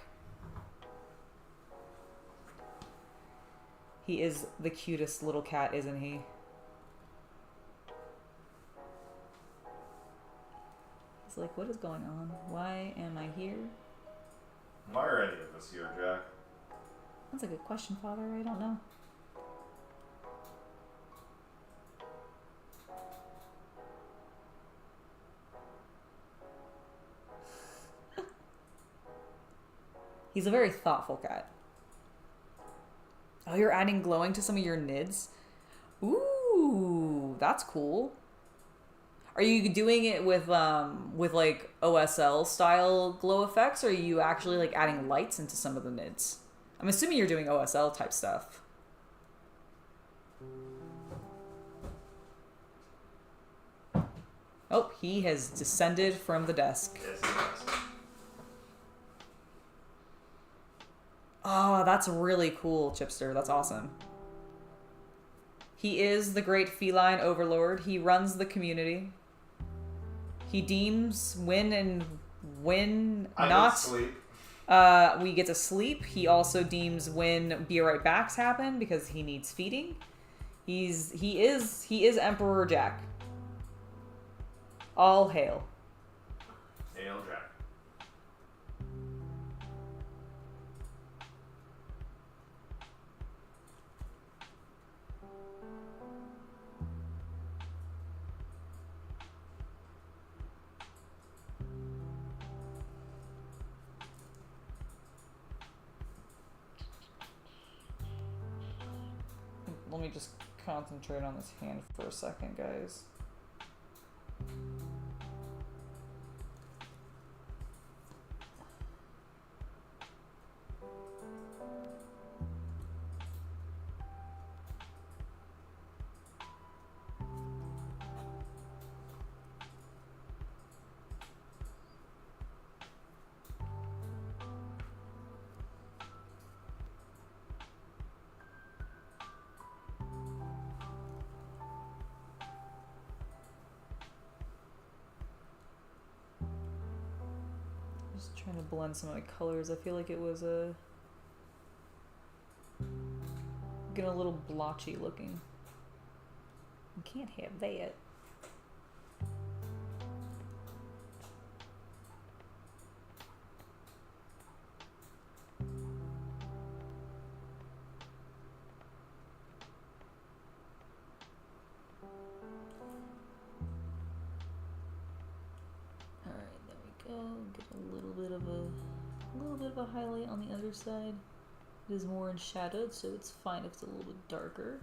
He is the cutest little cat, isn't he? like, what is going on? Why am I here? Why are any of us here, Jack? That's a good question, Father. I don't know. He's a very thoughtful cat. Oh, you're adding glowing to some of your nids? Ooh, that's cool. Are you doing it with like OSL style glow effects, or are you actually like adding lights into some of the nids? I'm assuming you're doing OSL type stuff. Oh, he has descended from the desk. Yes, yes. Oh, that's really cool, Chipster. That's awesome. He is the great feline overlord. He runs the community. He deems when and when not. Sleep. We get to sleep. He also deems when be right backs happen because he needs feeding. He is Emperor Jack. All hail. Hail Jack. Let me just concentrate on this hand for a second, guys. Just trying to blend some of my colors. I feel like it was getting a little blotchy looking. You can't have that. Get a little bit of a highlight on the other side. It is more enshadowed, so it's fine if it's a little bit darker.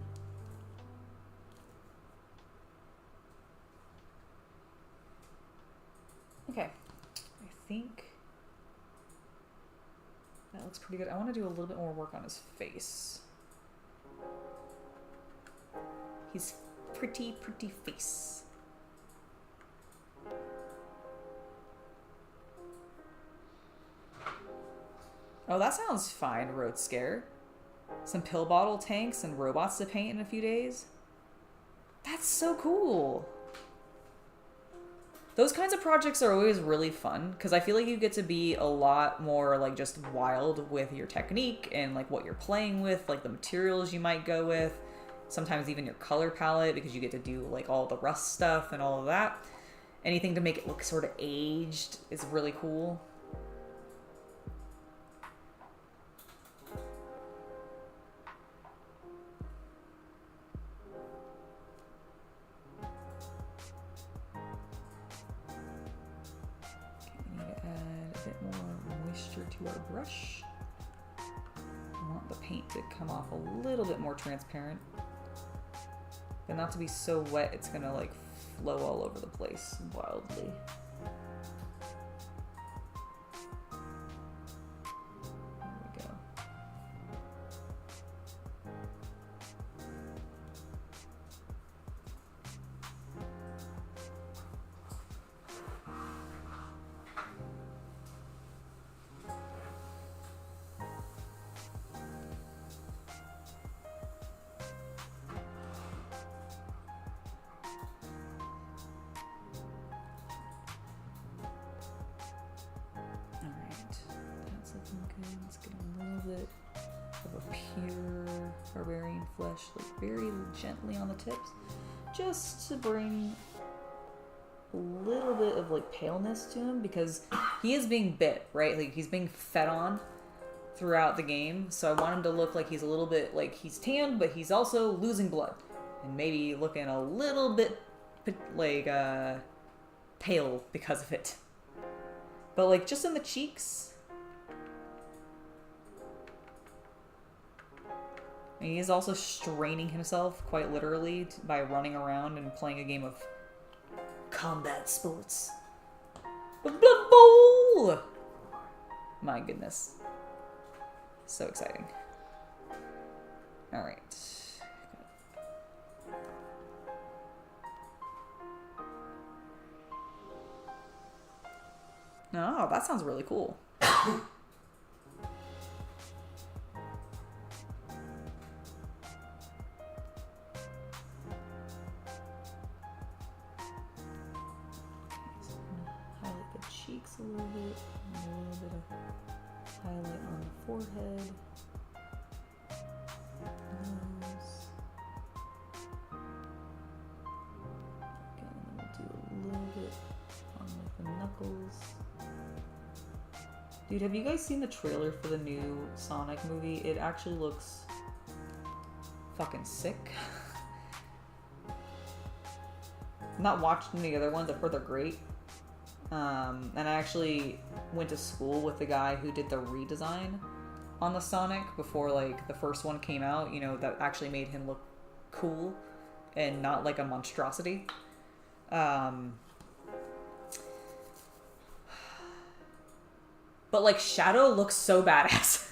Okay, I think that looks pretty good. I want to do a little bit more work on his face. His pretty face. Oh, that sounds fine, Road Scare. Some pill bottle tanks and robots to paint in a few days. That's so cool. Those kinds of projects are always really fun because I feel like you get to be a lot more like just wild with your technique and like what you're playing with, like the materials you might go with, sometimes even your color palette because you get to do like all the rust stuff and all of that. Anything to make it look sort of aged is really cool. To our brush. I want the paint to come off a little bit more transparent, but not to be so wet it's gonna like flow all over the place wildly. There we go. Let's get a little bit of a pure barbarian flesh, like very gently on the tips, just to bring a little bit of like paleness to him because he is being bit, right? Like he's being fed on throughout the game. So I want him to look like he's a little bit like he's tanned, but he's also losing blood and maybe looking a little bit like pale because of it. But like just in the cheeks. And he is also straining himself quite literally by running around and playing a game of combat sports. Blood Bowl! My goodness. So exciting. Alright. Oh, that sounds really cool. Cheeks a little bit of highlight on the forehead, nose. Okay, and then we'll do a little bit on like the knuckles. Dude, have you guys seen the trailer for the new Sonic movie? It actually looks fucking sick. I've not watched any other ones. I've heard they're great. And I actually went to school with the guy who did the redesign on the Sonic before like the first one came out, you know, that actually made him look cool and not like a monstrosity. But like Shadow looks so badass.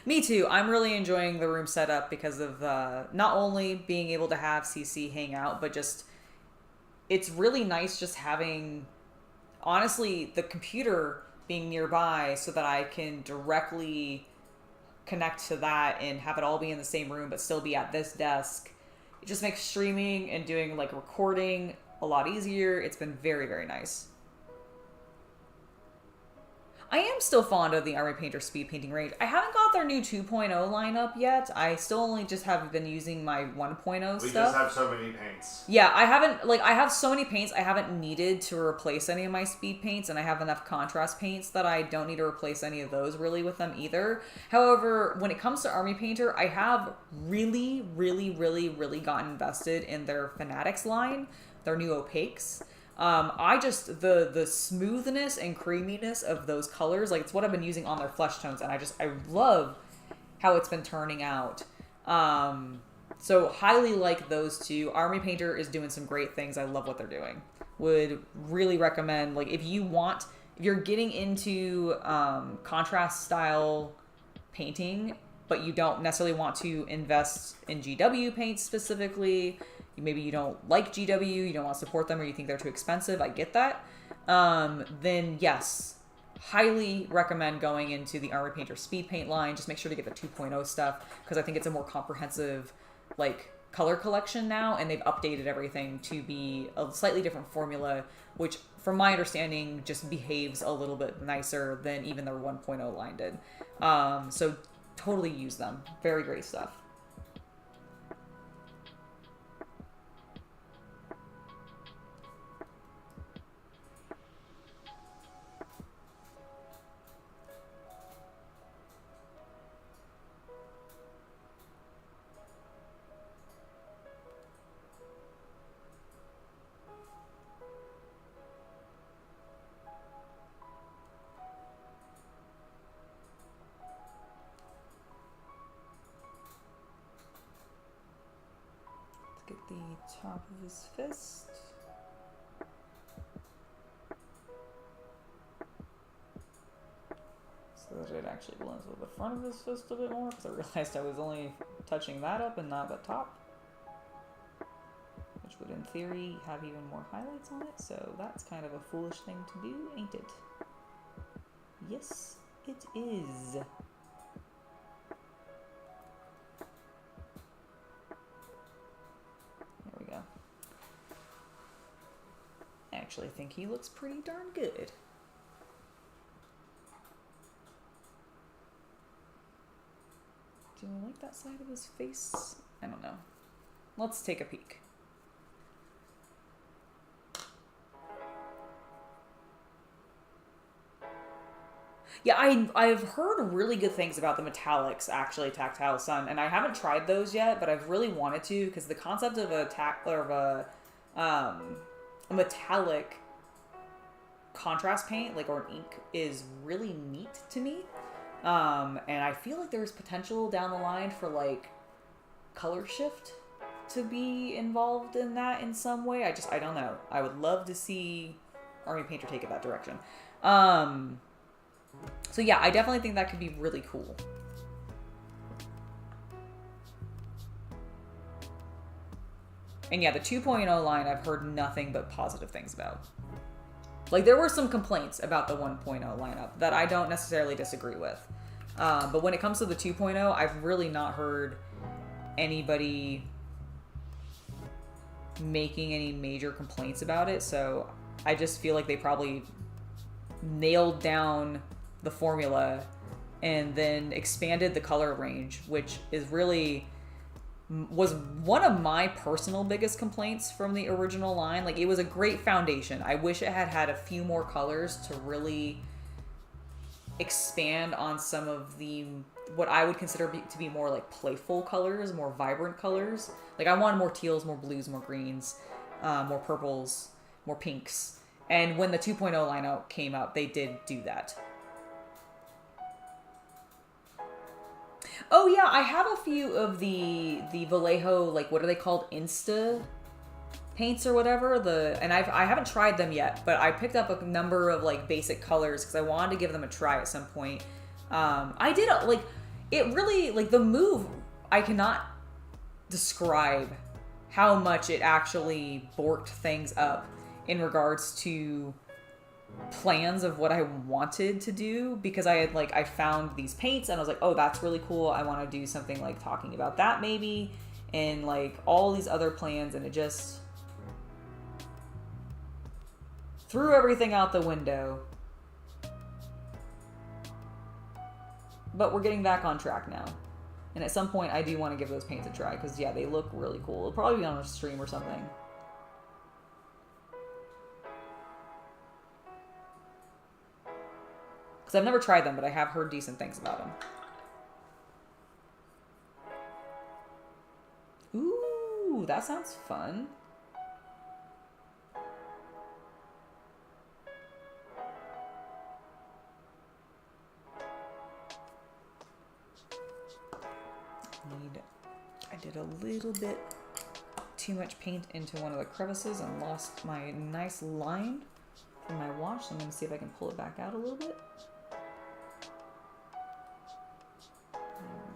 Me too. I'm really enjoying the room setup because of not only being able to have CC hang out, but just it's really nice just having, honestly, the computer being nearby so that I can directly connect to that and have it all be in the same room but still be at this desk. It just makes streaming and doing like recording a lot easier. It's been very, very nice. I am still fond of the Army Painter speed painting range. I haven't got their new 2.0 lineup yet. I still only just have been using my 1.0 stuff. We just have so many paints. Yeah, I have so many paints I haven't needed to replace any of my speed paints, and I have enough contrast paints that I don't need to replace any of those really with them either. However, when it comes to Army Painter, I have really gotten invested in their Fanatics line, their new opaques. I just, the smoothness and creaminess of those colors, like it's what I've been using on their flesh tones, and I love how it's been turning out. So highly like those two. Army Painter is doing some great things. I love what they're doing. Would really recommend, like if you're getting into contrast style painting, but you don't necessarily want to invest in GW paints specifically, maybe you don't like GW, you don't want to support them, or you think they're too expensive, I get that, then yes, highly recommend going into the Army Painter speed paint line. Just make sure to get the 2.0 stuff, because I think it's a more comprehensive like color collection now, and they've updated everything to be a slightly different formula, which from my understanding just behaves a little bit nicer than even their 1.0 line did. So totally use them. Very great stuff. Get the top of his fist. So that it actually blends with the front of his fist a bit more, because I realized I was only touching that up and not the top. Which would in theory have even more highlights on it, so that's kind of a foolish thing to do, ain't it? Yes, it is. actually think he looks pretty darn good. Do you like that side of his face? I don't know. Let's take a peek. Yeah, I've heard really good things about the metallics, actually, Tactile Sun, and I haven't tried those yet, but I've really wanted to, because the concept of a metallic contrast paint, like, or an ink, is really neat to me. And I feel like there's potential down the line for, like, color shift to be involved in that in some way. I don't know. I would love to see Army Painter take it that direction. So yeah, I definitely think that could be really cool. And yeah, the 2.0 line I've heard nothing but positive things about. Like, there were some complaints about the 1.0 lineup that I don't necessarily disagree with. But when it comes to the 2.0, I've really not heard anybody making any major complaints about it. So I just feel like they probably nailed down the formula and then expanded the color range, which is really was one of my personal biggest complaints from the original line. Like, it was a great foundation. I wish it had had a few more colors to really expand on some of the what I would consider to be more like playful colors, more vibrant colors. Like, I wanted more teals, more blues, more greens, more purples, more pinks. And when the 2.0 lineup came out, they did do that. Oh yeah, I have a few of the Vallejo, like, what are they called? Insta paints or whatever. And I haven't tried them yet, but I picked up a number of, like, basic colors because I wanted to give them a try at some point. I did, like, it really, like, the move, I cannot describe how much it actually borked things up in regards to plans of what I wanted to do, because I found these paints and I was like, oh, that's really cool. I want to do something like talking about that maybe, and like all these other plans, and it just threw everything out the window. But we're getting back on track now. And at some point I do want to give those paints a try, because yeah, they look really cool. It'll probably be on a stream or something. Because I've never tried them, but I have heard decent things about them. Ooh, that sounds fun. I did a little bit too much paint into one of the crevices and lost my nice line from my wash. So I'm going to see if I can pull it back out a little bit. There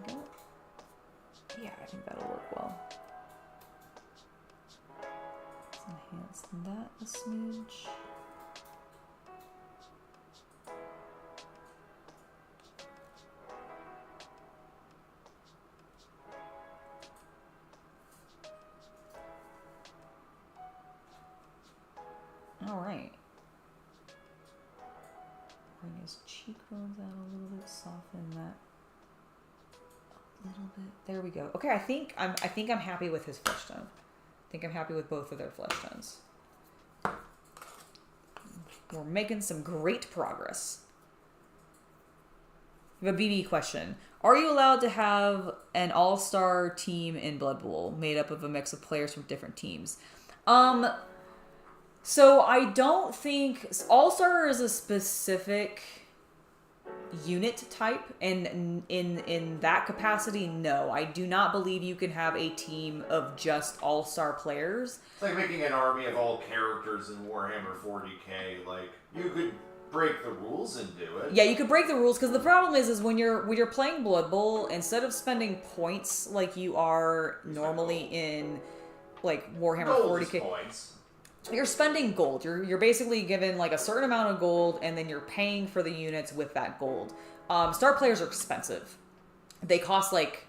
we go. Yeah, I think that'll work well. Let's enhance that a smidge. All right. Bring his cheekbones out a little bit, soften that a little bit. There we go. Okay, I think I'm happy with his flesh tone. I think I'm happy with both of their flesh tones. We're making some great progress. We have a BB question. Are you allowed to have an all-star team in Blood Bowl made up of a mix of players from different teams? So I don't think All-Star is a specific unit type, and in that capacity, no. I do not believe you can have a team of just All-Star players. It's like making an army of all characters in Warhammer 40k. Like, you could break the rules and do it. Yeah, you could break the rules, because the problem is when you're playing Blood Bowl, instead of spending points like you are normally in like Warhammer 40k. Points. You're spending gold. You're basically given like a certain amount of gold, and then you're paying for the units with that gold. Star players are expensive. They cost like,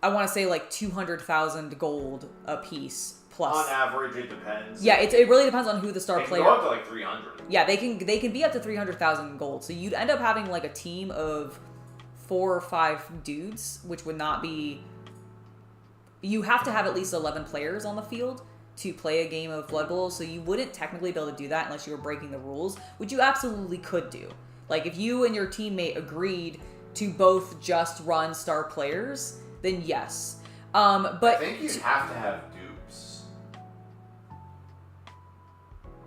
I want to say like 200,000 gold a piece plus. On average, it depends. Yeah, it really depends on who the star player. They can go up to like 300. Yeah, they can be up to 300,000 gold. So you'd end up having like a team of 4 or 5 dudes, which would not be. You have to have at least 11 players on the field to play a game of Blood Bowl, so you wouldn't technically be able to do that unless you were breaking the rules, which you absolutely could do. Like, if you and your teammate agreed to both just run star players, then yes. But I think you'd have to have dupes.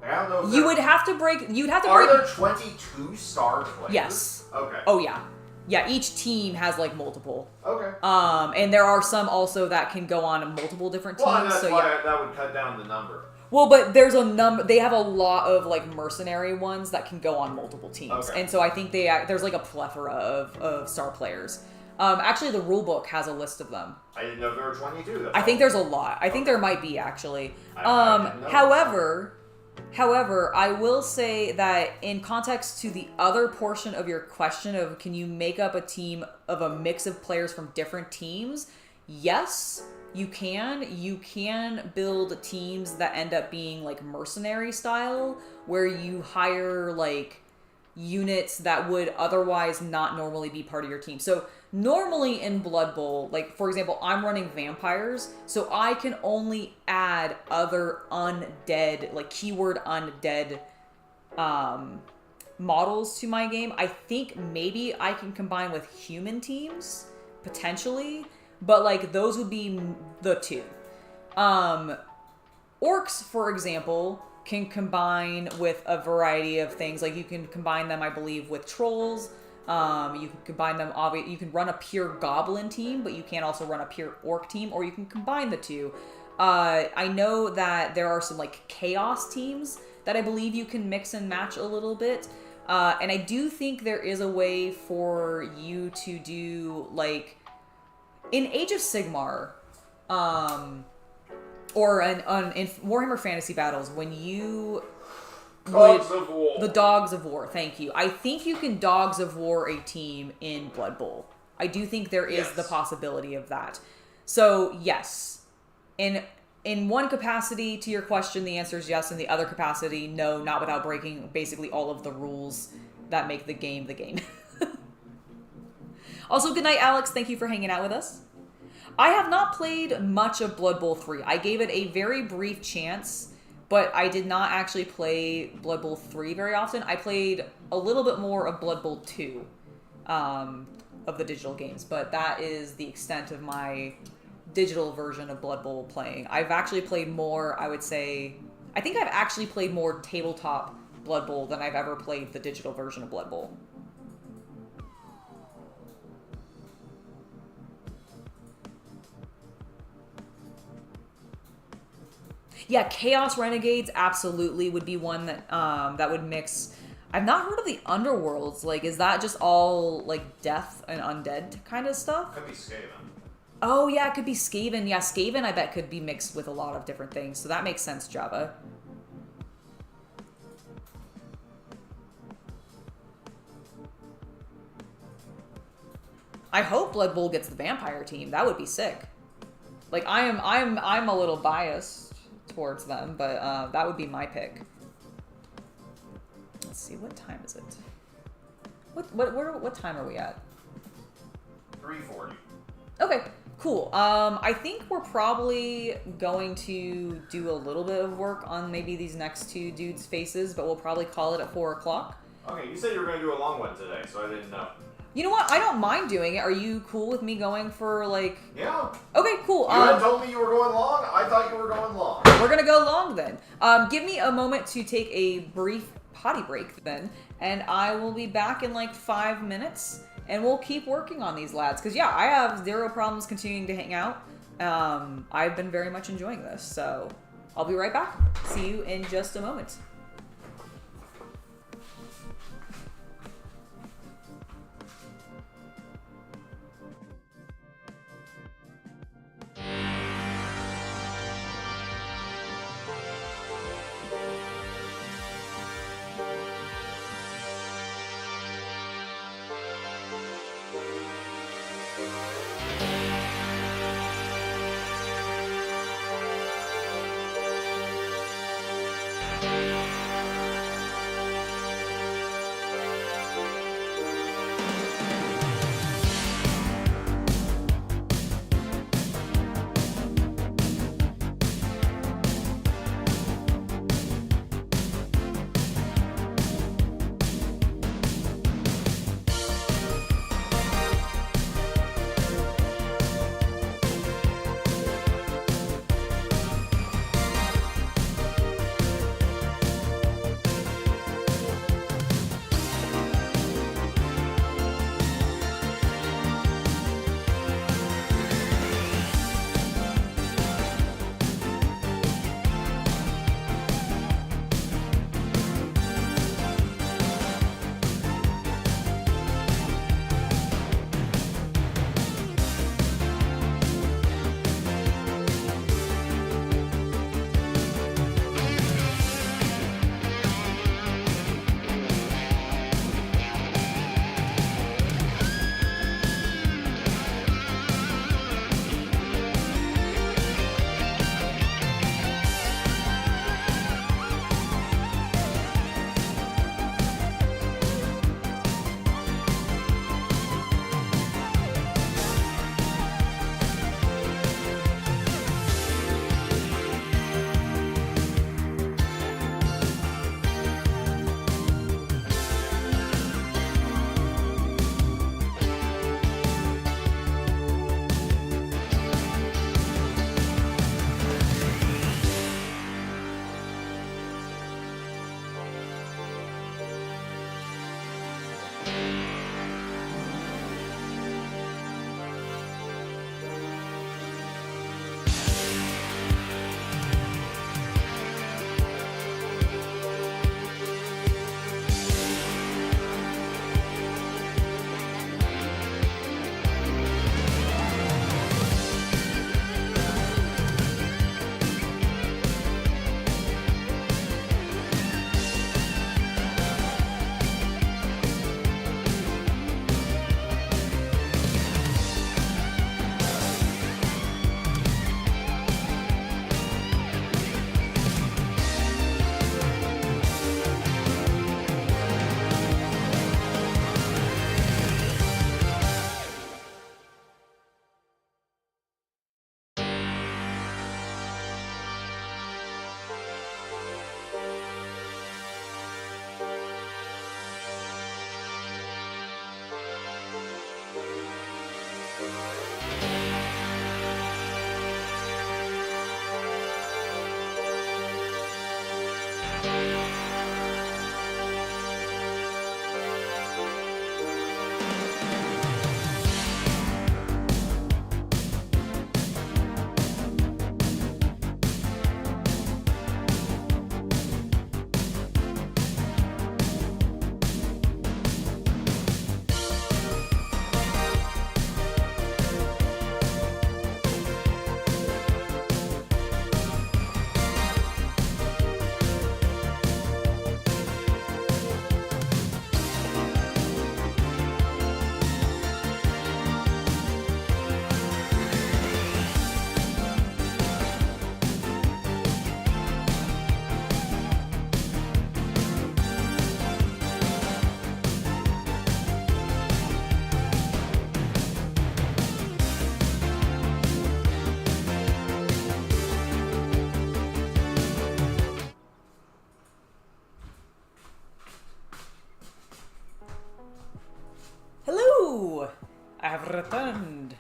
I don't know if you would have to break. You'd have to Are break. there 22 star players? Yes. Okay. Oh yeah, yeah. Each team has like multiple. Okay. And there are some also that can go on multiple different teams. Well, and that's so why yeah. that would cut down the number. Well, but there's a number. They have a lot of like mercenary ones that can go on multiple teams, Okay. and so I think there's like a plethora of star players. Actually, the rule book has a list of them. I didn't know there were 22. I think there's a lot. I think there might be actually. I didn't know. However, I will say that in context to the other portion of your question of can you make up a team of a mix of players from different teams? Yes, you can. You can build teams that end up being like mercenary style, where you hire like units that would otherwise not normally be part of your team. So normally in Blood Bowl, like for example, I'm running vampires, so I can only add other undead, like keyword undead models to my game. I think maybe I can combine with human teams, potentially, but like those would be the two. Orcs, for example, can combine with a variety of things. Like you can combine them, I believe, with trolls. You can combine them. You can run a pure goblin team, but you can also run a pure orc team, or you can combine the two. I know that there are some like chaos teams that I believe you can mix and match a little bit. And I do think there is a way for you to do like in Age of Sigmar, or in Warhammer Fantasy Battles, when you Dogs of War. The Dogs of War, thank you. I think you can Dogs of War a team in Blood Bowl. I do think there is the possibility of that. So, yes. In one capacity, to your question, the answer is yes. In the other capacity, no, not without breaking basically all of the rules that make the game the game. Also, good night, Alex. Thank you for hanging out with us. I have not played much of Blood Bowl 3. I gave it a very brief chance, but I did not actually play Blood Bowl 3 very often. I played a little bit more of Blood Bowl 2 of the digital games, but that is the extent of my digital version of Blood Bowl playing. I've actually played more, I would say, I think I've actually played more tabletop Blood Bowl than I've ever played the digital version of Blood Bowl. Yeah, Chaos Renegades absolutely would be one that that would mix. I've not heard of the Underworlds. Like, is that just all like death and undead kind of stuff? Could be Skaven. Oh yeah, it could be Skaven. Yeah, Skaven I bet could be mixed with a lot of different things. So that makes sense, Java. I hope Blood Bowl gets the vampire team. That would be sick. Like I'm a little biased towards them, but that would be my pick. Let's see, what time is it? What time are we at? 3:40. Okay, cool. I think we're probably going to do a little bit of work on maybe these next two dudes' faces, but we'll probably call it at 4 o'clock. Okay, you said you were going to do a long one today, so I didn't know. You know what? I don't mind doing it. Are you cool with me going for like... Yeah. Okay, cool. You had told me you were going long. I thought you were going long. We're going to go long then. Give me a moment to take a brief potty break then, and I will be back in like 5 minutes, and we'll keep working on these lads. Because yeah, I have zero problems continuing to hang out. I've been very much enjoying this, so I'll be right back. See you in just a moment. returned.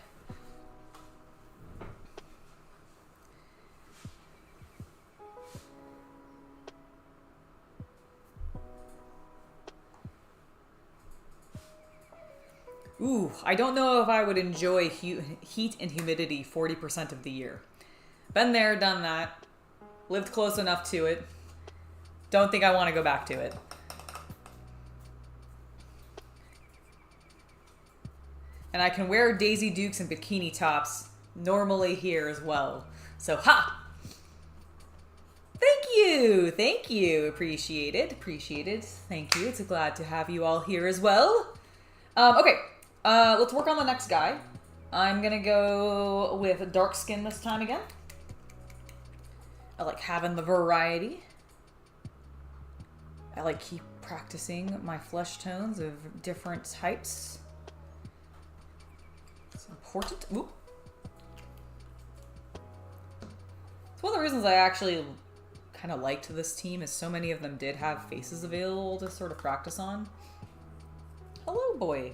Ooh, I don't know if I would enjoy heat and humidity 40% of the year. Been there, done that. Lived close enough to it. Don't think I want to go back to it. And I can wear Daisy Dukes and bikini tops normally here as well. So, ha! Thank you. Appreciate it. Thank you. It's glad to have you all here as well. Okay. Let's work on the next guy. I'm gonna go with dark skin this time again. I like having the variety. I like keep practicing my flesh tones of different types. It's important. Ooh. It's one of the reasons I actually kind of liked this team is so many of them did have faces available to sort of practice on. Hello, boy.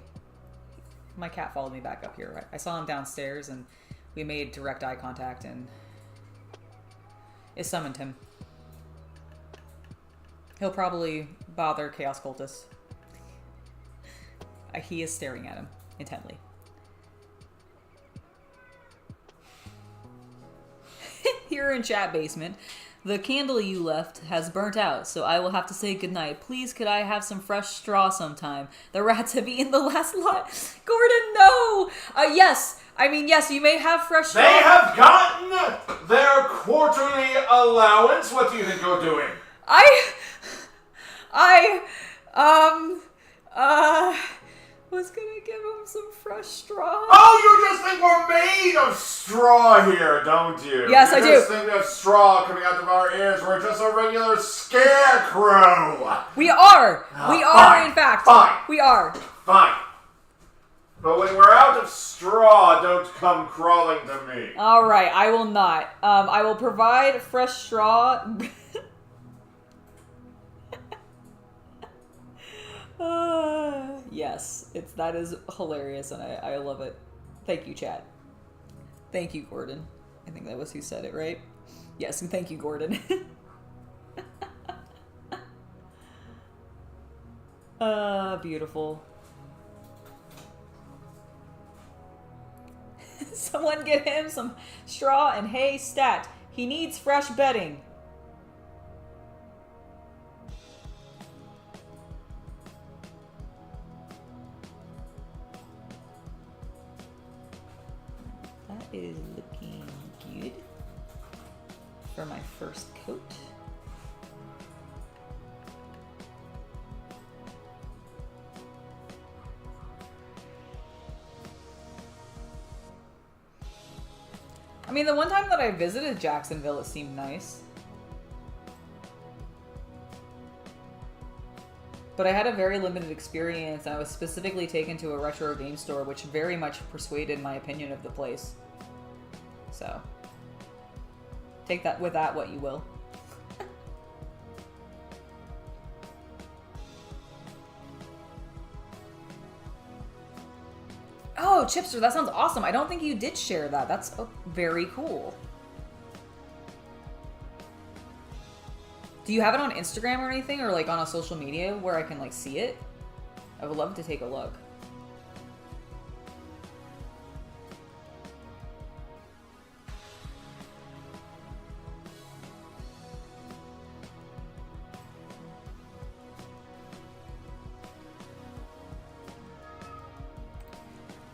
My cat followed me back up here. I saw him downstairs and we made direct eye contact and it summoned him. He'll probably bother Chaos Cultist. He is staring at him intently. Here in chat basement, the candle you left has burnt out, so I will have to say goodnight. Please, could I have some fresh straw sometime? The rats have eaten the last lot. Gordon, no! Yes. I mean, yes, you may have fresh straw. They have gotten their quarterly allowance. What do you think you're doing? Was gonna give him some fresh straw. Oh, you just think we're made of straw here, don't you? Yes, I do. You just think we have straw coming out of our ears. We're just a regular scarecrow. We are. We are, in fact. Fine. We are. Fine. But when we're out of straw, don't come crawling to me. All right, I will not. I will provide fresh straw. Yes, that is hilarious, and I love it. Thank you, chat. Thank you, Gordon. I think that was who said it, right? Yes, and thank you, Gordon. Beautiful. Someone get him some straw and hay stat. He needs fresh bedding. That is looking good for my first coat. I mean, the one time that I visited Jacksonville, it seemed nice. But I had a very limited experience, and I was specifically taken to a retro game store, which very much persuaded my opinion of the place. So, take that with that what you will. Oh, Chipster, that sounds awesome. I don't think you did share that. That's very cool. Do you have it on Instagram or anything, or like on a social media where I can like see it? I would love to take a look.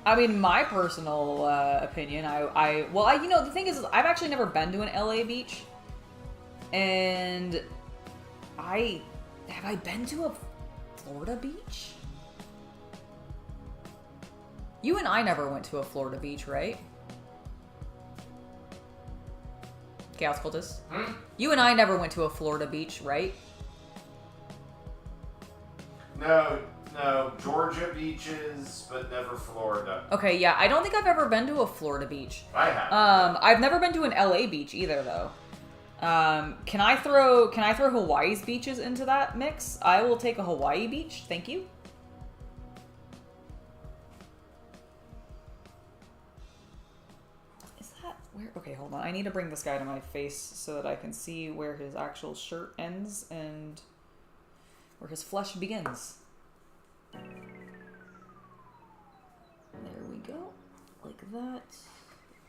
I mean, my personal opinion, you know, the thing is, I've actually never been to an LA beach. And have I been to a Florida beach? You and I never went to a Florida beach, right? Chaos Cultist? You and I never went to a Florida beach, right? No, Georgia beaches, but never Florida. Okay, yeah, I don't think I've ever been to a Florida beach. I have. I've never been to an LA beach either, though. Can I throw Hawaii's beaches into that mix? I will take a Hawaii beach, thank you. hold on. I need to bring this guy to my face so that I can see where his actual shirt ends and where his flesh begins. There we go. Like that.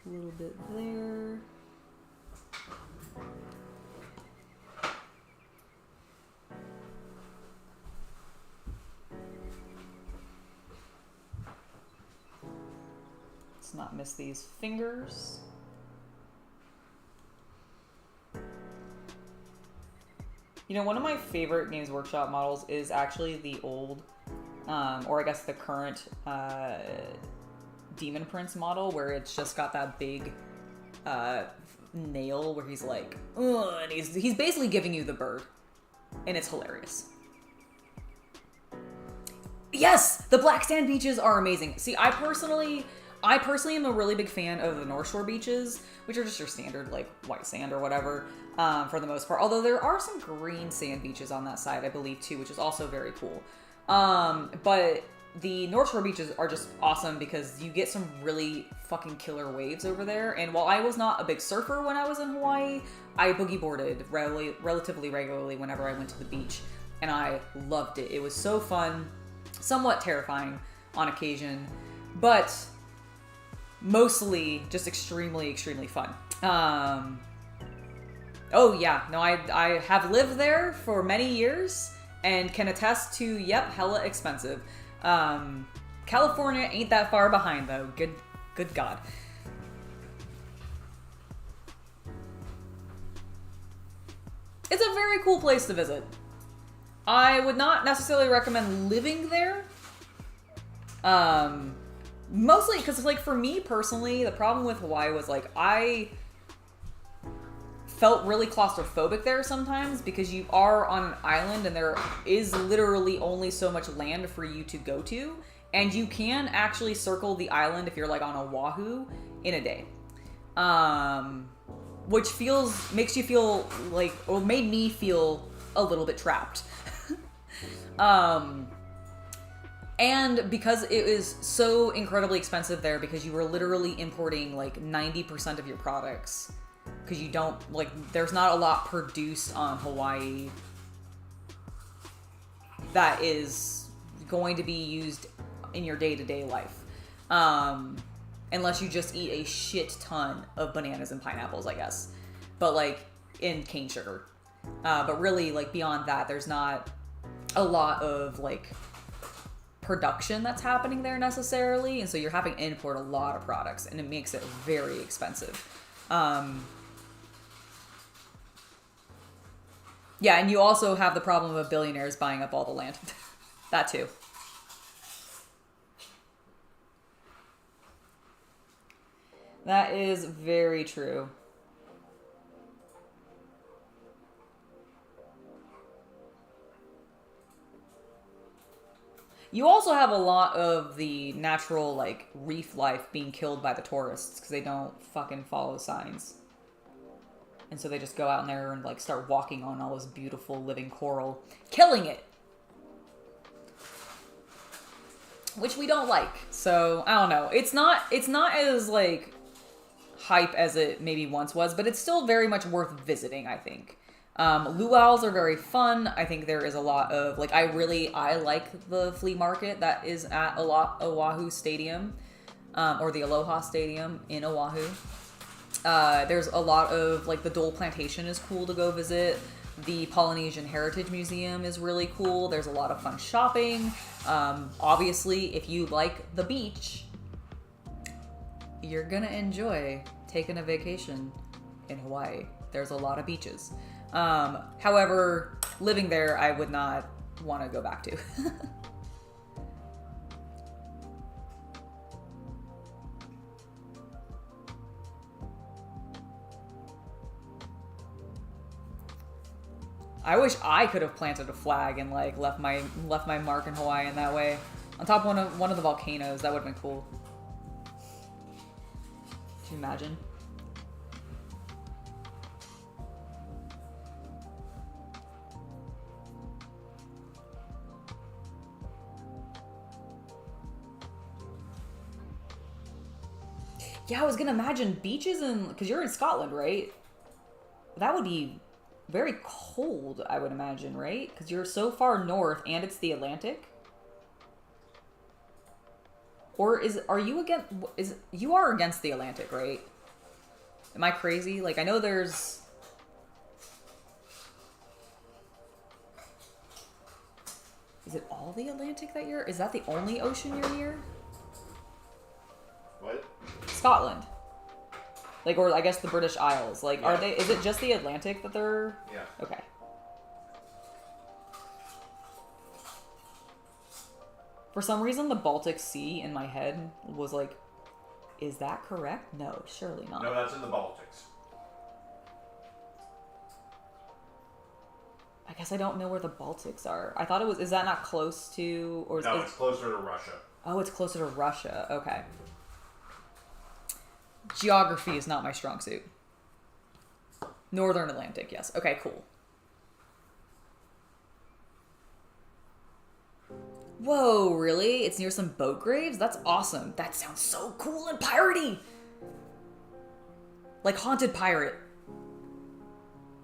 A little bit there. Let's not miss these fingers. You know, one of my favorite Games Workshop models is actually the old, or I guess the current Demon Prince model, where it's just got that big nail where he's like, ugh, and he's basically giving you the bird, and it's hilarious. Yes, the black sand beaches are amazing. See, I personally am a really big fan of the North Shore beaches, which are just your standard like white sand or whatever, for the most part. Although there are some green sand beaches on that side, I believe too, which is also very cool. But the North Shore beaches are just awesome because you get some really fucking killer waves over there. And while I was not a big surfer when I was in Hawaii, I boogie boarded relatively regularly whenever I went to the beach, and I loved it. It was so fun, somewhat terrifying on occasion, but mostly just extremely, extremely fun. Oh yeah, no, I have lived there for many years and can attest to, yep, hella expensive. California ain't that far behind though. Good God. It's a very cool place to visit. I would not necessarily recommend living there. Mostly because, like, for me personally, the problem with Hawaii was, like, I felt really claustrophobic there sometimes because you are on an island and there is literally only so much land for you to go to, and you can actually circle the island if you're like on Oahu in a day, which makes you feel like, or made me feel a little bit trapped. And because it is so incredibly expensive there, because you were literally importing like 90% of your products, because you don't, like, there's not a lot produced on Hawaii that is going to be used in your day-to-day life. Unless you just eat a shit ton of bananas and pineapples, I guess. But, like, in cane sugar. But really, like, beyond that, there's not a lot of, like, production that's happening there necessarily. And so you're having to import a lot of products, and it makes it very expensive. Yeah, and you also have the problem of billionaires buying up all the land. That too. That is very true. You also have a lot of the natural, like, reef life being killed by the tourists because they don't fucking follow signs. And so they just go out in there and, like, start walking on all this beautiful living coral, killing it. Which we don't like. So, I don't know. It's not as, like, hype as it maybe once was, but it's still very much worth visiting, I think. Luau's are very fun. I think there is a lot of, like, I like the flea market that is at Oahu Stadium, or the Aloha Stadium in Oahu. There's a lot of, like, the Dole Plantation is cool to go visit. The Polynesian Heritage Museum is really cool. There's a lot of fun shopping. Obviously, if you like the beach, you're gonna enjoy taking a vacation in Hawaii. There's a lot of beaches. However, living there, I would not want to go back to. I wish I could have planted a flag and, like, left my mark in Hawaii in that way. On top of one of the volcanoes. That would have been cool. Can you imagine? Yeah, I was gonna imagine beaches because you're in Scotland, right? That would be very cold, I would imagine, right? Because you're so far north and it's the Atlantic. Or you are against the Atlantic, right? Am I crazy? Like, I know there's... Is it all the Atlantic that is that the only ocean you're near? What? Scotland. Like, or I guess the British Isles. Like, Yeah. is it just the Atlantic that they're... Yeah. Okay. For some reason, the Baltic Sea in my head was like, is that correct? No, surely not. No, that's in the Baltics. I guess I don't know where the Baltics are. I thought it was... Is that not close to... Or No, it's closer to Russia. Oh, it's closer to Russia. Okay. Geography is not my strong suit. Northern Atlantic, yes. Okay, cool. Whoa, really? It's near some boat graves? That's awesome. That sounds so cool and piratey. Like Haunted Pirate.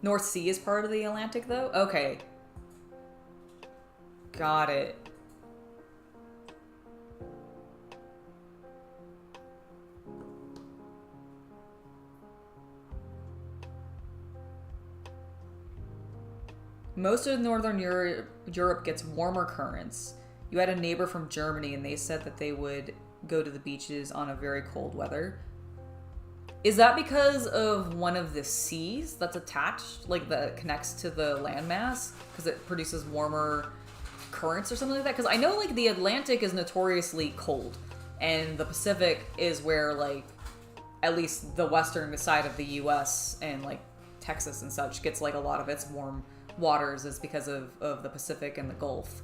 North Sea is part of the Atlantic, though? Okay. Got it. Most of Northern Europe gets warmer currents. You had a neighbor from Germany and they said that they would go to the beaches on a very cold weather. Is that because of one of the seas that's attached, like that connects to the landmass? Because it produces warmer currents or something like that? Because I know like the Atlantic is notoriously cold and the Pacific is where like at least the western side of the US and like Texas and such gets like a lot of its warm waters is because of the Pacific and the Gulf.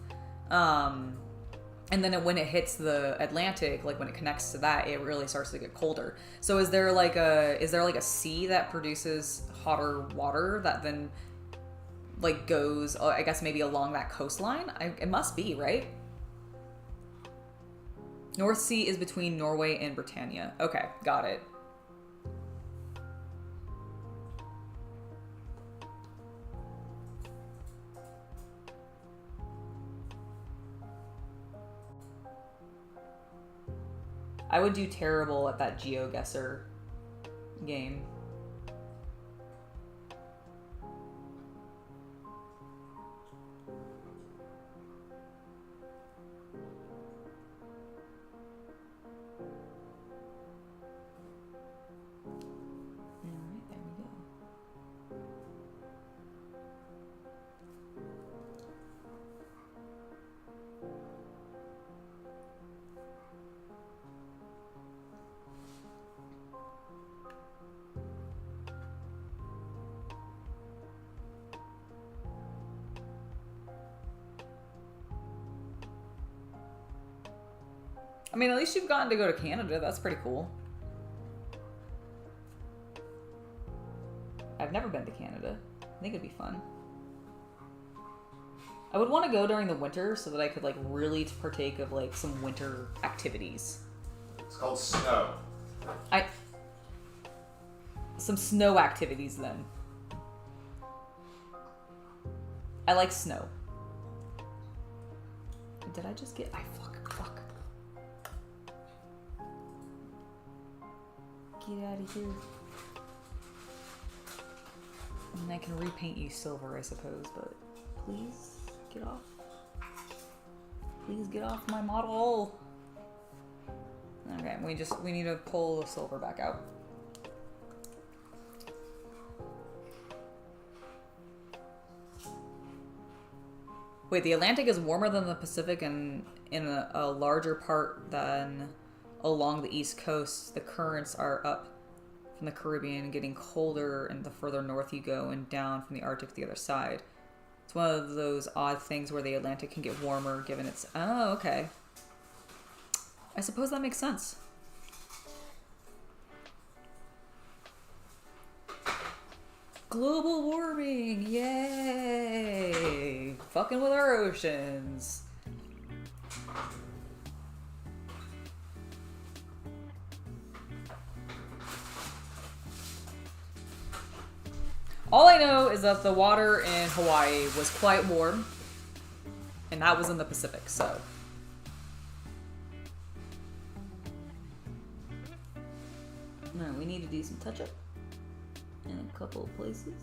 And then when it hits the Atlantic, like when it connects to that, it really starts to get colder. So is there like a sea that produces hotter water that then like goes, I guess maybe along that coastline? It must be, right? North Sea is between Norway and Britannia. Okay, got it. I would do terrible at that GeoGuessr game. Alright, there we go. I mean, at least you've gotten to go to Canada. That's pretty cool. I've never been to Canada. I think it'd be fun. I would want to go during the winter so that I could like really partake of like some winter activities. It's called snow. Some snow activities then. I like snow. Did I just get... fuck. Get out of here. And I can repaint you silver, I suppose, but please get off. Please get off my model. Okay, we need to pull the silver back out. Wait, the Atlantic is warmer than the Pacific and in a larger part than along the East Coast. The currents are up from the Caribbean, getting colder and the further north you go, and down from the Arctic to the other side. It's one of those odd things where the Atlantic can get warmer given its... Oh, okay. I suppose that makes sense. Global warming, yay! Fucking with our oceans. All I know is that the water in Hawaii was quite warm, and that was in the Pacific, so. No, we need to do some touch-up in a couple of places.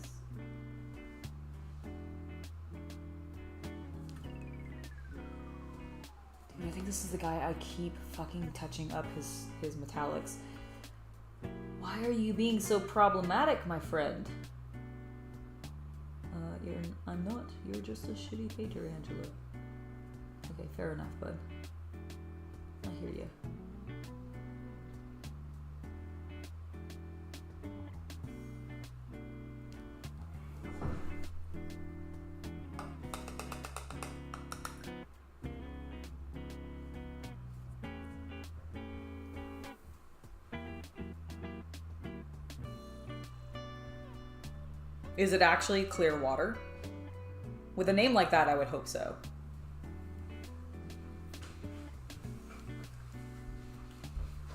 Dude, I think this is the guy I keep fucking touching up his metallics. Why are you being so problematic, my friend? I'm not. You're just a shitty painter, Angela. Okay, fair enough, bud. I hear you. Is it actually clear water? With a name like that, I would hope so.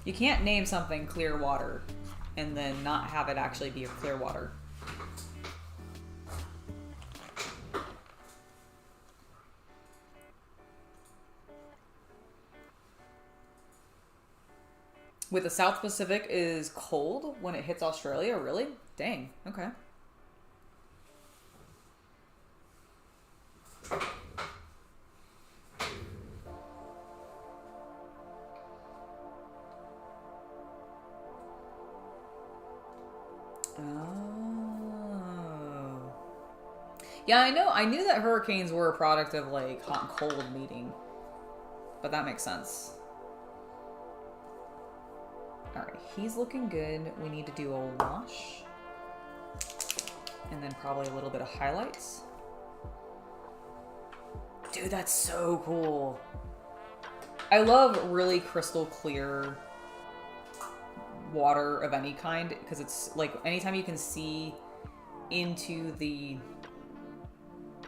You can't name something clear water and then not have it actually be a clear water. With the South Pacific is cold when it hits Australia, really? Dang, okay. Oh. Yeah, I knew that hurricanes were a product of like hot and cold meeting. But that makes sense. Alright, he's looking good. We need to do a wash. And then probably a little bit of highlights. Dude, that's so cool. I love really crystal clear water of any kind because it's like anytime you can see into the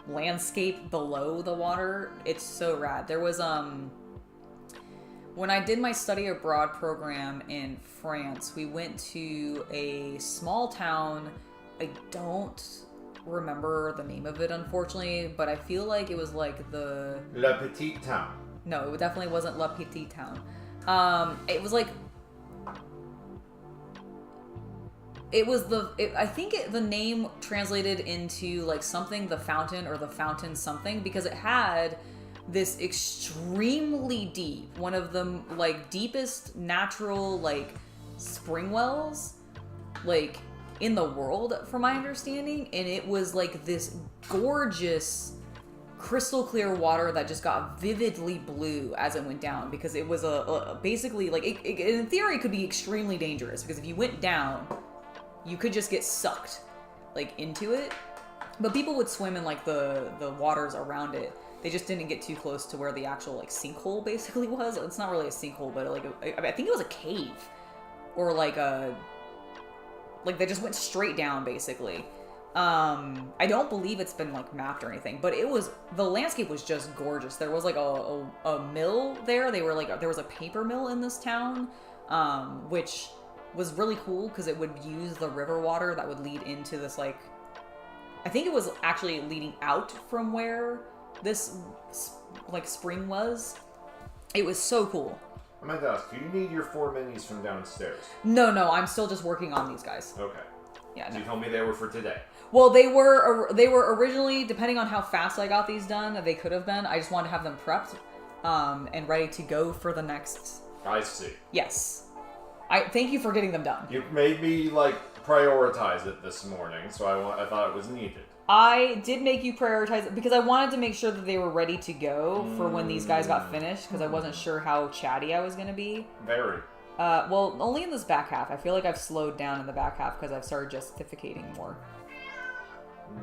landscape below the water, it's so rad. There was when I did my study abroad program in France, we went to a small town. I don't remember the name of it, unfortunately, but I feel like it was like the La Petite Town. No, it definitely wasn't La Petite Town. It was like I think the name translated into like something the fountain or the fountain something, because it had this extremely deep, one of the like deepest natural like spring wells like in the world from my understanding, and it was like this gorgeous crystal clear water that just got vividly blue as it went down, because it was a basically like it in theory could be extremely dangerous, because if you went down you could just get sucked like into it, but people would swim in like the waters around it. They just didn't get too close to where the actual like sinkhole basically was. It's not really a sinkhole, but like I think it was a cave or like they just went straight down basically. I don't believe it's been like mapped or anything, but the landscape was just gorgeous. There was like a mill there. There was a paper mill in this town, which was really cool because it would use the river water that would lead into this like, I think it was actually leading out from where this like spring was. It was so cool. I meant to ask, do you need your 4 minis from downstairs? No, I'm still just working on these guys. Okay. Yeah. So you told me they were for today. Well, they were originally, depending on how fast I got these done, they could have been. I just wanted to have them prepped and ready to go for the next. I see. Yes. I thank you for getting them done. You made me like prioritize it this morning, so I thought it was needed. I did make you prioritize it because I wanted to make sure that they were ready to go for when these guys got finished, because I wasn't sure how chatty I was going to be. Very. Well, only in this back half. I feel like I've slowed down in the back half because I've started justificating more.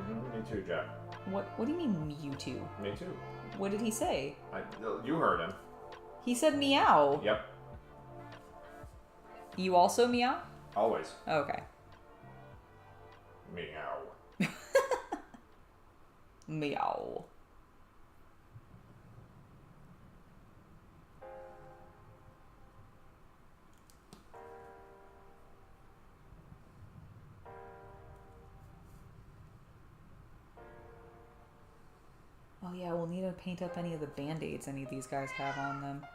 Me too, Jack. What do you mean, you two? Me too. What did he say? You heard him. He said meow. Yep. You also meow? Always. Okay. Meow. Meow. Oh yeah, we'll need to paint up any of the band-aids any of these guys have on them.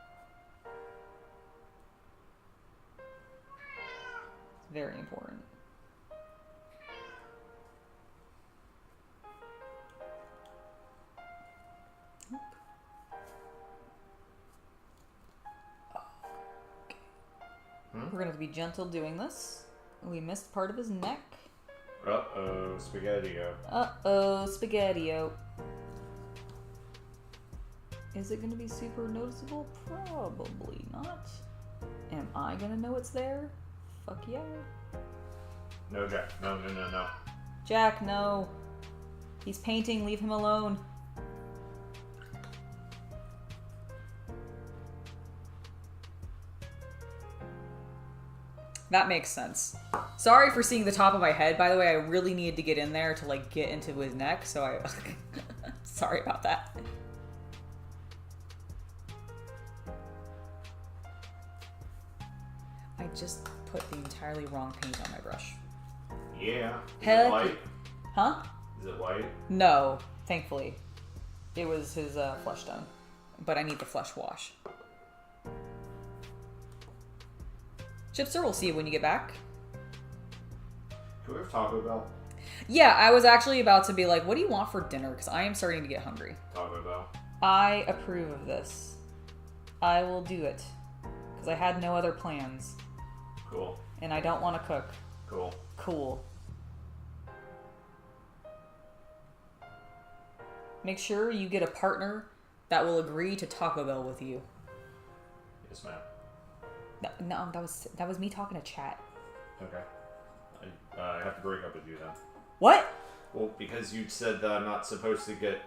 It's very important. We're going to be gentle doing this. We missed part of his neck. Uh-oh, Spaghetti-O. Uh-oh, Spaghetti-O. Is it going to be super noticeable? Probably not. Am I going to know it's there? Fuck yeah. No, Jack. No. Jack, no. He's painting. Leave him alone. That makes sense. Sorry for seeing the top of my head. By the way, I really needed to get in there to like get into his neck, so I... Sorry about that. I just put the entirely wrong paint on my brush. Yeah. Is Heck. it white? Huh? Is it white? No, thankfully. It was his flesh tone. But I need the flesh wash. Chipster, we'll see you when you get back. Can we have Taco Bell? Yeah, I was actually about to be like, what do you want for dinner? Because I am starting to get hungry. Taco Bell. I approve of this. I will do it. Because I had no other plans. Cool. And I don't want to cook. Cool. Cool. Make sure you get a partner that will agree to Taco Bell with you. Yes, ma'am. No, that was me talking to chat. Okay. I have to break up with you then. What? Well, because you said that I'm not supposed to get...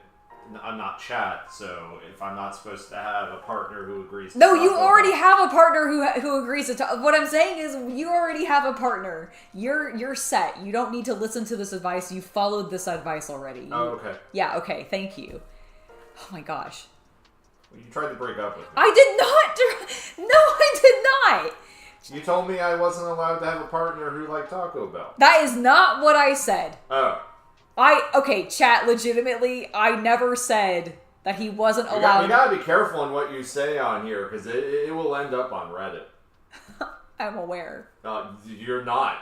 I'm not chat, so if I'm not supposed to have a partner who agrees to... No, you Taco already Bell- have a partner who agrees to talk. What I'm saying is you already have a partner. You're set. You don't need to listen to this advice. You followed this advice already. Oh, okay. Yeah, okay. Thank you. Oh my gosh. Well, you tried to break up with me. I did not. No, I did not. You told me I wasn't allowed to have a partner who liked Taco Bell. That is not what I said. Oh. Okay, chat, legitimately, I never said that he wasn't allowed. You gotta be careful in what you say on here, because it will end up on Reddit. I'm aware. You're not.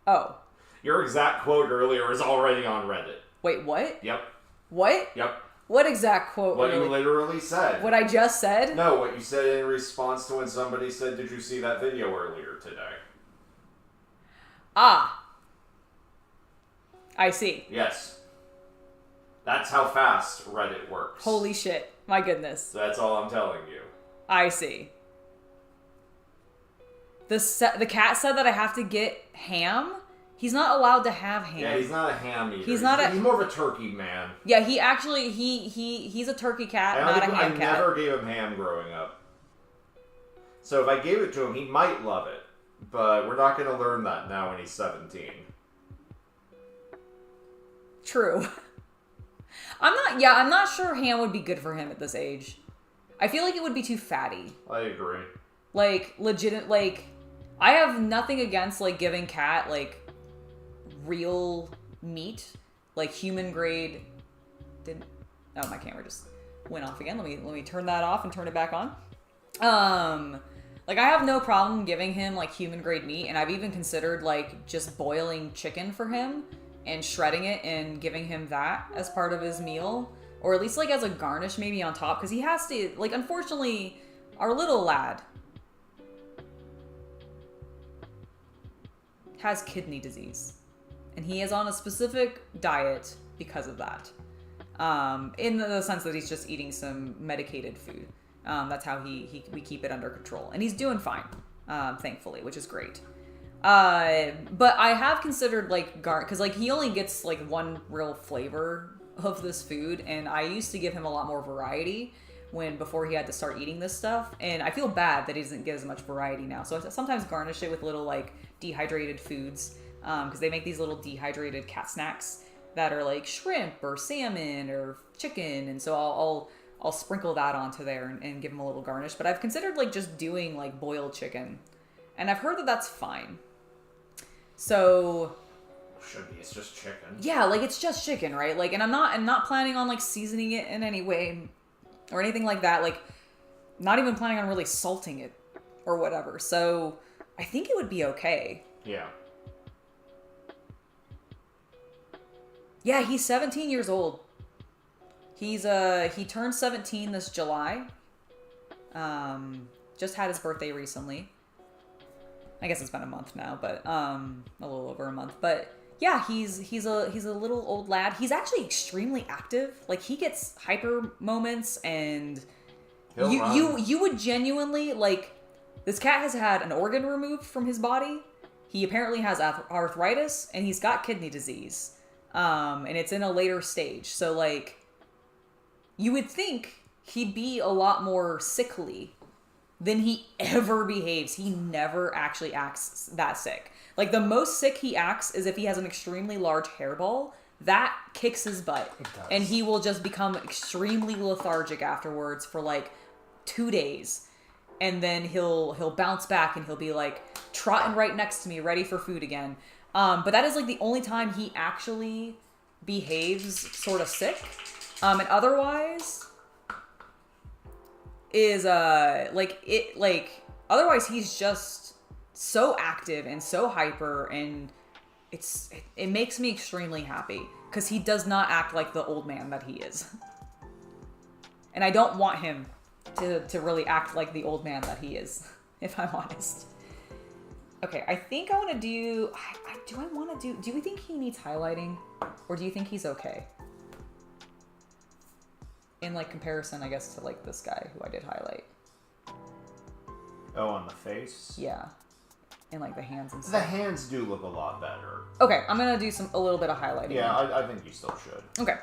Oh. Your exact quote earlier is already on Reddit. Wait, what? Yep. What? Yep. What exact quote? What you literally said. What I just said? No, what you said in response to when somebody said, "Did you see that video earlier today?" Ah. I see. Yes. That's how fast Reddit works. Holy shit. My goodness. So that's all I'm telling you. I see. The cat said that I have to get ham? He's not allowed to have ham. Yeah, he's not a ham eater. He's more of a turkey man. Yeah, he actually, he's a turkey cat, not a ham cat. I never gave him ham growing up. So if I gave it to him, he might love it. But we're not going to learn that now when he's 17. True. I'm not sure ham would be good for him at this age. I feel like it would be too fatty. I agree. Like, I have nothing against, like, giving cat, like, real meat. Like, human grade... Oh, my camera just went off again. Let me turn that off and turn it back on. Like, I have no problem giving him, like, human grade meat. And I've even considered, like, just boiling chicken for him and shredding it and giving him that as part of his meal. Or at least, like, as a garnish maybe on top. Because he has to, like, unfortunately, our little lad has kidney disease. And he is on a specific diet because of that. In the sense that he's just eating some medicated food. That's how we keep it under control. And he's doing fine, thankfully, which is great. But I have considered, like, because, like, he only gets, like, one real flavor of this food. And I used to give him a lot more variety before he had to start eating this stuff. And I feel bad that he doesn't get as much variety now. So I sometimes garnish it with little, like, dehydrated foods. Because they make these little dehydrated cat snacks that are, like, shrimp or salmon or chicken. And so I'll sprinkle that onto there and give him a little garnish. But I've considered, like, just doing, like, boiled chicken. And I've heard that that's fine. So Should be. It's just chicken. Yeah, like it's just chicken, right? Like, and I'm not planning on like seasoning it in any way or anything like that. Like, not even planning on really salting it or whatever. So I think it would be okay. Yeah. Yeah, he's 17 years old. He turned 17 this July. Just had his birthday recently. I guess it's been a month now, but a little over a month. But yeah, he's a little old lad. He's actually extremely active. Like, he gets hyper moments, and you would genuinely, like, this cat has had an organ removed from his body. He apparently has arthritis, and he's got kidney disease. And it's in a later stage. So, like, you would think he'd be a lot more sickly than he ever behaves. He never actually acts that sick. Like, the most sick he acts is if he has an extremely large hairball. That kicks his butt. It does. And he will just become extremely lethargic afterwards for, like, 2 days. And then he'll bounce back and he'll be, like, trotting right next to me, ready for food again. But that is, like, the only time he actually behaves sort of sick. And otherwise is, otherwise he's just so active and so hyper, and it makes me extremely happy because he does not act like the old man that he is. And I don't want him to really act like the old man that he is, if I'm honest. Okay, I think I want to do... Do we think he needs highlighting? Or do you think he's okay? In, like, comparison, I guess, to, like, this guy who I did highlight. Oh, on the face? Yeah. And, like, the hands and stuff. The hands do look a lot better. Okay, I'm going to do a little bit of highlighting. Yeah, I think you still should. Okay.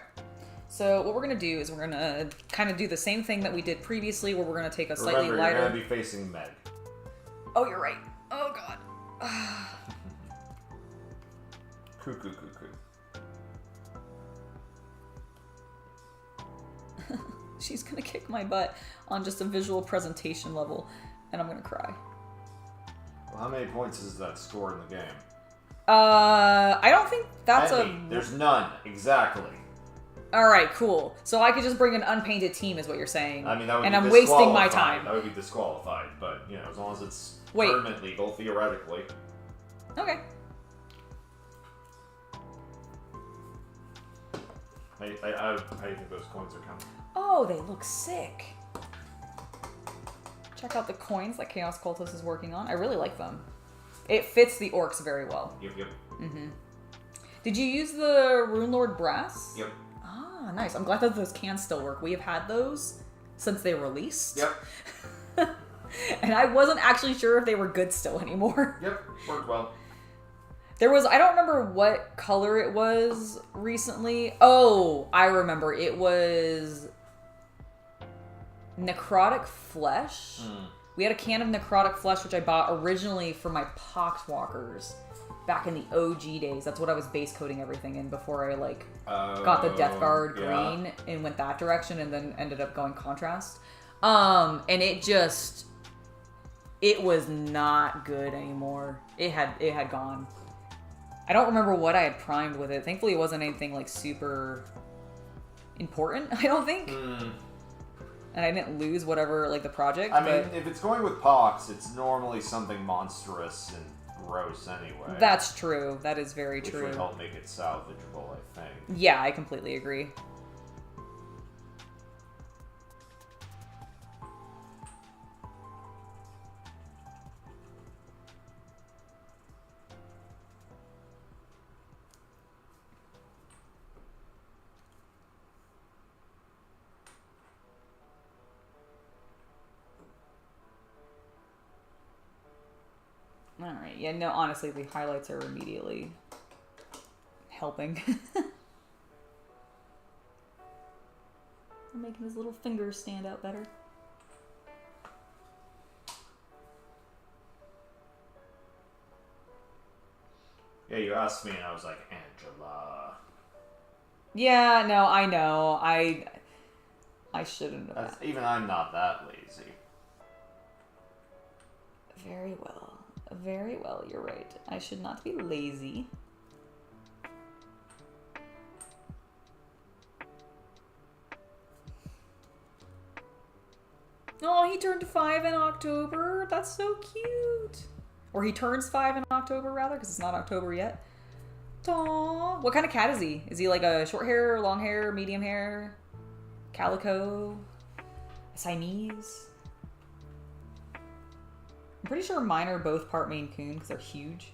So what we're going to do is we're going to kind of do the same thing that we did previously, where we're going to take a slightly Remember, lighter... you're going to be facing Meg. Oh, you're right. Oh, God. Cuckoo. She's gonna kick my butt on just a visual presentation level, and I'm gonna cry. Well, how many points is that score in the game? I don't think that's There's none. Exactly. Alright, cool. So I could just bring an unpainted team, is what you're saying. I mean, that would and be I'm wasting my time. That would be disqualified, but, you know, as long as it's Wait. tournament legal, theoretically. Okay. How do you think those coins are counted? Oh, they look sick. Check out the coins that Chaos Cultist is working on. I really like them. It fits the orcs very well. Yep. Mm-hmm. Did you use the Rune Lord brass? Yep. Ah, nice. I'm glad that those can still work. We have had those since they released. Yep. And I wasn't actually sure if they were good still anymore. Yep. Worked well. There was, I don't remember what color it was recently. Oh, I remember. It was necrotic flesh. We had a can of necrotic flesh, which I bought originally for my poxwalkers back in the OG days. That's what I was base coating everything in before I got the Death Guard green and went that direction, and then ended up going contrast. And it was not good anymore. It had gone. I don't remember what I had primed with it. Thankfully, it wasn't anything like super important, I don't think. And I didn't lose whatever, like, the project. I mean, if it's going with pox, it's normally something monstrous and gross anyway. That's true. That is very true. Which would help make it salvageable, I think. Yeah, I completely agree. Alright, yeah, no, honestly, the highlights are immediately helping. I'm making his little fingers stand out better. Yeah, you asked me and I was like, Angela. Yeah, no, I know. I shouldn't have. Even I'm not that lazy. Very well. Very well, you're right. I should not be lazy. Oh, he turned 5 in October. That's so cute. Or he turns 5 in October, rather, because it's not October yet. Aww. What kind of cat is he? Is he like a short hair, long hair, medium hair, calico, a Siamese? I'm pretty sure mine are both part Maine Coon because they're huge.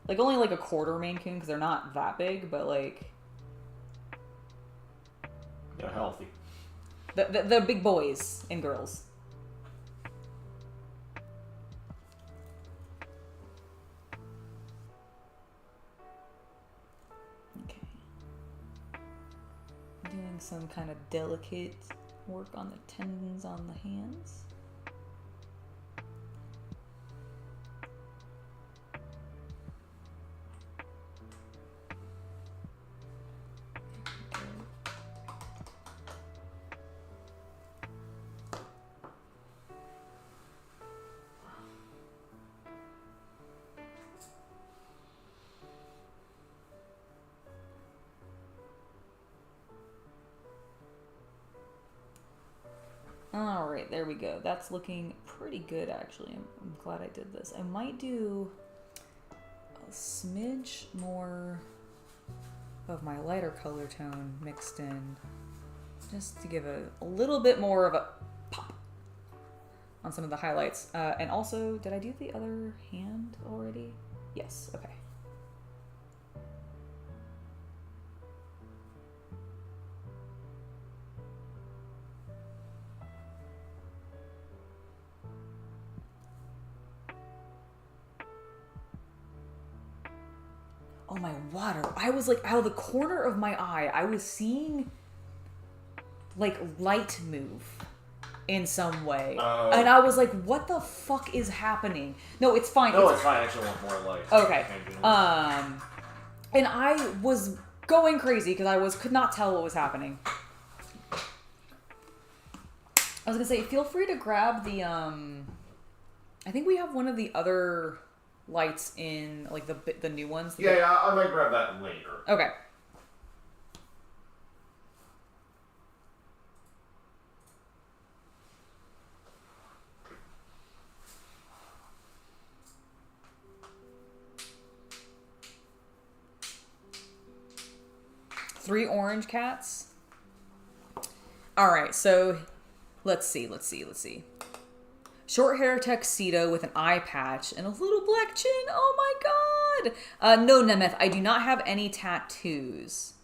Like only like a quarter Maine Coon because they're not that big, but like... They're healthy. The big boys and girls. Okay. Doing some kind of delicate work on the tendons on the hands. Alright, there we go. That's looking pretty good, actually. I'm glad I did this. I might do a smidge more of my lighter color tone mixed in, just to give a little bit more of a pop on some of the highlights. And also, did I do the other hand already? Yes, okay. Oh, my water. I was like, out of the corner of my eye, I was seeing like light move in some way. And I was like, what the fuck is happening? No, it's fine. No, it's fine. I actually want more light. Okay. And I was going crazy because I could not tell what was happening. I was gonna say, feel free to grab the, I think we have one of the other lights in, like, the new ones. Yeah, I might grab that later. Okay. Three orange cats. All right, so let's see. Short hair tuxedo with an eye patch and a little black chin. Oh my god. No, Nemeth, I do not have any tattoos.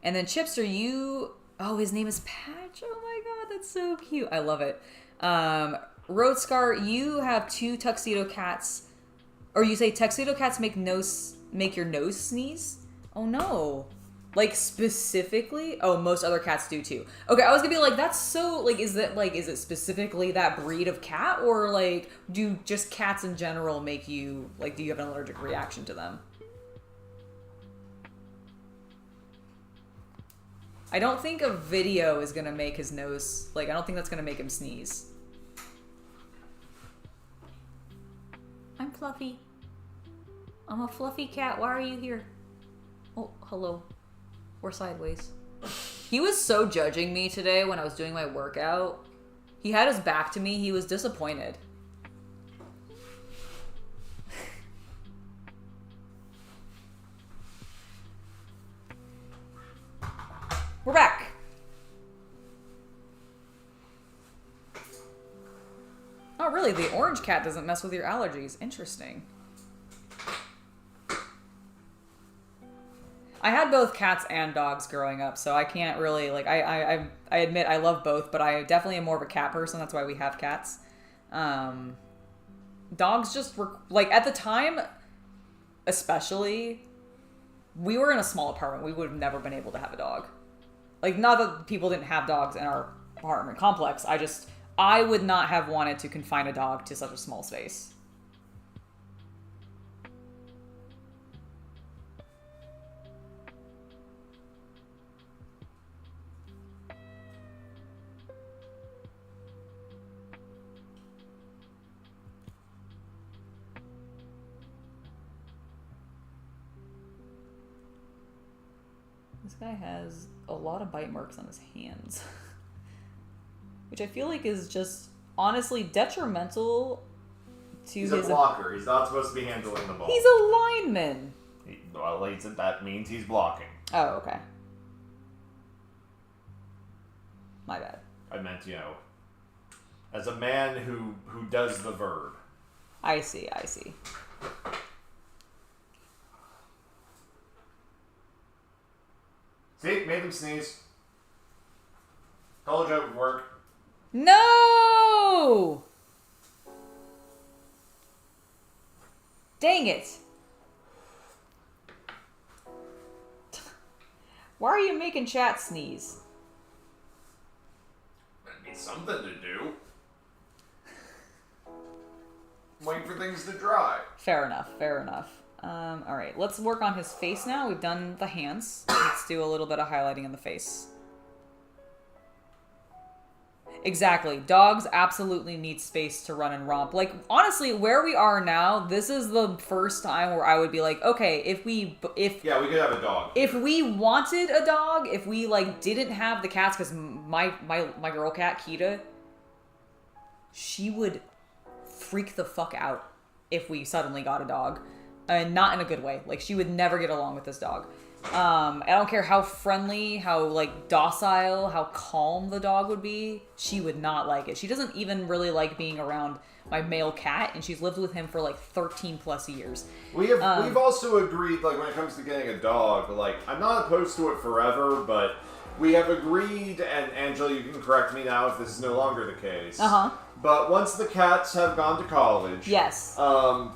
And then Chipster, you... Oh, his name is Patch. Oh my god, that's so cute. I love it. Roadscar, you have 2 tuxedo cats. Or you say tuxedo cats make your nose sneeze? Oh no. Like, specifically? Oh, most other cats do too. Okay, I was gonna be like, that's so, like, is it specifically that breed of cat? Or, like, do just cats in general make you, like, do you have an allergic reaction to them? I don't think a video is gonna make his nose, like, I don't think that's gonna make him sneeze. I'm Fluffy. I'm a fluffy cat. Why are you here? Oh, hello. Or sideways. He was so judging me today when I was doing my workout. He had his back to me. He was disappointed. We're back. Oh, really? The orange cat doesn't mess with your allergies. Interesting. I had both cats and dogs growing up, so I can't really, like, I admit I love both, but I definitely am more of a cat person. That's why we have cats. Dogs just were, like, at the time, especially, we were in a small apartment. We would have never been able to have a dog. Like, not that people didn't have dogs in our apartment complex. I would not have wanted to confine a dog to such a small space. This guy has a lot of bite marks on his hands. which I feel like is just honestly detrimental to He's his... a blocker. He's not supposed to be handling the ball. He's a lineman. Well, that means he's blocking. Oh, okay. My bad. I meant, as a man who does the verb. I see. See? Made him sneeze. Told you it would work. No! Dang it. Why are you making chat sneeze? That needs something to do. Waiting for things to dry. Fair enough. Alright, let's work on his face now. We've done the hands. Let's do a little bit of highlighting in the face. Exactly. Dogs absolutely need space to run and romp. Like, honestly, where we are now, this is the first time where I would be like, okay, yeah, we could have a dog. If we wanted a dog, if we, like, didn't have the cats, because my girl cat, Kita, she would freak the fuck out if we suddenly got a dog. And not in a good way. Like, she would never get along with this dog. I don't care how friendly, how, like, docile, how calm the dog would be. She would not like it. She doesn't even really like being around my male cat, and she's lived with him for, like, 13 plus years. We've also agreed, like, when it comes to getting a dog, like, I'm not opposed to it forever, but we have agreed, and Angela, you can correct me now if this is no longer the case. But once the cats have gone to college, yes,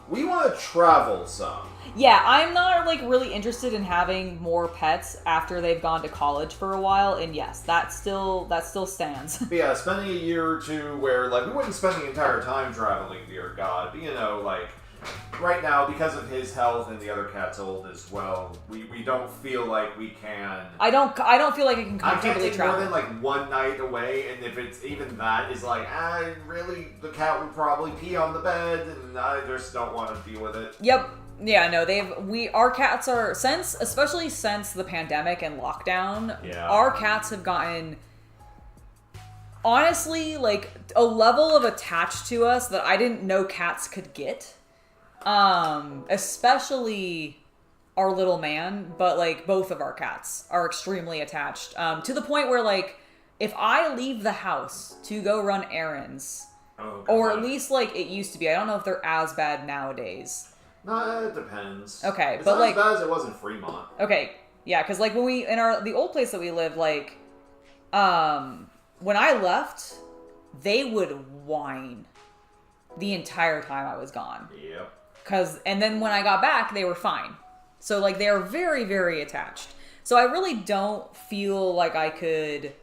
we want to travel some. Yeah, I'm not, like, really interested in having more pets after they've gone to college for a while, and yes, that still stands. But yeah, spending a year or two where, like, we wouldn't spend the entire time traveling, dear God, but, like, right now, because of his health and the other cat's old as well, we don't feel like we can... I don't feel like I can comfortably travel. I can't take more than, like, one night away, and if it's even that, is like, really, the cat would probably pee on the bed, and I just don't want to deal with it. Yep. Yeah, no, our cats are, especially since the pandemic and lockdown, our cats have gotten, honestly, like, a level of attached to us that I didn't know cats could get. Especially our little man, but, like, both of our cats are extremely attached, to the point where, like, if I leave the house to go run errands, or at least, like, it used to be, I don't know if they're as bad nowadays. No, it depends. Okay, it's but, not like, as bad as it was in Fremont. Okay, yeah, because, like, when the old place that we lived, like, when I left, they would whine the entire time I was gone. Yep. And then when I got back, they were fine. So, like, they are very, very attached. So I really don't feel like I could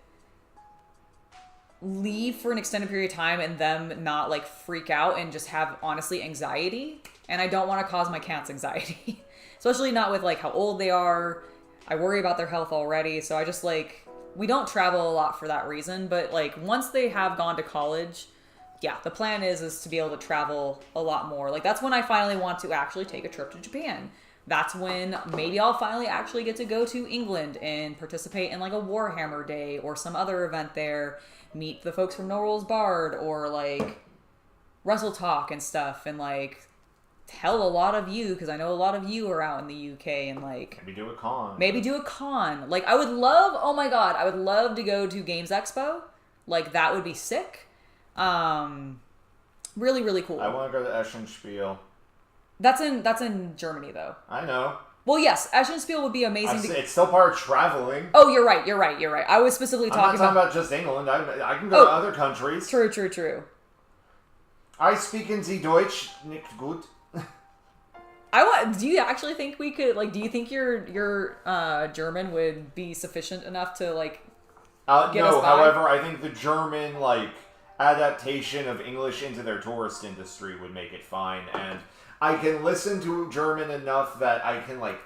leave for an extended period of time and them not, like, freak out and just have, honestly, anxiety. And I don't want to cause my cats anxiety. Especially not with, like, how old they are. I worry about their health already. So I just, like, we don't travel a lot for that reason. But, like, once they have gone to college, yeah, the plan is to be able to travel a lot more. Like, that's when I finally want to actually take a trip to Japan. That's when maybe I'll finally actually get to go to England and participate in, like, a Warhammer Day or some other event there. Meet the folks from No Rules Barred or, like, Wrestle Talk and stuff. And, like, tell a lot of you, because I know a lot of you are out in the UK, and, like... Maybe do a con. Like, I would love... Oh, my God. I would love to go to Games Expo. Like, that would be sick. Really, really cool. I want to go to Eschenspiel. That's in Germany, though. I know. Well, yes, Eschenspiel would be amazing. It's still part of traveling. Oh, you're right. I was specifically I'm not talking about just England. I can go to other countries. True. I speak in the Deutsch nicht gut. Do you actually think we could, like, do you think your German would be sufficient enough to, like, get us by? However, I think the German, like, adaptation of English into their tourist industry would make it fine, and I can listen to German enough that I can, like,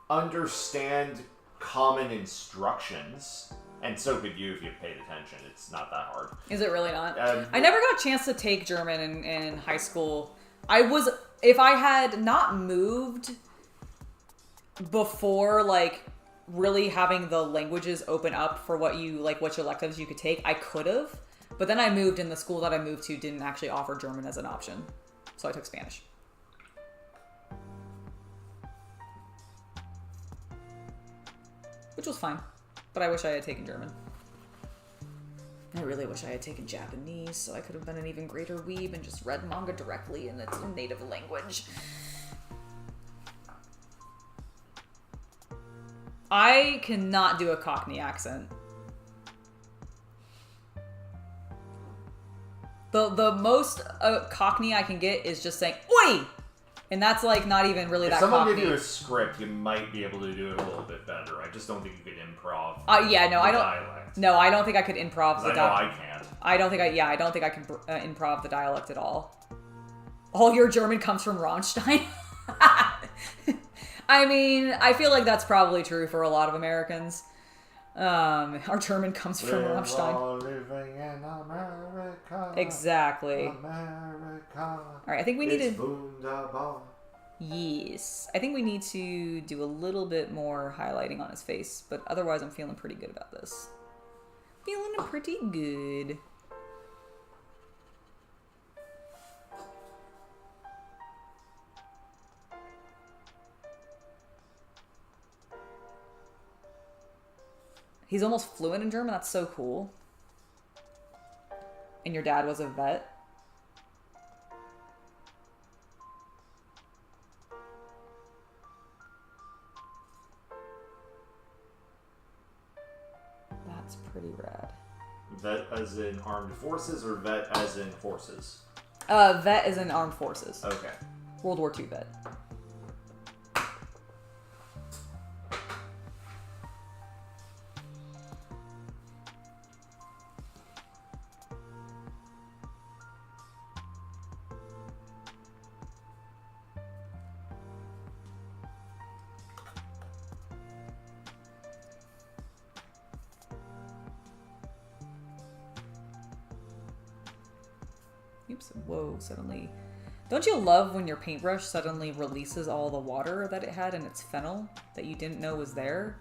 understand common instructions, and so could you if you paid attention. It's not that hard. Is it really not? I never got a chance to take German in high school. If I had not moved before, like, really having the languages open up for what electives you could take, I could have. But then I moved, and the school that I moved to didn't actually offer German as an option. So I took Spanish. Which was fine. But I wish I had taken German. I really wish I had taken Japanese, so I could have been an even greater weeb and just read manga directly in its native language. I cannot do a Cockney accent. The most Cockney I can get is just saying, "Oi!" And that's like not even really that Cockney. If someone gave you a script, you might be able to do it a little bit better. I just don't think you could improv yeah, no, I don't. dialect. No, I don't think I could improv the dialect. I can't. I don't think I can improv the dialect at all. All your German comes from Rammstein? I mean, I feel like that's probably true for a lot of Americans. Our German comes from Rammstein. All living in America. Exactly. America. Alright, I think we need to... Wunderbar. Yes. I think we need to do a little bit more highlighting on his face, but otherwise I'm feeling pretty good about this. Feeling pretty good. He's almost fluent in German. That's so cool. And your dad was a vet. That's pretty rad. Vet as in armed forces or vet as in forces? Vet is in armed forces. Okay. World War II vet. Oops, whoa, suddenly. Don't you love when your paintbrush suddenly releases all the water that it had in its fennel that you didn't know was there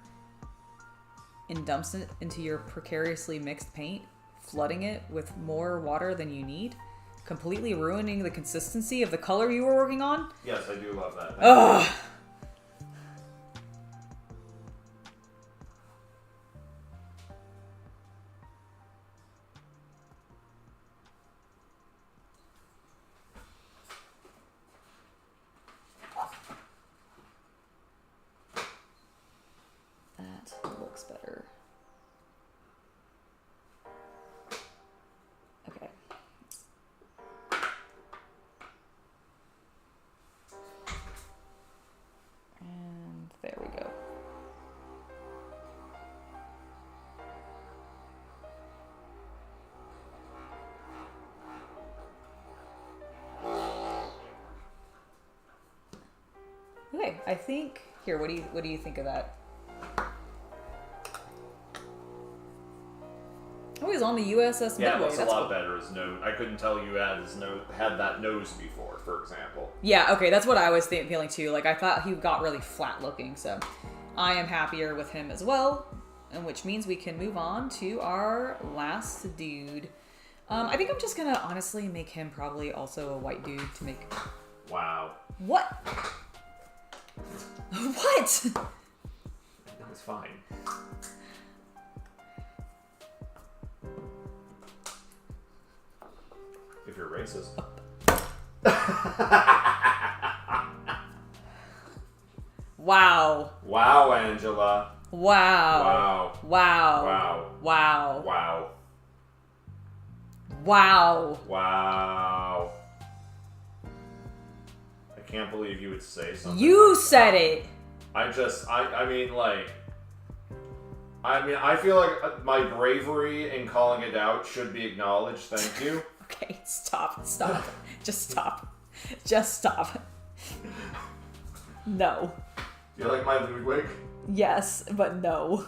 and dumps it into your precariously mixed paint, flooding it with more water than you need, completely ruining the consistency of the color you were working on? Yes, I do love that. Ugh! That looks better. Okay. And there we go. Okay, I think here. What do you think of that? Oh, he's on the USS Midway. Yeah, it looks That's a lot cool. better. His nose. I couldn't tell you had that nose before, for example. Yeah, okay, that's what I was feeling too. Like, I thought he got really flat looking, so I am happier with him as well, and which means we can move on to our last dude. I think I'm just gonna honestly make him probably also a white dude to make... Wow. What? What? That was fine. If you're racist. Wow. Wow, Angela. Wow. Wow. Wow. Wow. Wow. Wow. Wow. Wow. I can't believe you would say something. You like said it. I feel like my bravery in calling it out should be acknowledged. Thank you. Okay, stop. Just stop. Just stop. No. Do you like my Ludwig? Yes, but no.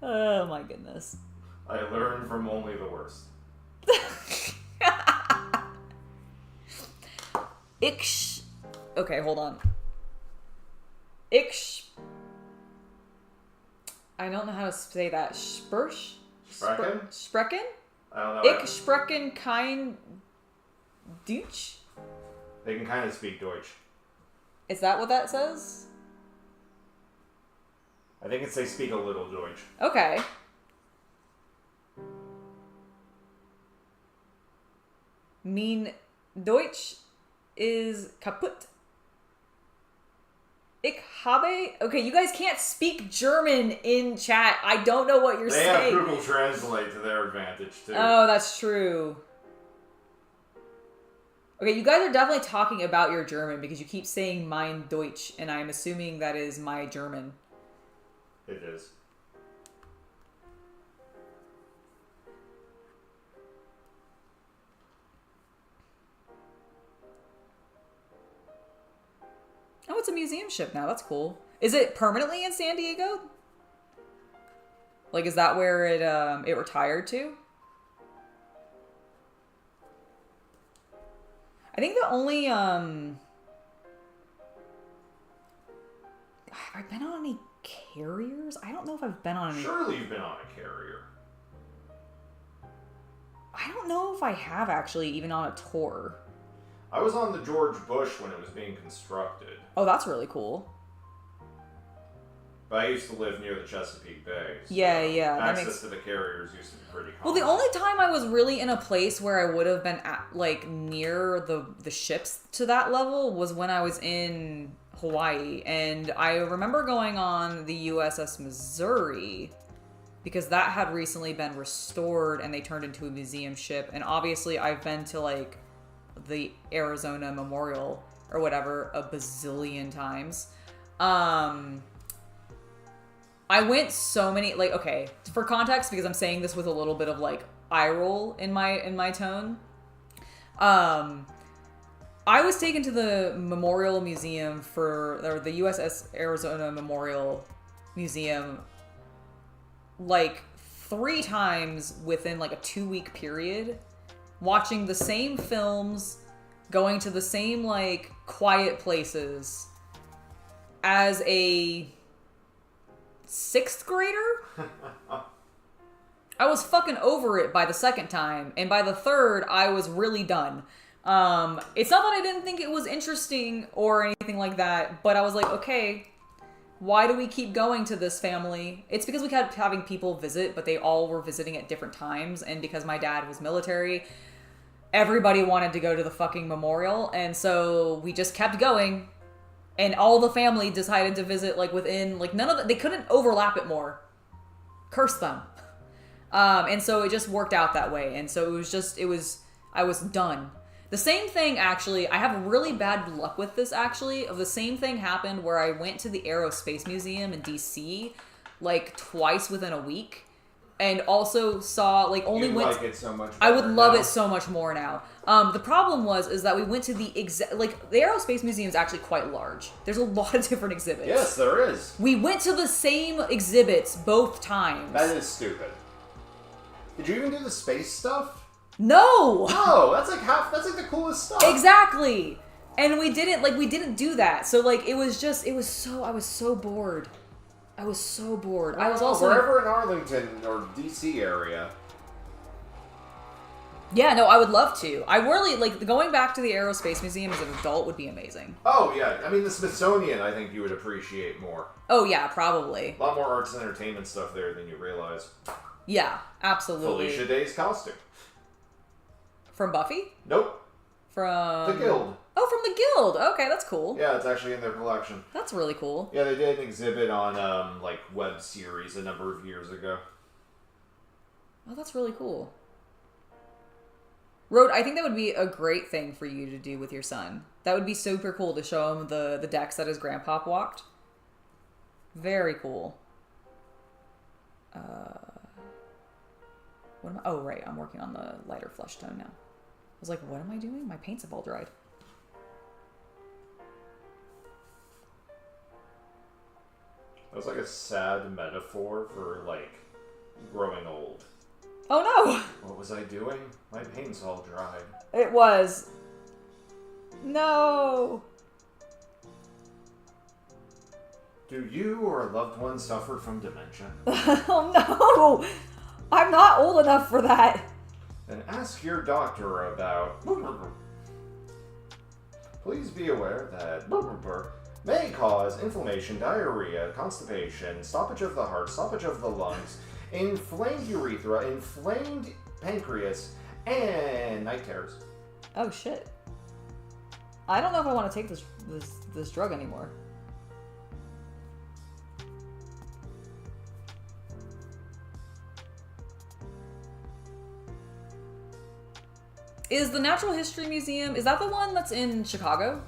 Oh my goodness. I learned from only the worst. Okay, hold on. I don't know how to say that. Sprsch? Sprechen? Sprechen? I don't know. Ich sprechen kein Deutsch? They can kind of speak Deutsch. Is that what that says? I think it's they speak a little Deutsch. Okay. Mein Deutsch is kaputt. Ich habe... Okay, you guys can't speak German in chat. I don't know what you're saying. They have Google Translate to their advantage, too. Oh, that's true. Okay, you guys are definitely talking about your German because you keep saying mein Deutsch, and I'm assuming that is my German. It is. Oh, it's a museum ship now. That's cool. Is it permanently in San Diego? Like, is that where it retired to? I think the only have I been on any carriers? I don't know if I've been on any. Surely you've been on a carrier. I don't know if I have actually, even on a tour. I was on the George Bush when it was being constructed. Oh, that's really cool. But I used to live near the Chesapeake Bay. So Yeah. access to the carriers used to be pretty common. Well, the only time I was really in a place where I would have been at, like, near the ships to that level was when I was in Hawaii. And I remember going on the USS Missouri because that had recently been restored and they turned into a museum ship. And obviously I've been to, like, the Arizona Memorial or whatever a bazillion times. I went so many, like, okay, for context, because I'm saying this with a little bit of, like, eye roll in my tone. I was taken to the Memorial Museum or the USS Arizona Memorial Museum, like, 3 times within, like, a 2-week period, watching the same films, going to the same, like, quiet places as a 6th grader? I was fucking over it by the 2nd time, and by the 3rd, I was really done. It's not that I didn't think it was interesting or anything like that, but I was like, okay, why do we keep going to this family? It's because we kept having people visit, but they all were visiting at different times, and because my dad was military, everybody wanted to go to the fucking memorial, and so we just kept going. And all the family decided to visit, like, within, like, they couldn't overlap it more. Curse them. And so it just worked out that way. And so I was done. The same thing, actually, I have really bad luck with this, actually. The same thing happened where I went to the Aerospace Museum in DC, like, twice within a week. And also saw, like, only you went... like it so much I would love now. it so much more now. The problem is that we went to the the Aerospace Museum is actually quite large. There's a lot of different exhibits. Yes, there is. We went to the same exhibits both times. That is stupid. Did you even do the space stuff? No! No, that's like the coolest stuff. Exactly! And we didn't do that. So, like, I was so bored. I was so bored. I was also... Wherever in Arlington or DC area. Yeah, no, I would love to. I really, like, going back to the Aerospace Museum as an adult would be amazing. Oh, yeah. I mean, the Smithsonian, I think you would appreciate more. Oh, yeah, probably. A lot more arts and entertainment stuff there than you realize. Yeah, absolutely. Felicia Day's costume. From Buffy? Nope. From... The Guild. Oh, from the Guild. Okay, that's cool. Yeah, it's actually in their collection. That's really cool. Yeah, they did an exhibit on, like, web series a number of years ago. Oh, that's really cool. Rode, I think that would be a great thing for you to do with your son. That would be super cool to show him the decks that his grandpa walked. Very cool. What am I? Oh, right. I'm working on the lighter flesh tone now. I was like, what am I doing? My paints have all dried. That was like a sad metaphor for, like, growing old. Oh, no! What was I doing? My paint's all dried. It was. No! Do you or a loved one suffer from dementia? Oh no! I'm not old enough for that. Then ask your doctor about... Please be aware that may cause inflammation, diarrhea, constipation, stoppage of the heart, stoppage of the lungs, inflamed urethra, inflamed pancreas, and night terrors. Oh shit. I don't know if I want to take this drug anymore. Is the Natural History Museum, is that the one that's in Chicago?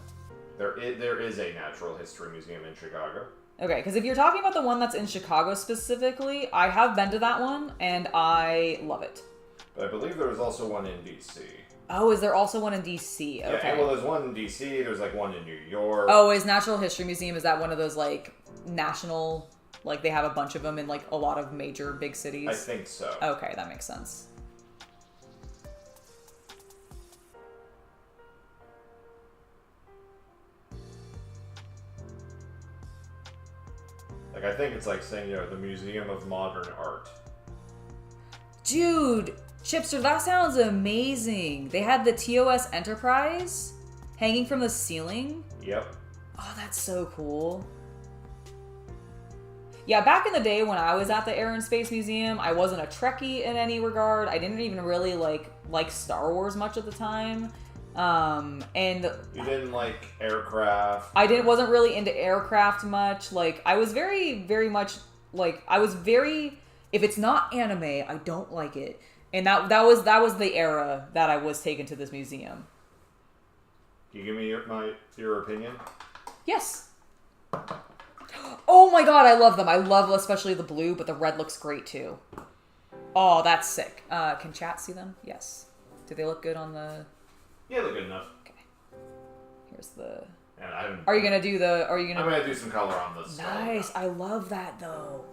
There is a Natural History Museum in Chicago. Okay, because if you're talking about the one that's in Chicago specifically, I have been to that one, and I love it. But I believe there was also one in D.C. Oh, is there also one in D.C.? Okay. Yeah, well, there's one in D.C., there's like one in New York. Oh, is Natural History Museum, is that one of those like national, like they have a bunch of them in like a lot of major big cities? I think so. Okay, that makes sense. Like, I think it's like saying, you know, the Museum of Modern Art. Dude, Chipster, that sounds amazing. They had the TOS Enterprise hanging from the ceiling. Yep. Oh, that's so cool. Yeah, back in the day when I was at the Air and Space Museum, I wasn't a Trekkie in any regard. I didn't even really like Star Wars much at the time. And you didn't like aircraft. Wasn't really into aircraft much. Like I was very much like if it's not anime, I don't like it. And that was the era that I was taken to this museum. Can you give me your opinion? Yes. Oh my god, I love them. I love especially the blue, but the red looks great too. Oh, that's sick. Can chat see them? Yes. Do they look good on the... Yeah, they're good enough. Okay. Here's the... And Are you gonna do the... I'm gonna do some color on this. Nice. I love that though.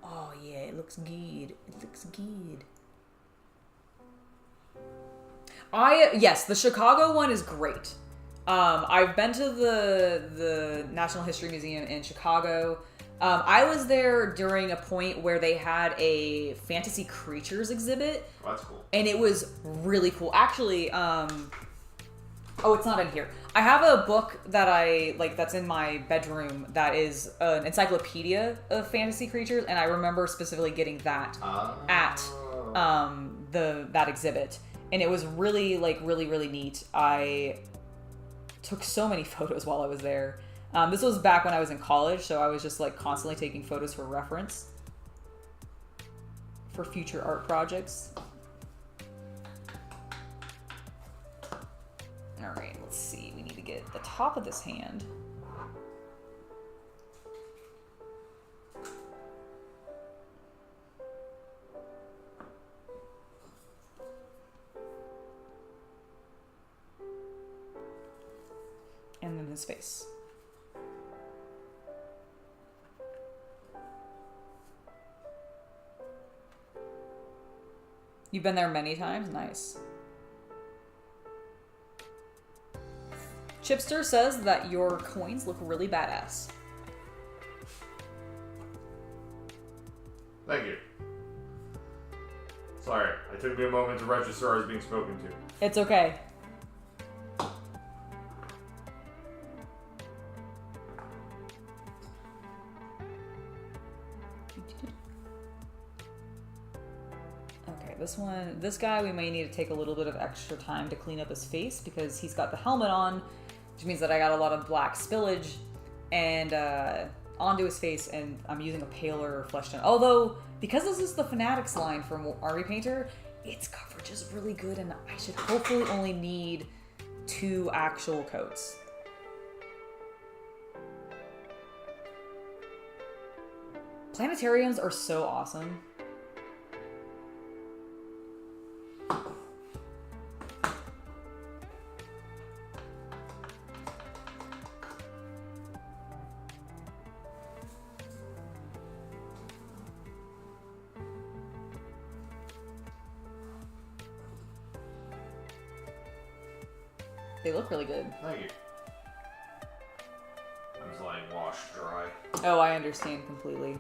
Oh yeah, it looks good. It looks good. Yes, the Chicago one is great. I've been to the National History Museum in Chicago. I was there during a point where they had a fantasy creatures exhibit. Oh, that's cool. And it was really cool. Actually, oh, it's not in here. I have a book that that's in my bedroom that is an encyclopedia of fantasy creatures, and I remember specifically getting that at that exhibit. And it was really neat. I took so many photos while I was there. This was back when I was in college, so I was just like constantly taking photos for reference for future art projects. All right, let's see. We need to get the top of this hand. And then his face. You've been there many times? Nice. Chipster says that your coins look really badass. Thank you. Sorry, it took me a moment to register I was being spoken to. It's okay. This guy, we may need to take a little bit of extra time to clean up his face because he's got the helmet on, which means that I got a lot of black spillage and onto his face, and I'm using a paler flesh tone. Although, because this is the Fanatics line from Army Painter, its coverage is really good, and I should hopefully only need 2 actual coats. Planetariums are so awesome. They look really good. Thank you. I'm just letting washed dry. Oh, I understand completely.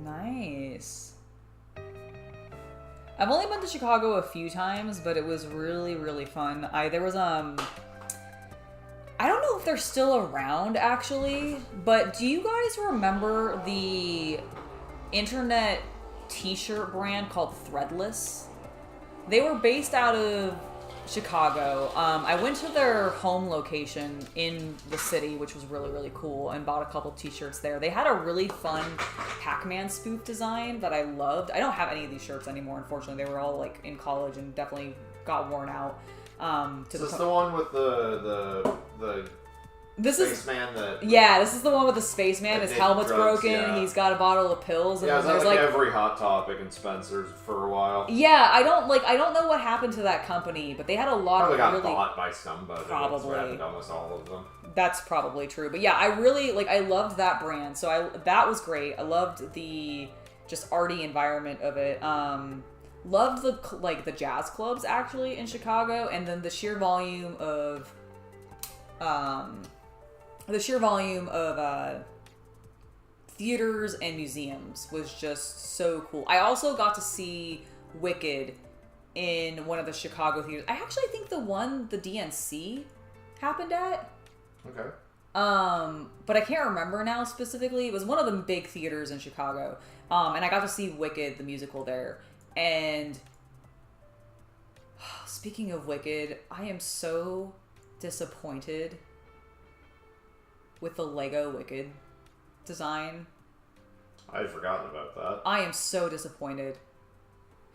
Nice. I've only been to Chicago a few times, but it was really, really fun. There was I don't know if they're still around actually, but do you guys remember the internet t-shirt brand called Threadless? They were based out of Chicago. I went to their home location in the city, which was really, really cool, and bought a couple t-shirts there. They had a really fun Pac-Man spoof design that I loved. I don't have any of these shirts anymore, unfortunately. They were all like in college and definitely got worn out. Is this the one with the spaceman that... Yeah, this is the one with the spaceman. His helmet's broken. Yeah. He's got a bottle of pills. And yeah, there's like every Hot Topic in Spencer's for a while. Yeah, I don't know what happened to that company, but they had a lot probably of really... got bought by somebody. Probably. That's almost all of them. That's probably true. But yeah, I loved that brand. So that was great. I loved the just arty environment of it. Loved the jazz clubs actually in Chicago, and then the sheer volume of theaters and museums was just so cool. I also got to see Wicked in one of the Chicago theaters. I actually think the DNC happened at. Okay. But I can't remember now specifically. It was one of the big theaters in Chicago. And I got to see Wicked, the musical there. And speaking of Wicked, I am so disappointed with the Lego Wicked design. I had forgotten about that. I am so disappointed.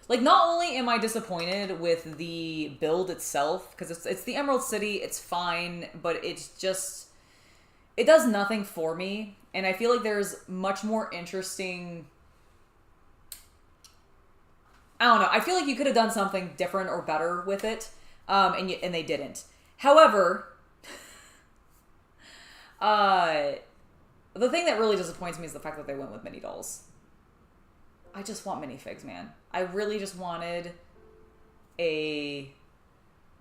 Like, not only am I disappointed with the build itself, because it's the Emerald City, it's fine, but it's just... It does nothing for me, and I feel like there's much more interesting... I don't know. I feel like you could have done something different or better with it, and they didn't. However... the thing that really disappoints me is the fact that they went with mini dolls. I just want minifigs, man. I really just wanted a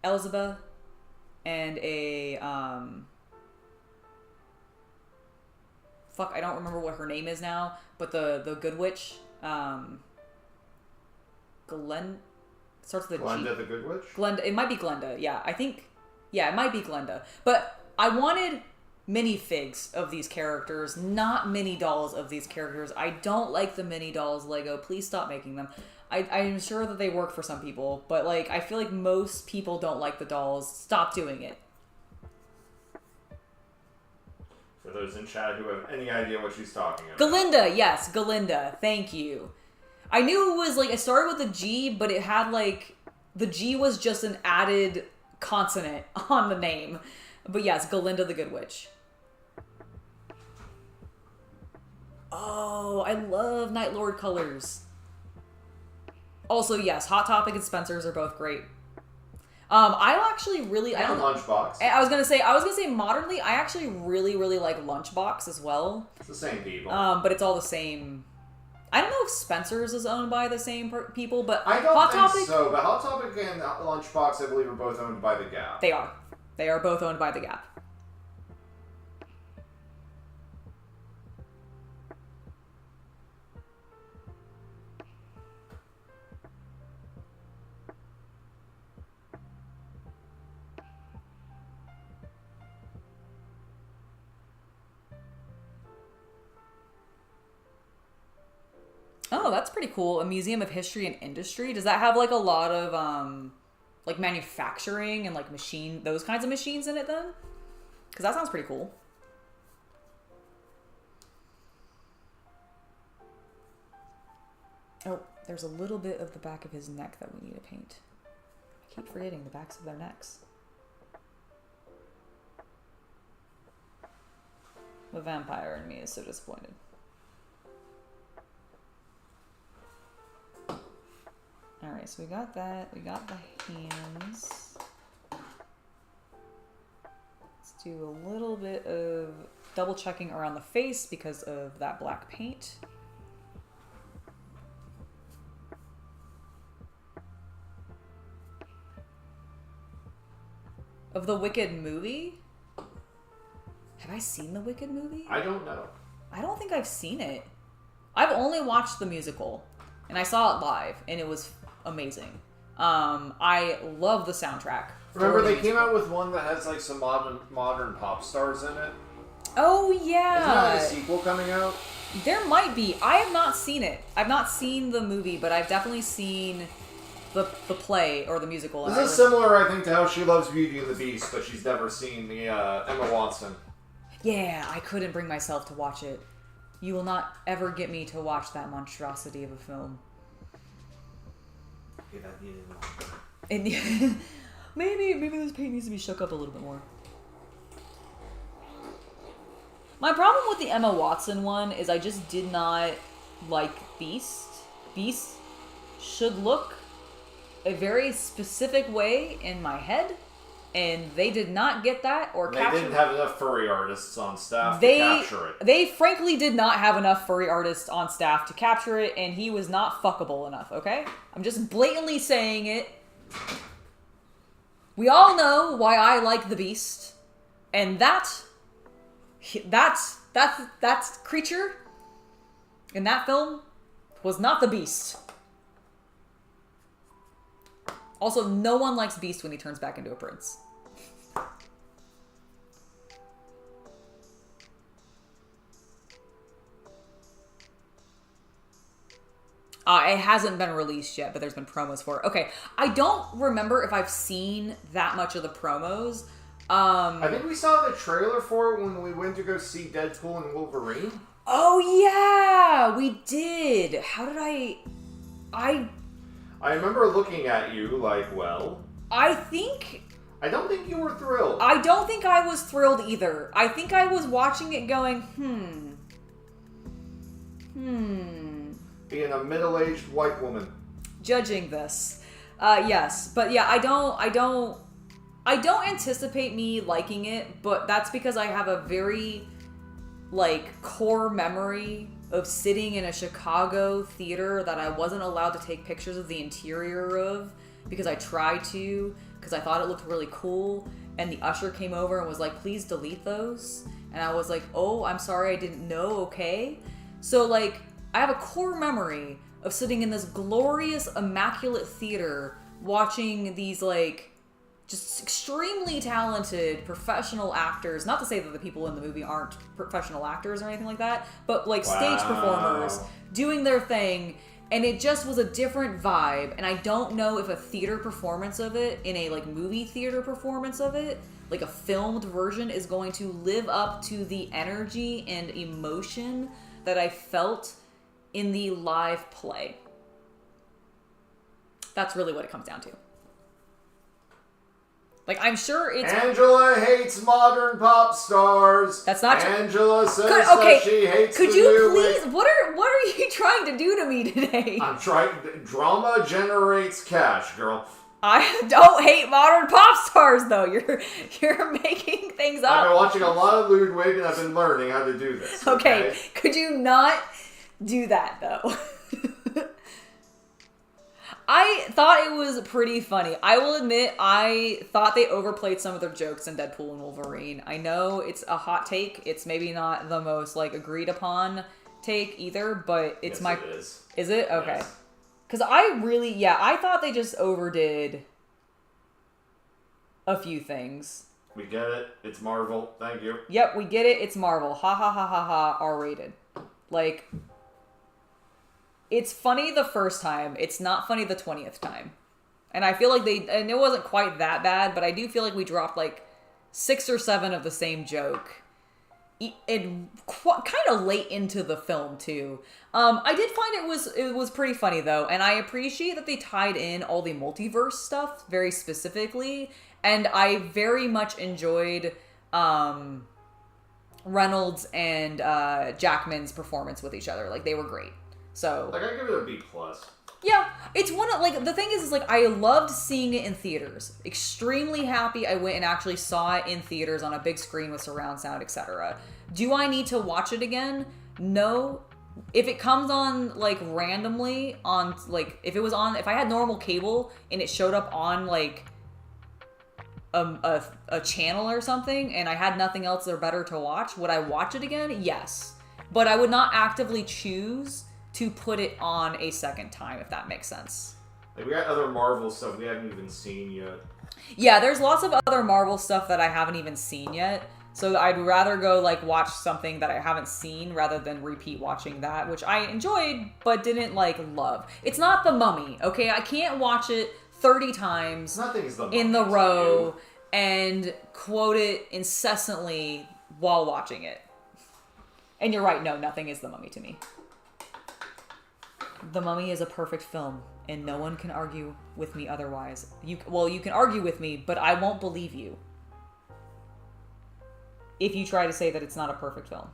Elzeba and a fuck, I don't remember what her name is now, but the good witch, starts with a G. Glenda the Good Witch? Glenda, it might be Glenda. Yeah, I think, yeah, it might be Glenda. But I wanted minifigs of these characters, not mini dolls of these characters. I don't like the mini dolls, Lego. Please stop making them. I'm sure that they work for some people, but like I feel like most people don't like the dolls. Stop doing it. For those in chat who have any idea what she's talking about. Galinda, yes, Galinda. Thank you. I knew it was like, it started with a G, but it had like, the G was just an added consonant on the name. But yes, Galinda the Good Witch. Oh, I love Night Lord colors. Also, yes, Hot Topic and Spencer's are both great. I actually really... And Lunchbox. I was gonna say modernly, I actually really, really like Lunchbox as well. It's the same people. But it's all the same... I don't know if Spencer's is owned by the same people, but I don't Hot think Topic... so, but Hot Topic and Lunchbox, I believe, are both owned by The Gap. They are. They are both owned by The Gap. Oh, that's pretty cool. A museum of history and industry. Does that have like a lot of like manufacturing and like those kinds of machines in it then? Because that sounds pretty cool. Oh, there's a little bit of the back of his neck that we need to paint. I keep forgetting the backs of their necks. The vampire in me is so disappointed. Alright, so we got that. We got the hands. Let's do a little bit of double checking around the face because of that black paint. Of the Wicked movie? Have I seen the Wicked movie? I don't know. I don't think I've seen it. I've only watched the musical, and I saw it live, and it was amazing. I love the soundtrack. Remember, they came out with one that has like some modern pop stars in it? Oh, yeah. Isn't that a sequel coming out? There might be. I have not seen it. I've not seen the movie, but I've definitely seen the play or the musical. This is similar, I think, to how she loves Beauty and the Beast, but she's never seen the Emma Watson. Yeah, I couldn't bring myself to watch it. You will not ever get me to watch that monstrosity of a film. If I needed longer. And maybe this paint needs to be shook up a little bit more. My problem with the Emma Watson one is I just did not like Beast. Beast should look a very specific way in my head, and they did not get that or capture it. They didn't have enough furry artists on staff to capture it. They frankly did not have enough furry artists on staff to capture it, and he was not fuckable enough, okay? I'm just blatantly saying it. We all know why I like the Beast, and that creature in that film was not the Beast. Also, no one likes Beast when he turns back into a prince. It hasn't been released yet, but there's been promos for it. Okay, I don't remember if I've seen that much of the promos. I think we saw the trailer for it when we went to go see Deadpool and Wolverine. Oh, yeah! We did! How did I remember looking at you like, well... I don't think you were thrilled. I don't think I was thrilled either. I think I was watching it going, Being a middle-aged white woman. Judging this. Yes. But yeah, I don't anticipate me liking it, but that's because I have a very, core memory of sitting in a Chicago theater that I wasn't allowed to take pictures of the interior of because I tried to, because I thought it looked really cool, and the usher came over and was like, please delete those. And I was like, oh, I'm sorry, I didn't know, okay? So, I have a core memory of sitting in this glorious, immaculate theater watching these, just extremely talented professional actors. Not to say that the people in the movie aren't professional actors or anything like that, but stage performers doing their thing, and it just was a different vibe. And I don't know if a theater performance of it, in a movie theater performance of it, a filmed version, is going to live up to the energy and emotion that I felt in the live play. That's really what it comes down to. I'm sure it's... Angela hates modern pop stars. That's not true. Angela says that she hates Could you please... What are you trying to do to me today? I'm trying... Drama generates cash, girl. I don't hate modern pop stars, though. You're making things up. I've been watching a lot of Ludwig, and I've been learning how to do this. Okay. Could you not do that, though? I thought it was pretty funny. I will admit, I thought they overplayed some of their jokes in Deadpool and Wolverine. I know it's a hot take. It's maybe not the most, agreed upon take either, but it's yes, it is. Is it? Okay. Yes. Because I thought they just overdid a few things. We get it. It's Marvel. Thank you. Yep, we get it. It's Marvel. Ha ha ha ha ha. R-rated. It's funny the first time. It's not funny the 20th time. And I feel and it wasn't quite that bad, but I do feel like we dropped 6 or 7 of the same joke. And kind of late into the film too. I did find it was pretty funny though, and I appreciate that they tied in all the multiverse stuff very specifically, and I very much enjoyed Reynolds and Jackman's performance with each other. They were great. So I give it a B+. Yeah, it's one of, the thing is I loved seeing it in theaters. Extremely happy I went and actually saw it in theaters on a big screen with surround sound, etc. Do I need to watch it again? No. If it comes on, randomly on, if it was on, if I had normal cable and it showed up on, a channel or something and I had nothing else or better to watch, would I watch it again? Yes. But I would not actively choose to put it on a second time, if that makes sense. Like, we got other Marvel stuff we haven't even seen yet. Yeah, there's lots of other Marvel stuff that I haven't even seen yet. So I'd rather go, like, watch something that I haven't seen rather than repeat watching that, which I enjoyed but didn't, like, love. It's not The Mummy, okay? I can't watch it 30 times in the row and quote it incessantly while watching it. And you're right, no, nothing is The Mummy to me. The Mummy is a perfect film, and no one can argue with me otherwise. You can argue with me, but I won't believe you if you try to say that it's not a perfect film.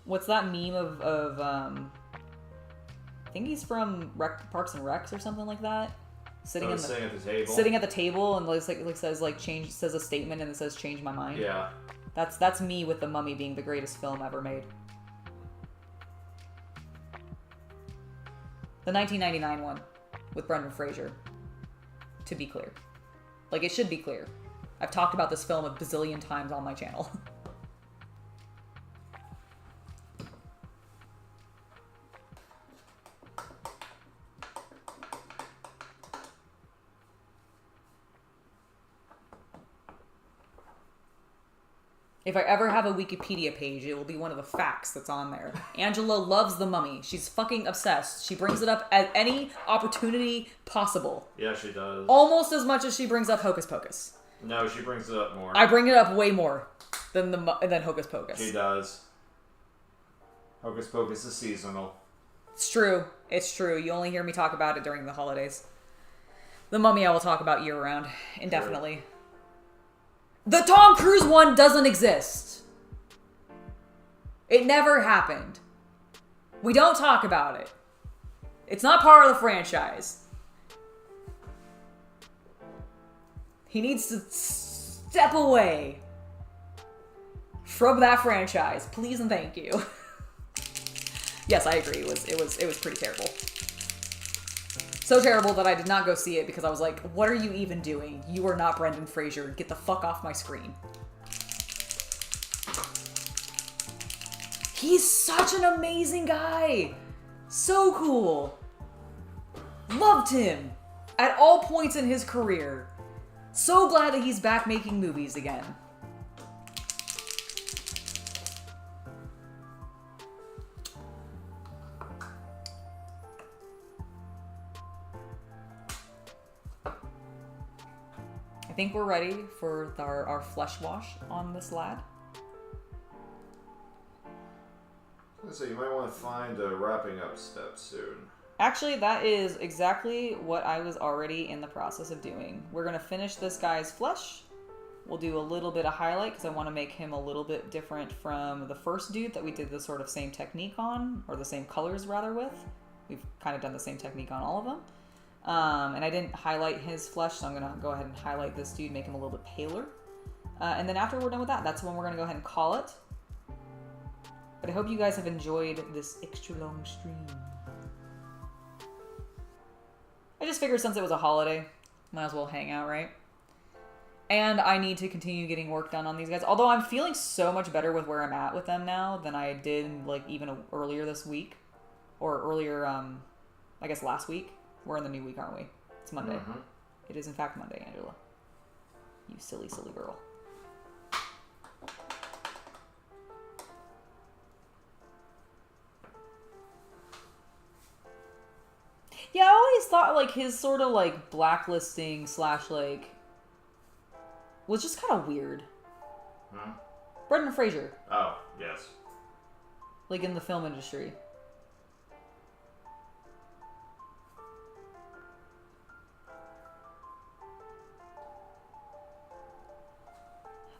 What's that meme of I think he's from Parks and Recs or something like that? Sitting at the table and says a statement and it says change my mind. Yeah. That's me with The Mummy being the greatest film ever made. The 1999 one with Brendan Fraser. To be clear. Like, it should be clear. I've talked about this film a bazillion times on my channel. If I ever have a Wikipedia page, it will be one of the facts that's on there. Angela loves The Mummy. She's fucking obsessed. She brings it up at any opportunity possible. Yeah, she does. Almost as much as she brings up Hocus Pocus. No, she brings it up more. I bring it up way more than Hocus Pocus. She does. Hocus Pocus is seasonal. It's true. It's true. You only hear me talk about it during the holidays. The Mummy I will talk about year-round, indefinitely. True. The Tom Cruise one doesn't exist. It never happened. We don't talk about it. It's not part of the franchise. He needs to step away from that franchise. Please and thank you. Yes, I agree. It was pretty terrible. So terrible that I did not go see it because I was like, what are you even doing? You are not Brendan Fraser. Get the fuck off my screen. He's such an amazing guy. So cool. Loved him at all points in his career. So glad that he's back making movies again. I think we're ready for our flesh wash on this lad. So you might want to find a wrapping up step soon. Actually, that is exactly what I was already in the process of doing. We're going to finish this guy's flesh. We'll do a little bit of highlight because I want to make him a little bit different from the first dude that we did the sort of same technique on, or the same colors rather with. We've kind of done the same technique on all of them. And I didn't highlight his flesh, so I'm going to go ahead and highlight this dude, make him a little bit paler. And then after we're done with that, that's when we're going to go ahead and call it. But I hope you guys have enjoyed this extra long stream. I just figured since it was a holiday, might as well hang out, right? And I need to continue getting work done on these guys. Although I'm feeling so much better with where I'm at with them now than I did like even earlier this week. Or earlier, I guess last week. We're in the new week, aren't we? It's Monday. Mm-hmm. It is in fact Monday, Angela. You silly, silly girl. Yeah, I always thought like his sort of like blacklisting / like was just kind of weird. Hmm? Brendan Fraser. Oh, yes. Like in the film industry.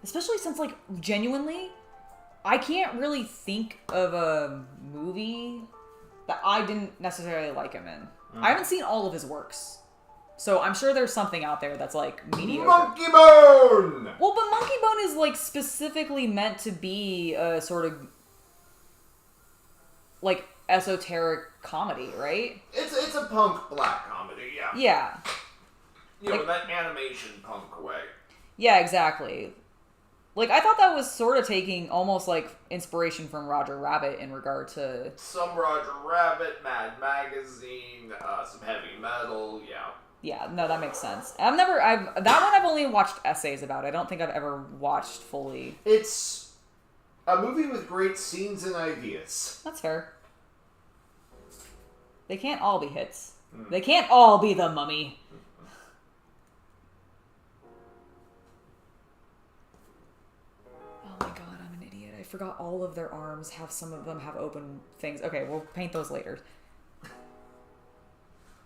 Especially since, like, genuinely, I can't really think of a movie that I didn't necessarily like him in. I haven't seen all of his works. So I'm sure there's something out there that's, like, mediocre. Monkey Bone! Well, but Monkey Bone is, like, specifically meant to be a sort of, like, esoteric comedy, right? It's it's a punk black comedy, yeah. Yeah. You know, that animation punk way. Yeah, exactly. Like, I thought that was sort of taking almost, like, inspiration from Roger Rabbit in regard to... Some Roger Rabbit, Mad Magazine, some heavy metal, yeah. Yeah, no, that makes sense. That one I've only watched essays about. I don't think I've ever watched fully. It's a movie with great scenes and ideas. That's fair. They can't all be hits. They can't all be The Mummy. Oh my god, I'm an idiot. I forgot all of their arms some of them have open things. Okay, we'll paint those later.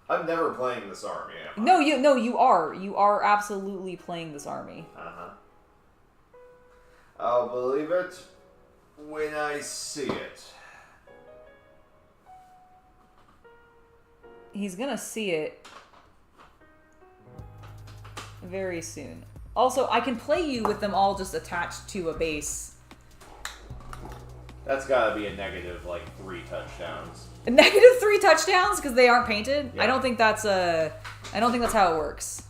I'm never playing this army, am I? No, you are. You are absolutely playing this army. Uh-huh. I'll believe it when I see it. He's gonna see it very soon. Also, I can play you with them all just attached to a base. That's gotta be a negative, like, 3 touchdowns. A negative 3 touchdowns because they aren't painted? Yeah. I don't think that's how it works.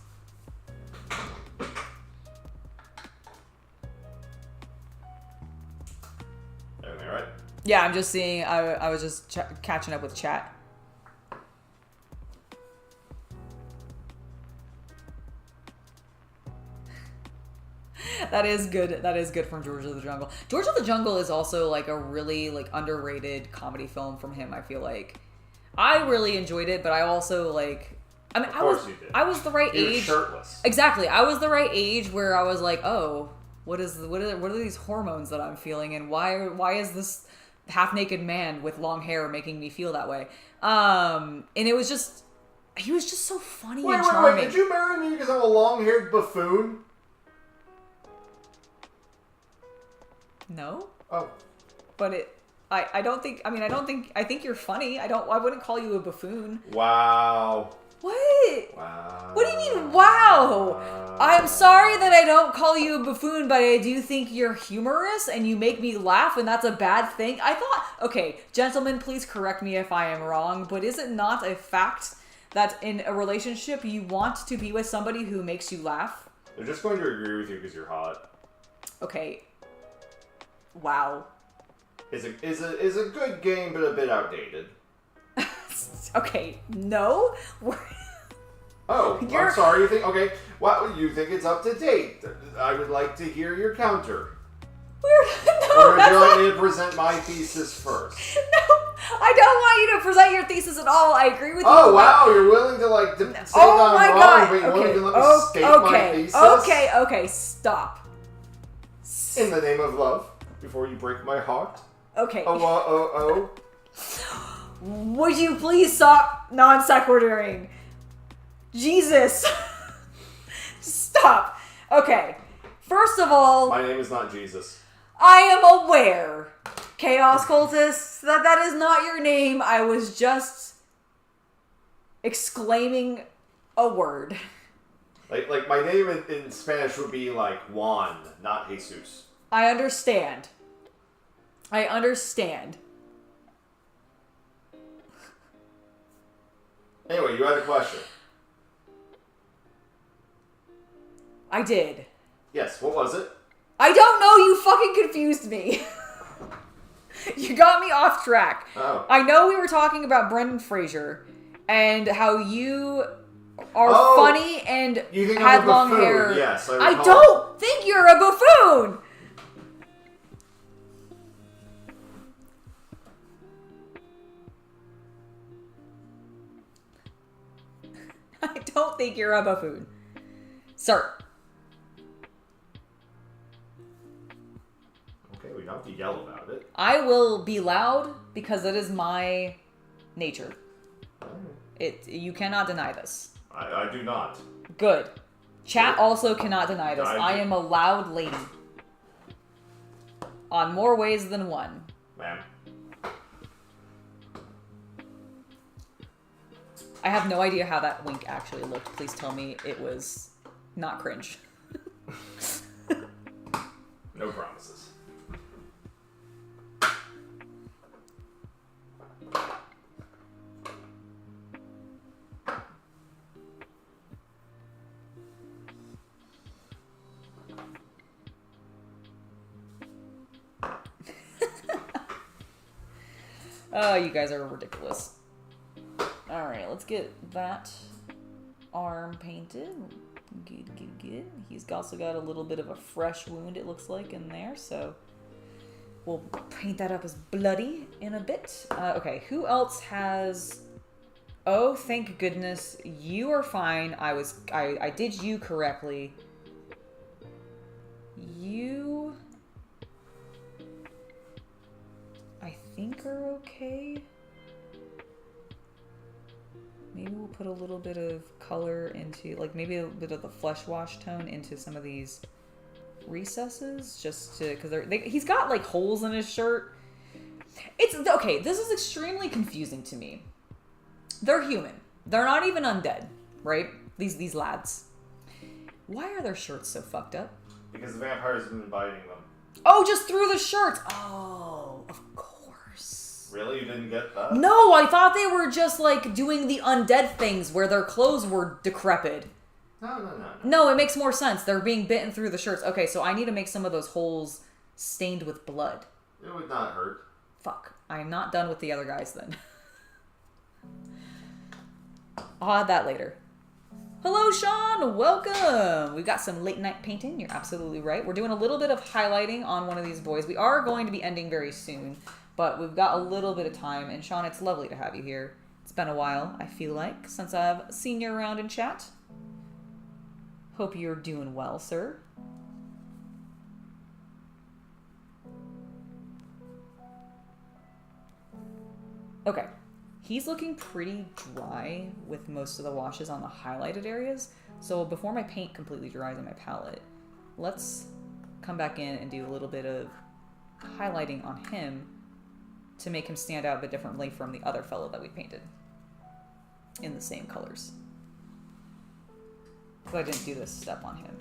Everything right? Yeah, I'm just seeing. I was just catching up with chat. That is good. That is good from George of the Jungle. George of the Jungle is also like a really like underrated comedy film from him. I feel like I really enjoyed it, but I also like. I mean, I was the right age. Shirtless. Exactly, I was the right age where I was like, oh, what are these hormones that I'm feeling, and why is this half naked man with long hair making me feel that way? And he was just so funny and charming. Wait, did you marry me because I'm a long-haired buffoon? No. Oh. But I don't think, I think you're funny. I wouldn't call you a buffoon. Wow. What? Wow. What do you mean, wow? I'm sorry that I don't call you a buffoon, but I do think you're humorous and you make me laugh, and that's a bad thing. I thought, okay, gentlemen, please correct me if I am wrong, but is it not a fact that in a relationship you want to be with somebody who makes you laugh? They're just going to agree with you because you're hot. Okay. Wow. Is a good game, but a bit outdated. Okay, no. Oh, I'm sorry. You think you think it's up to date? I would like to hear your counter. Or would you like me to present my thesis first? No, I don't want you to present your thesis at all. I agree with you. Oh wow, you're willing to say that I'm wrong, but you won't even let me state my thesis? Okay, stop. In the name of love, before you break my heart. Okay. Oh. Would you please stop non sequituring? Jesus. Stop. Okay. First of all, my name is not Jesus. I am aware, Chaos Cultist, that is not your name. I was just exclaiming a word. Like my name in Spanish would be like Juan, not Jesus. I understand. Anyway, you had a question. I did. Yes, what was it? I don't know, you fucking confused me. You got me off track. Oh. I know we were talking about Brendan Fraser and how you are funny and you think had I'm a long buffoon. hair. Yes, I don't think you're a buffoon. I don't think you're a buffoon. Sir. Okay, we don't have to yell about it. I will be loud because that is my nature. You cannot deny this. I do not. Good. Chat also cannot deny this. I am a loud lady. On more ways than one. Ma'am. I have no idea how that wink actually looked. Please tell me it was not cringe. No promises. Oh, you guys are ridiculous. Alright, let's get that arm painted. Good. He's also got a little bit of a fresh wound, it looks like, in there, so we'll paint that up as bloody in a bit. Okay, who else has... Oh, thank goodness. You are fine. I did you correctly. You... I think are okay. Maybe we'll put a little bit of color into, like, maybe a bit of the flesh wash tone into some of these recesses, just to, because he's got, like, holes in his shirt. It's, okay, this is extremely confusing to me. They're human. They're not even undead, right? These lads. Why are their shirts so fucked up? Because the vampires have been biting them. Oh, just through the shirts. Oh, of course. Really? You didn't get that? No, I thought they were just, like, doing the undead things where their clothes were decrepit. No. No, it makes more sense. They're being bitten through the shirts. Okay, so I need to make some of those holes stained with blood. It would not hurt. Fuck. I'm not done with the other guys then. I'll add that later. Hello, Sean. Welcome. We've got some late night painting. You're absolutely right. We're doing a little bit of highlighting on one of these boys. We are going to be ending very soon, but we've got a little bit of time. And Sean, it's lovely to have you here. It's been a while, I feel like, since I've seen you around in chat. Hope you're doing well, sir. Okay. He's looking pretty dry with most of the washes on the highlighted areas. So before my paint completely dries on my palette, let's come back in and do a little bit of highlighting on him to make him stand out a bit differently from the other fellow that we painted in the same colors. Because I didn't do this step on him.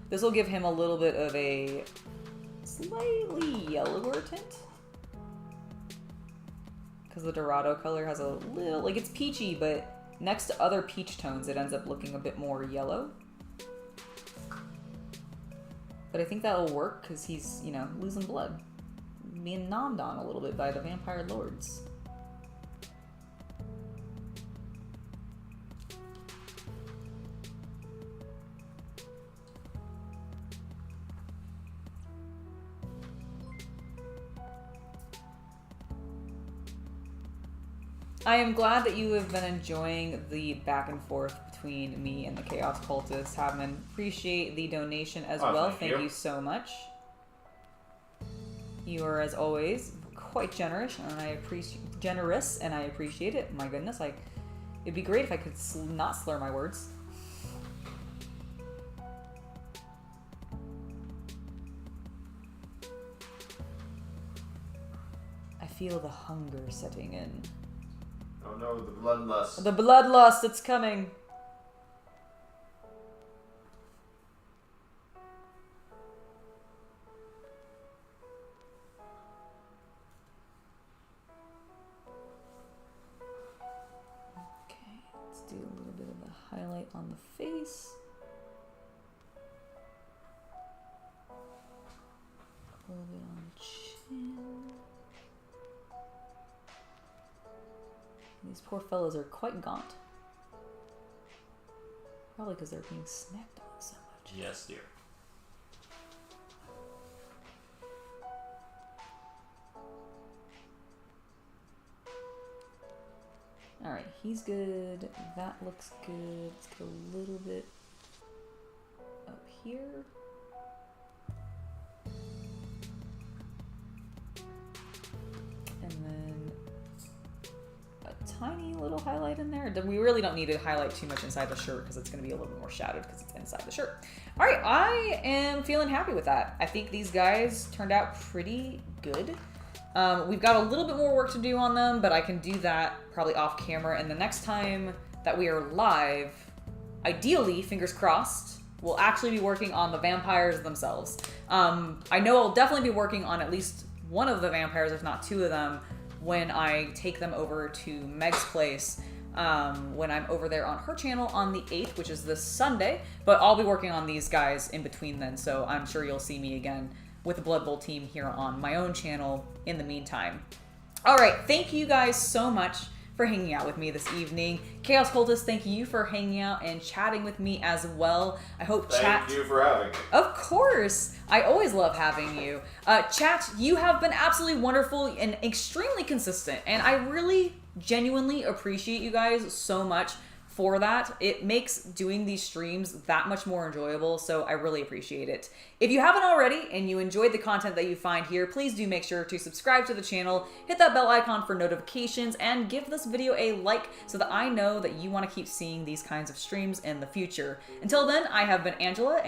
This will give him a little bit of a slightly yellower tint. Because the Dorado color has a little, like, it's peachy, but next to other peach tones, it ends up looking a bit more yellow. But I think that'll work because he's, you know, losing blood. Being nommed on a little bit by the vampire lords. I am glad that you have been enjoying the back and forth between me and the Chaos Cultist. Haven, appreciate the donation as well. Thank you so much. You are, as always, quite generous, and I appreciate it. My goodness, it'd be great if I could not slur my words. I feel the hunger setting in. Oh no, the bloodlust. The bloodlust, it's coming. Okay, let's do a little bit of the highlight on the face. A little bit on the chin. These poor fellows are quite gaunt. Probably because they're being snacked on so much. Yes, dear. Alright, he's good. That looks good. Let's go a little bit up here. And then tiny little highlight in there. We really don't need to highlight too much inside the shirt because it's going to be a little more shadowed because it's inside the shirt. All right, I am feeling happy with that. I think these guys turned out pretty good. We've got a little bit more work to do on them, but I can do that probably off camera. And the next time that we are live, ideally, fingers crossed, we'll actually be working on the vampires themselves. I know I'll definitely be working on at least one of the vampires, if not two of them, when I take them over to Meg's place, when I'm over there on her channel on the 8th, which is this Sunday. But I'll be working on these guys in between then, so I'm sure you'll see me again with the Blood Bowl team here on my own channel in the meantime. All right, thank you guys so much for hanging out with me this evening. Chaos Cultist, thank you for hanging out and chatting with me as well. I hope Thank you for having me. Of course. I always love having you. Chat, you have been absolutely wonderful and extremely consistent, and I really genuinely appreciate you guys so much for that. It makes doing these streams that much more enjoyable, so I really appreciate it. If you haven't already and you enjoyed the content that you find here, please do make sure to subscribe to the channel, hit that bell icon for notifications, and give this video a like so that I know that you want to keep seeing these kinds of streams in the future. Until then, I have been Angela.